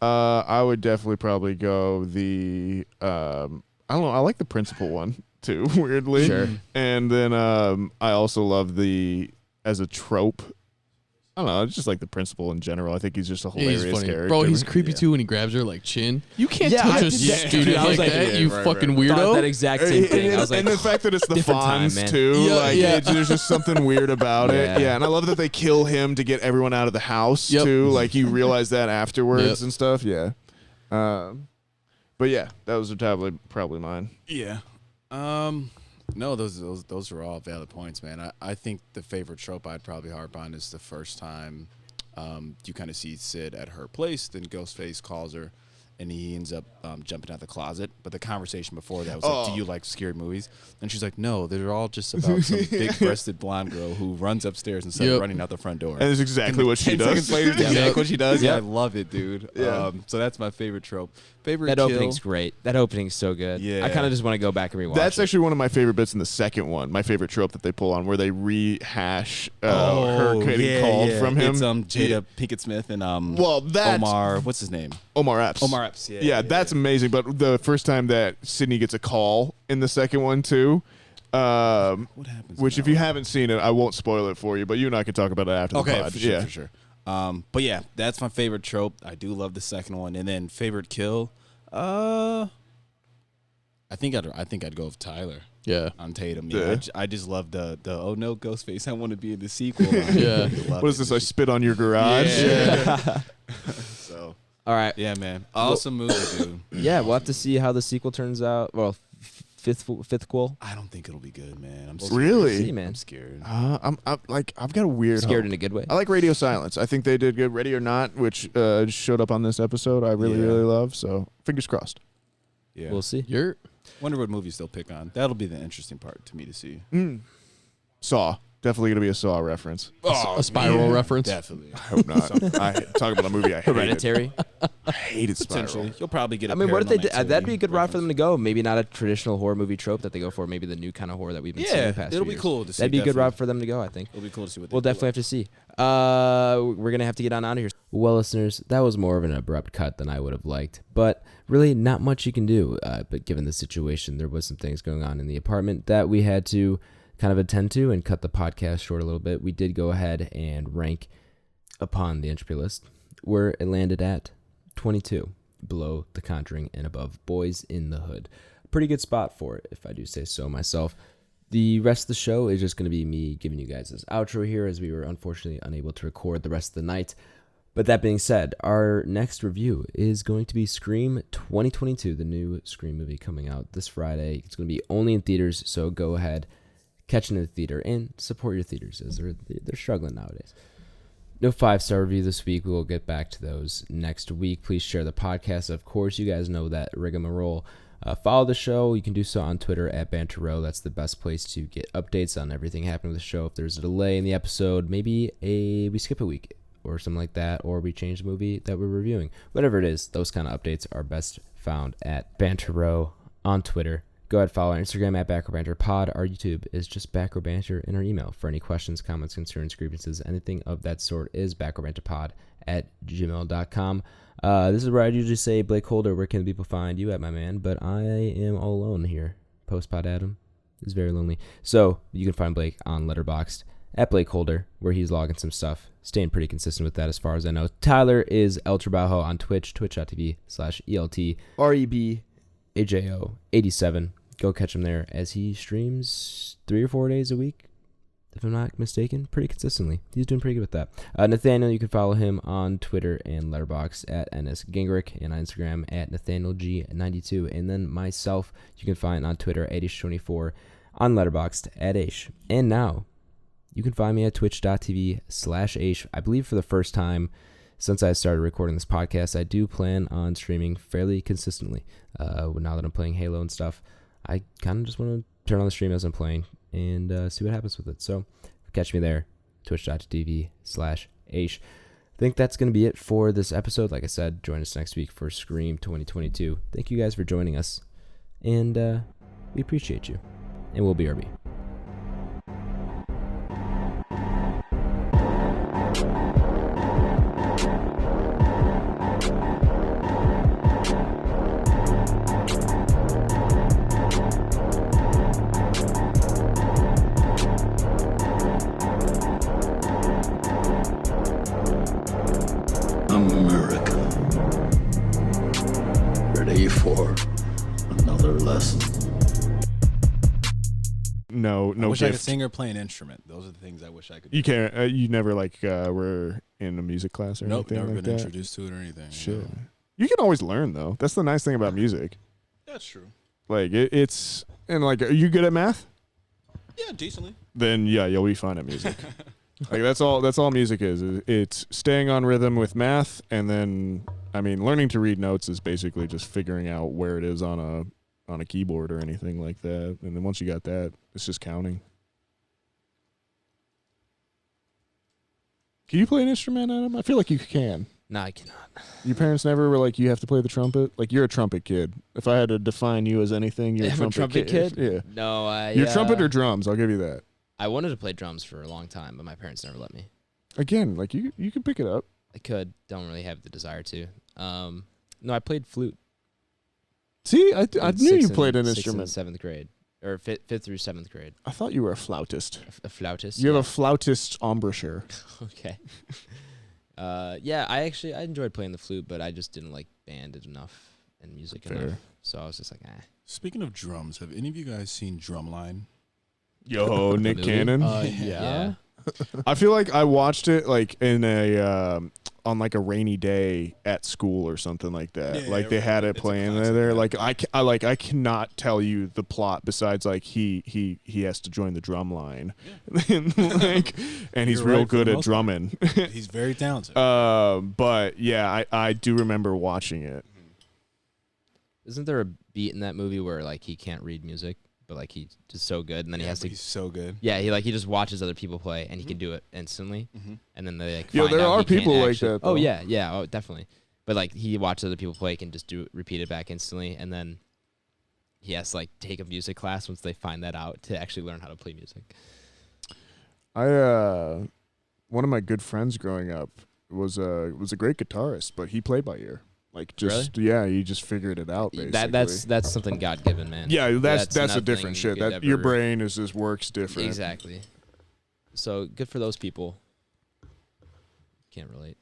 I would definitely probably go the I don't know. I like the principal one too. Weirdly, Sure. And then I also love the as a trope. I don't know. I just like the principal in general. I think he's just a hilarious He's funny. character. Bro, he's creepy Yeah. too when he grabs her like chin. You can't Yeah, I touch a did that. student Dude, I was like like, that, yeah, you right, fucking right. Thought weirdo. that exact same thing. I was like, and the fact that it's the different time, Fonz man. too, Yeah, like yeah. there's just something weird about Yeah. it. Yeah, and I love that they kill him to get everyone out of the house Yep. too. Like you realize that afterwards Yep. and stuff. Yeah, but yeah, those are probably mine. Yeah. No, those are all valid points, man. I think the favorite trope I'd probably harp on is the first time you kind of see Sid at her place, then Ghostface calls her, and he ends up jumping out the closet. But the conversation before that was like, "Do you like scary movies?" And she's like, "No, they're all just about some big-breasted blonde girl who runs upstairs instead of running out the front door." And it's exactly what she 10 does. seconds later, it's exactly what she does. Yep. Yeah, I love it, dude. Yeah. So that's my favorite trope. Favorite that kill. opening's great. That opening's so good. Yeah. I kind of just want to go back and rewatch That's it. actually one of my favorite bits in the second one. My favorite trope that they pull on, where they rehash her getting called from him. It's Jada Pinkett Smith and Well, that's Omar. What's his name? Omar Epps. Omar Epps. Yeah, that's amazing. But the first time that Sidney gets a call in the second one too, What happens? which if you haven't seen it, I won't spoil it for you. But you and I can talk about it after the pod. for sure, Yeah. for sure. But yeah, that's my favorite trope. I do love the second one, and then favorite kill. I think I'd go with Tyler Yeah. on Tatum. Yeah. Yeah, I just love the oh no Ghostface, I want to be in the sequel. Yeah. What is this? I spit on your garage. Yeah. So All right. yeah, man, awesome movie, dude. Yeah, we'll have to see how the sequel turns out. Well, fifth quel. I don't think it'll be good, man. I'm Really? See, man. I'm scared. I'm like I've got a weird Scared hope. in a good way. I like Radio Silence. I think they did good. Ready or Not, which showed up on this episode, I really Yeah. really love. So fingers crossed. Yeah, We'll see. You're wonder what movies they'll pick on. That'll be the interesting part to me to see. Saw, definitely gonna be a Saw reference. a spiral reference. Definitely. I hope not. I talk about a movie I hated. Hereditary. I hated Spiral. Potentially, you'll probably get. I a mean, what if they Paranormal did? That'd be a good Activity route for them to go. Maybe not a traditional horror movie trope that they go for. Maybe the new kind of horror that we've been seeing Yeah, the past it'll few be years. cool to see. That'd be a good definitely. route for them to go, I think. It'll be cool to see what We'll they definitely have to see. We're going to have to get on out of here. Well, listeners, that was more of an abrupt cut than I would have liked. But really, not much you can do. But given the situation, there was some things going on in the apartment that we had to kind of attend to and cut the podcast short a little bit. We did go ahead and rank upon the Entropy list, where it landed at 22, below The Conjuring and above Boys in the Hood. Pretty good spot for it, if I do say so myself. The rest of the show is just going to be me giving you guys this outro here, as we were unfortunately unable to record the rest of the night. But that being said, our next review is going to be Scream 2022, the new Scream movie coming out this Friday. It's going to be only in theaters, so go ahead, catch it in the theater, and support your theaters, as they're struggling nowadays. No 5-star review this week. We will get back to those next week. Please share the podcast. Of course, you guys know that rigmarole. Follow the show. You can do so on Twitter at Banter Row. That's the best place to get updates on everything happening with the show. If there's a delay in the episode, maybe we skip a week or something like that, or we change the movie that we're reviewing. Whatever it is, those kind of updates are best found at Banter Row on Twitter. Go ahead, follow our Instagram at Back Row Banter Pod. Our YouTube is just Back Row Banter, and our email for any questions, comments, concerns, grievances, anything of that sort is backrowbanterpod@gmail.com. This is where I usually say, BlakeHolder, where can people find you at, my man? But I am all alone here. Post-pod Adam. He's very lonely. So you can find Blake on Letterboxd at BlakeHolder, where he's logging some stuff. Staying pretty consistent with that as far as I know. Tyler is El Trabajo on Twitch, twitch.tv/ELTREBAJO87. Go catch him there as he streams 3 or 4 days a week, if I'm not mistaken, pretty consistently. He's doing pretty good with that. Nathaniel, you can follow him on Twitter and Letterboxd at @NSGingrich and on Instagram at NathanielG92. And then myself, you can find on Twitter at Aish24, on Letterboxd at Aish. And now, you can find me at twitch.tv/Aish. I believe for the first time since I started recording this podcast, I do plan on streaming fairly consistently. Now that I'm playing Halo and stuff, I kind of just want to turn on the stream as I'm playing and see what happens with it. So catch me there, twitch.tv/Aish. I think that's going to be it for this episode. Like I said, join us next week for Scream 2022. Thank you guys for joining us, and we appreciate you. And we'll BRB. America. Ready for another lesson. No I wish I could gift. sing or play an instrument. Those are the things I wish I could do. You can't. You never were in a music class or Nope, anything never like been that? introduced to it or anything. Shit. No. You can always learn though. That's the nice thing about music. That's true. Like it's and like, are you good at math? Yeah, decently. Then yeah, you'll be fine at music. Like that's all music is. It's staying on rhythm with math, and then I mean, learning to read notes is basically just figuring out where it is on a keyboard or anything like that. And then once you got that, it's just counting. Can you play an instrument, Adam? I feel like you can. No, I cannot. Your parents never were like, you have to play the trumpet? Like, you're a trumpet kid. If I had to define you as anything, you're I'm a trumpet kid? Yeah. No, You're trumpet or drums, I'll give you that. I wanted to play drums for a long time, but my parents never let me. Again, like, you can pick it up. I could. Don't really have the desire to. No, I played flute. See, I in knew you sixth played an and- sixth and instrument. 7th grade. Or fifth through 7th grade. I thought you were a flautist. A flautist. You yeah. have a flautist embouchure. Okay. Yeah, I enjoyed playing the flute, but I just didn't like band enough and music Fair. enough. So I was just like, Speaking of drums, have any of you guys seen Drumline? Yo, Nick Movie? Cannon. Yeah. I feel like I watched it like in a on like a rainy day at school or something like that. Yeah, like they had it it's a playing classic, there. yeah. Like I cannot tell you the plot besides like he has to join the drum line, and he's You're real right for good the at most part. drumming. He's very talented. But yeah, I do remember watching it. Isn't there a beat in that movie where like he can't read music, but like he's just so good, and then he has to. He's so good. Yeah, he just watches other people play, and he can do it instantly. And then they like. Yo, find there out are he can't people like actually- that, Oh though. yeah, oh definitely. But like he watches other people play, can just repeat it back instantly, and then he has to like take a music class once they find that out to actually learn how to play music. One of my good friends growing up was a great guitarist, but he played by ear. Like just yeah, he just figured it out. Basically. That's something God given, man. Yeah, that's a nothing different you shit. could That your ever- brain just works different. Exactly. So good for those people. Can't relate.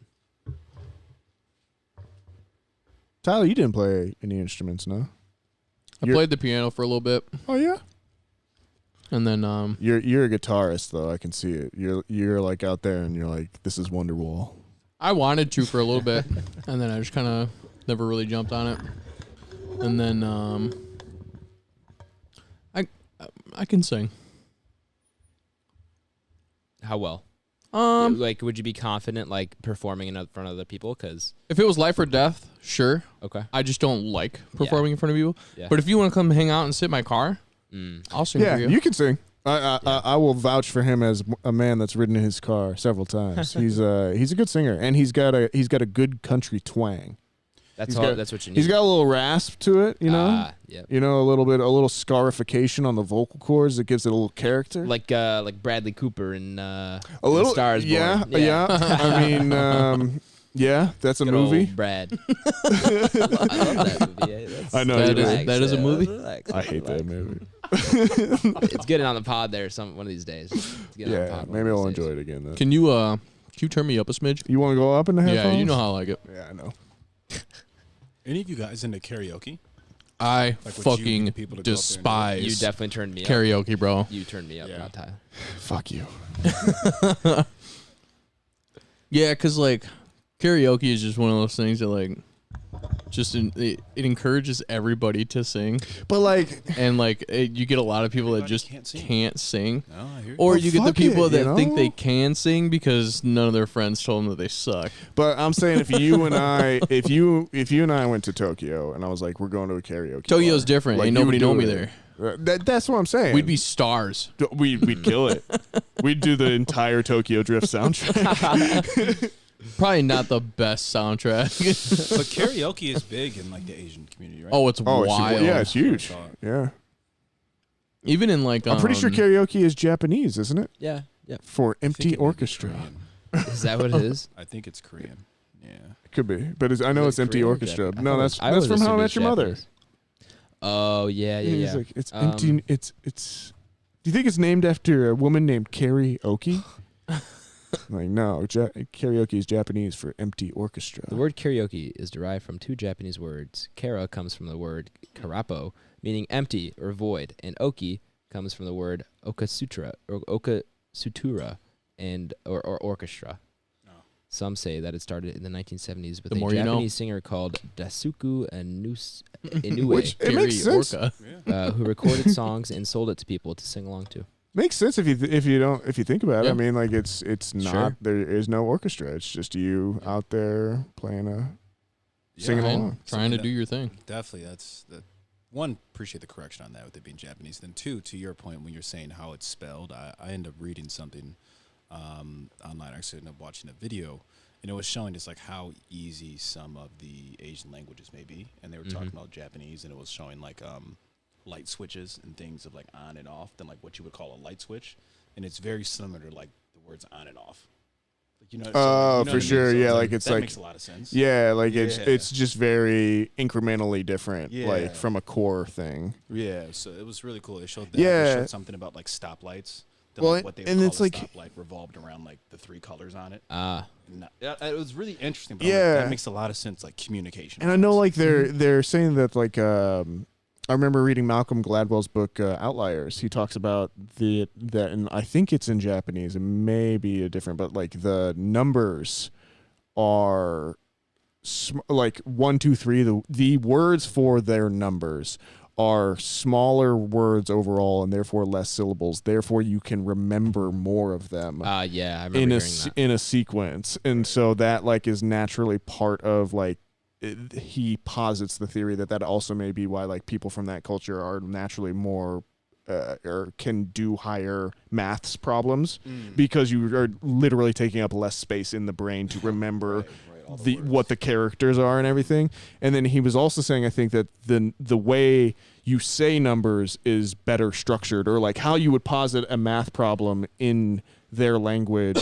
Tyler, you didn't play any instruments, no? I You're- played the piano for a little bit, Oh yeah. and then You're a guitarist though. I can see it. You're like out there and you're like, this is Wonderwall. I wanted to for a little bit, and then I just kind of never really jumped on it. And then I can sing. How well? Like, would you be confident like performing in front of other people? Cause If it was life or death, sure. okay, I just don't like performing in front of people. Yeah. But if you want to come hang out and sit in my car, I'll sing Yeah, for you. you can sing. I will vouch for him as a man that's ridden in his car several times. He's a good singer, and he's got a good country twang. that's He's all. got- That's what you need. He's got a little rasp to it, you know. Yep. You know, a little scarification on the vocal cords that gives it a little character. Like Bradley Cooper in A little Stars yeah, Born. yeah. I mean, yeah, that's a Good movie. old Brad. I love that movie. Yeah, I know That you is- do. that is a movie? I hate that movie. It's getting on the pod there one of these days. It's getting on the Yeah, pod one maybe of I'll these days. enjoy it again then. Can you turn me up a smidge? You want to go up in the headphones? Yeah, you know how I like it. Yeah, I know. Any of you guys into karaoke? I Like, would you fucking get people to go up there and do it? despise You definitely turned me up. karaoke, bro. You turned me up, Yeah. not Tyler. Fuck you. Yeah, because like karaoke is just one of those things that like it encourages everybody to sing, But like, and like you get a lot of people that Everybody just can't sing. can't sing. No, I hear you. Or Well, you get the fuck people it, that you think know? they can sing because none of their friends told them that they suck. but I'm saying if you and I, if you and I went to Tokyo and I was like, we're going to a karaoke. Tokyo's bar, different. like, Ain't you nobody would know do me it. there. That's what I'm saying. We'd be stars. We'd kill it. We'd do the entire Tokyo Drift soundtrack. Probably not the best soundtrack. But karaoke is big in like the Asian community, right? Oh, it's Oh, wild. yeah, it's huge. I thought. Yeah, Even in like I'm pretty sure karaoke is Japanese, isn't it? Yeah. Yeah. For I think empty it may be orchestra. Korean. Is that what it is? I think it's Korean. Yeah. It could be, but I know Is it's it empty Korean or orchestra. Japanese? I No, thought it that's was- I always from How I assumed it Met was Your Mother. Japanese. Oh yeah, yeah, He's yeah. like, it's empty. It's. Do you think it's named after a woman named karaoke? Like, no, karaoke is Japanese for empty orchestra. The word karaoke is derived from two Japanese words. Kara comes from the word karapo, meaning empty or void, and oki comes from the word okasutura or okasutura and or orchestra. Oh. Some say that it started in the 1970s with The a more you know. Japanese singer called Dasuku Inoue, Which it makes sense. Yeah. who recorded songs and sold it to people to sing along to. Makes sense if you think about it. Yeah. I mean, like it's not Sure. there is no orchestra. It's just you out there playing singing Yeah, along. Trying to do your thing. Definitely, that's the one. Appreciate the correction on that with it being Japanese. Then two, to your point, when you're saying how it's spelled, I end up reading something online. I actually ended up watching a video, and it was showing just like how easy some of the Asian languages may be, and they were talking about Japanese, and it was showing like light switches and things of like on and off than like what you would call a light switch, and it's very similar to like the words on and off. Like, you know, Oh, you know for what I mean? sure. So Yeah, like it's that like makes a lot of sense. yeah, like Yeah. it's just very incrementally different, Yeah. like from a core thing. Yeah, so it was really cool. They showed that. Yeah. They showed something about like stoplights. That, Well, like, what they would and call it's a like- stoplight revolved around like the three colors on it. Yeah, It was really interesting. But I'm like, Yeah. that makes a lot of sense, like communication. And I know like they're saying that like I remember reading Malcolm Gladwell's book Outliers. He talks about that, and I think it's in Japanese. It may be a different, but like the numbers are like 1, 2, 3. The words for their numbers are smaller words overall, and therefore less syllables. Therefore, you can remember more of them yeah, I remember in hearing that. in a sequence, and so that like is naturally part of like. He posits the theory that also may be why like people from that culture are naturally more or can do higher maths problems because you are literally taking up less space in the brain to remember all the words. what the characters are and everything. And then he was also saying, I think that the way you say numbers is better structured, or like how you would posit a math problem in their language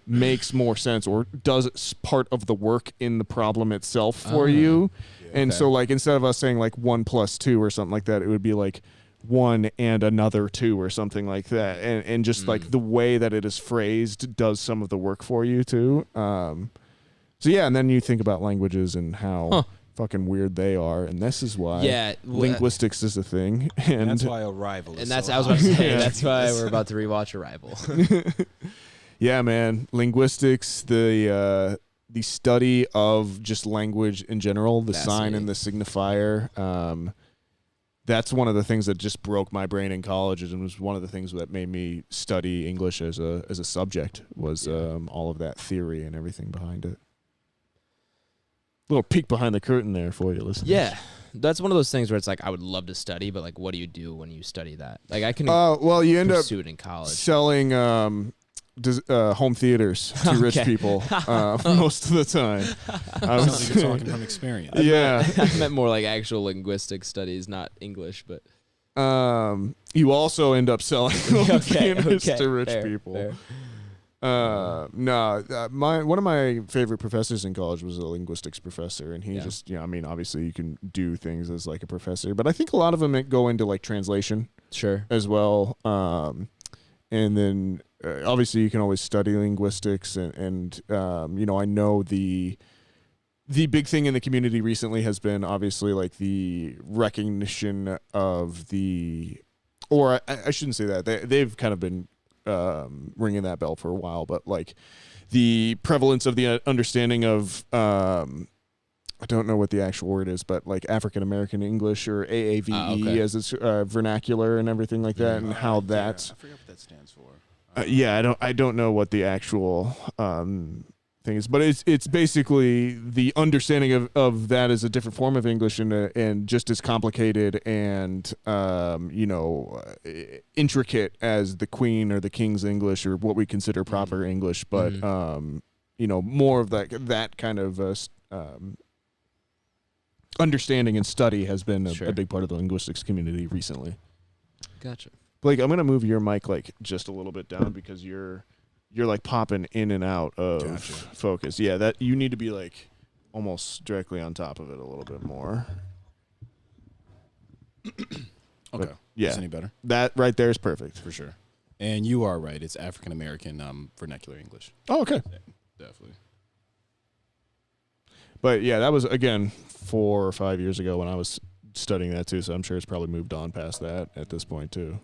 makes more sense, or does part of the work in the problem itself for you. And so like instead of us saying like 1 + 2 or something like that, it would be like 1 and another 2 or something like that. And just like the way that it is phrased does some of the work for you too. So yeah, and then you think about languages and how fucking weird they are, and this is why linguistics is a thing. And that's why Arrival is And that's so I was about to hot. say that's why we're about to rewatch Arrival. yeah, man, linguistics, the study of just language in general, the sign and the signifier. That's one of the things that just broke my brain in college, and was one of the things that made me study English as a subject, was all of that theory and everything behind it. Little peek behind the curtain there for you, listeners. Yeah, that's one of those things where it's like I would love to study, but like, what do you do when you study that? Like, I can Well, you end up pursue it in college. selling home theaters to rich Okay. people most of the time. I Sounds like you're talking from experience. yeah. I meant more like actual linguistic studies, not English, but You also end up selling home theaters to rich fair, people. fair. One of my favorite professors in college was a linguistics professor, and he just, I mean, obviously you can do things as like a professor, but I think a lot of them go into like translation. Sure. as well. And then obviously you can always study linguistics and I know the big thing in the community recently has been obviously like the recognition of or I shouldn't say that. They've kind of been ringing that bell for a while, but like the prevalence of the understanding of I don't know what the actual word is, but like African American English or AAVE okay. as its vernacular and everything like that, and how that's. I forget what that stands for. I don't know what the actual thing is, but it's basically the understanding of that as a different form of English and just as complicated and intricate as the Queen or the King's English or what we consider proper English, but more of that kind of understanding and study has been a big part of the linguistics community recently. Gotcha. Blake, I'm gonna move your mic like just a little bit down because you're like popping in and out of focus. Yeah, that you need to be like almost directly on top of it a little bit more. Okay. Yeah. Is any better? That right there is perfect. For sure. And you are right. It's African American vernacular English. Oh, okay. Yeah, definitely. But yeah, that was again 4 or 5 years ago when I was studying that too, so I'm sure it's probably moved on past that at this point too.